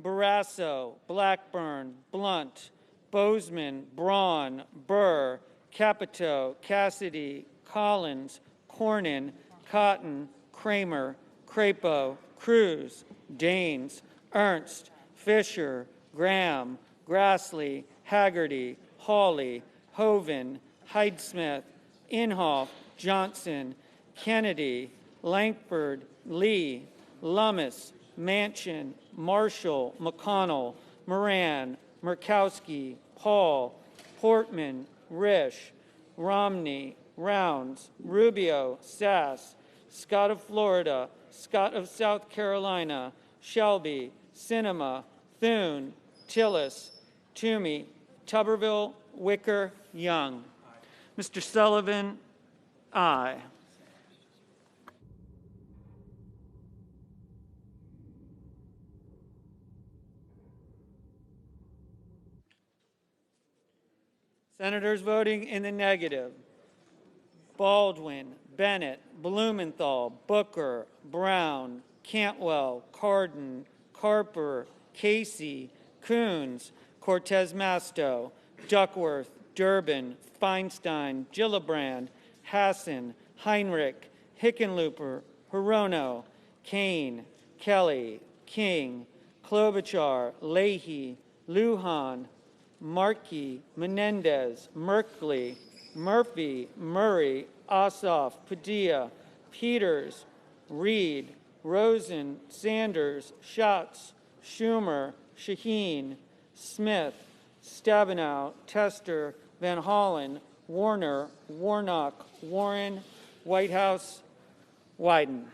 Barrasso, Blackburn, Blunt, Bozeman, Braun, Burr, Capito, Cassidy, Collins, Cornyn, Cotton, Kramer, Crapo, Cruz, Daines, Ernst, Fisher, Graham, Grassley, Haggerty, Hawley, Hoeven, Hyde-Smith, Inhofe, Johnson, Kennedy, Lankford, Lee, Lummis, Manchin, Marshall, McConnell, Moran, Murkowski, Paul, Portman, Risch, Romney, Rounds, Rubio, Sass, Scott of Florida, Scott of South Carolina, Shelby, Sinema, Thune, Tillis, Toomey, Tuberville, Wicker, Young. Mr. Sullivan, aye. Senators voting in the negative: Baldwin, Bennett, Blumenthal, Booker, Brown, Cantwell, Cardin, Carper, Casey, Coons, Cortez Masto, Duckworth, Durbin, Feinstein, Gillibrand, Hassan, Heinrich, Hickenlooper, Hirono, Kane, Kelly, King, Klobuchar, Leahy, Lujan, Markey, Menendez, Merkley, Murphy, Murray, Ossoff, Padilla, Peters, Reed, Rosen, Sanders, Schatz, Schumer, Shaheen, Smith, Stabenow, Tester, Van Hollen, Warner, Warnock, Warren, Whitehouse, Wyden.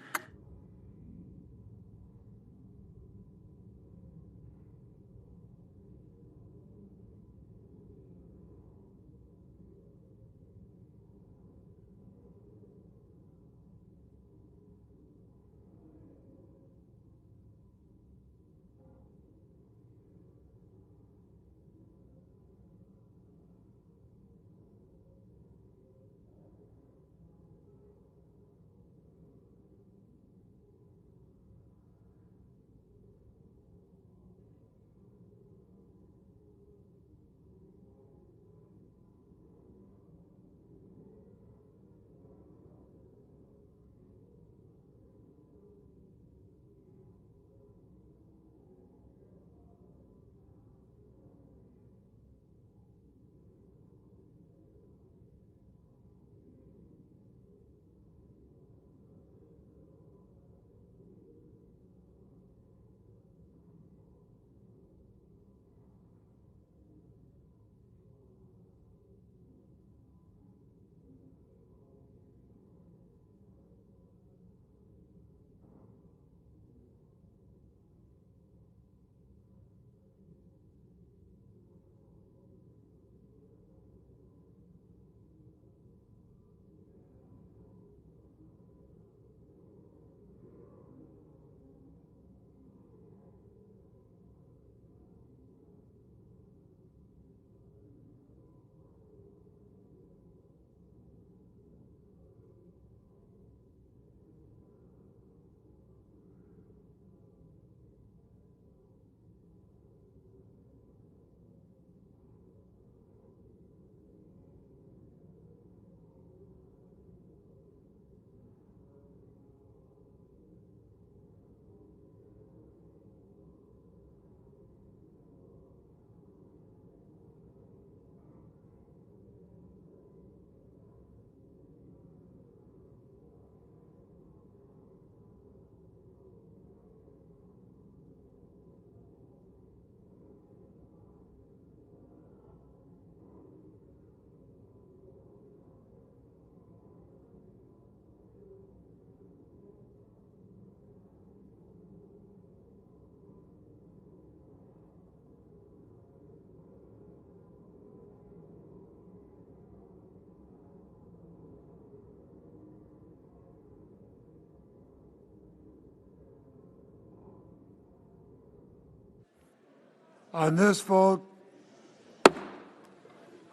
On this vote,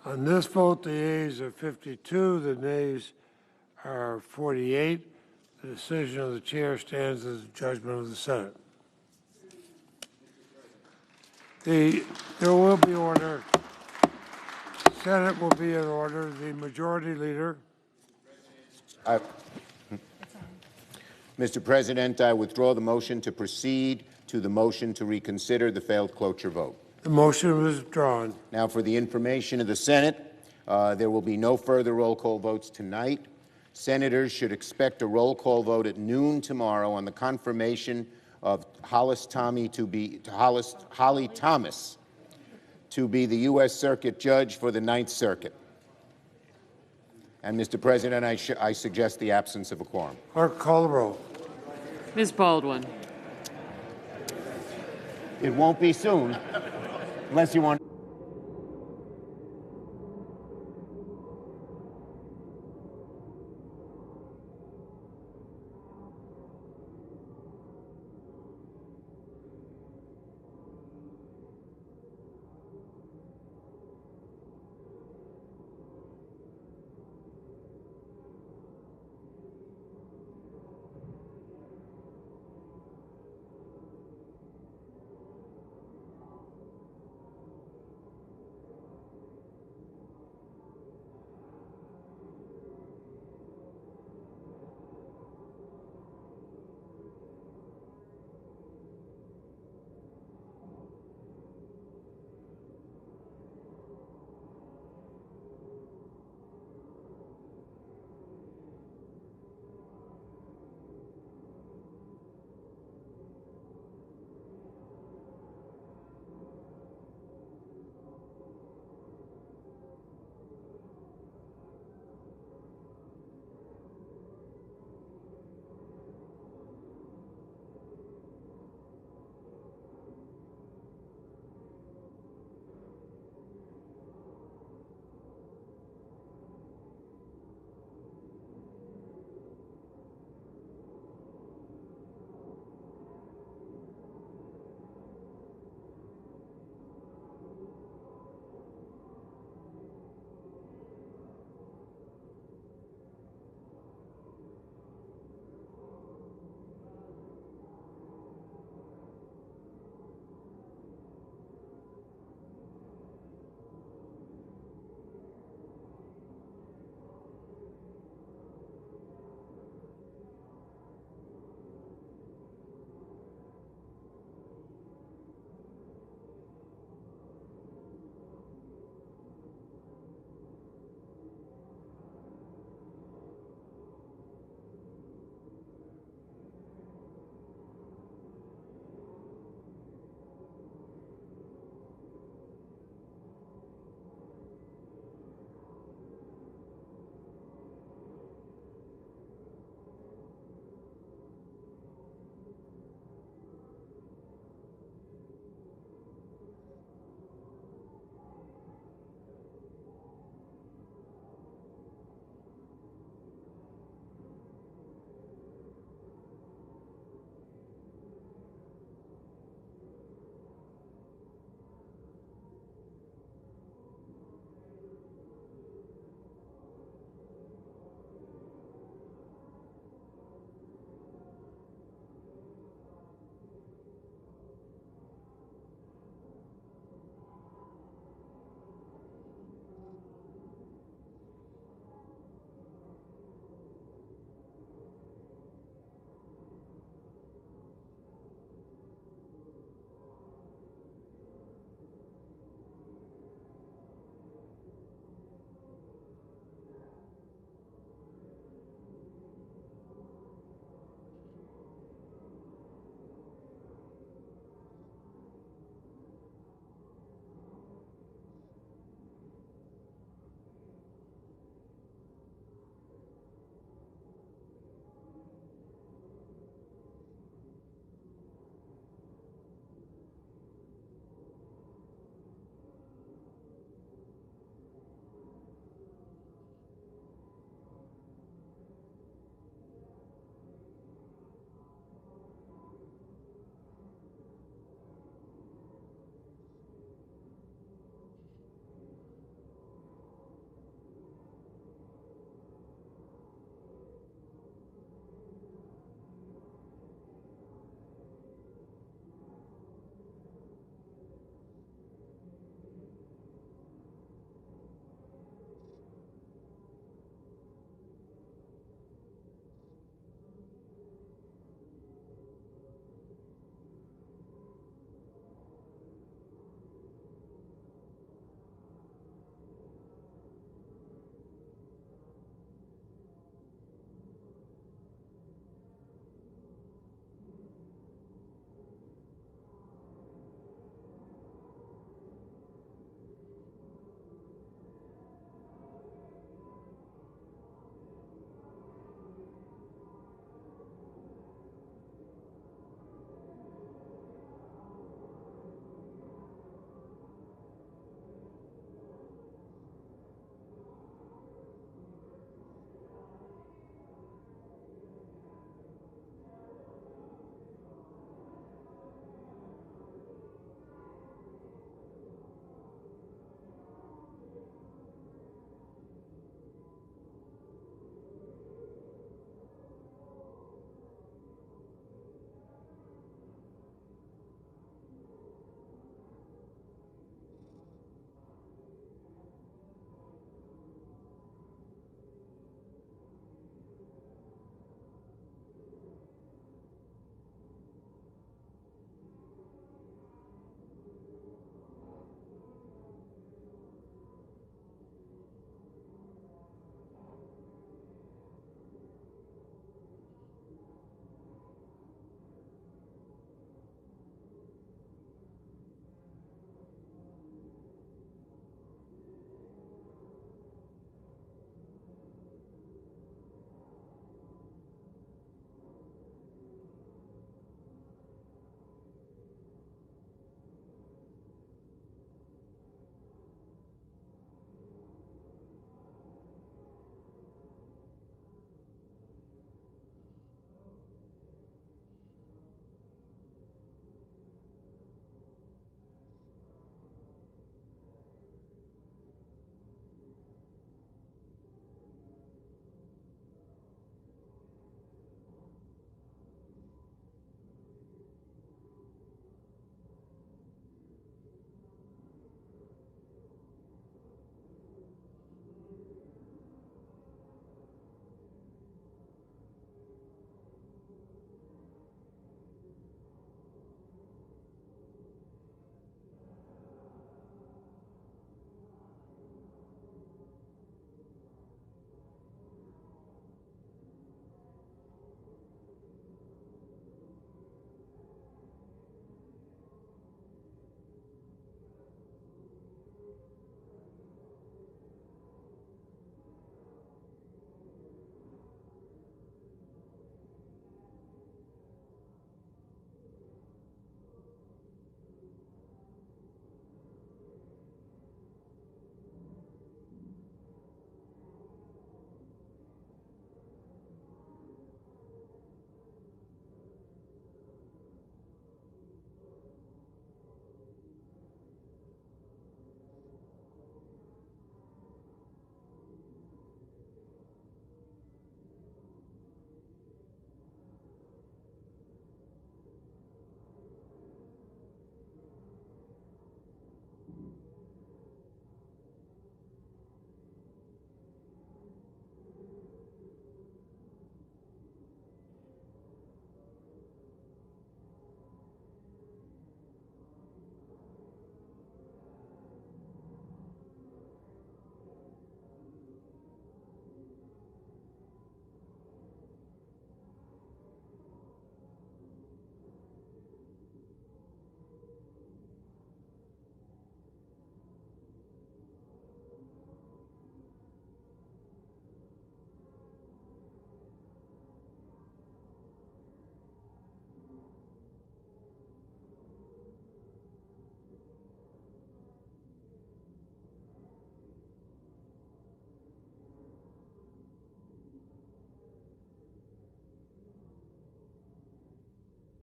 the yeas are 52, the nays are 48. The decision of the chair stands as a judgment of the Senate. There will be order. Senate will be in order. The majority leader. Mr. President, I withdraw the motion to proceed to the motion to reconsider the failed cloture vote. The motion was withdrawn. Now, for the information of the Senate, there will be no further roll call votes tonight. Senators should expect a roll call vote at noon tomorrow on the confirmation of Holly Thomas to be the U.S. Circuit Judge for the Ninth Circuit. And, Mr. President, I suggest the absence of a quorum. Clerk, call the roll. Ms. Baldwin. It won't be soon, unless you want.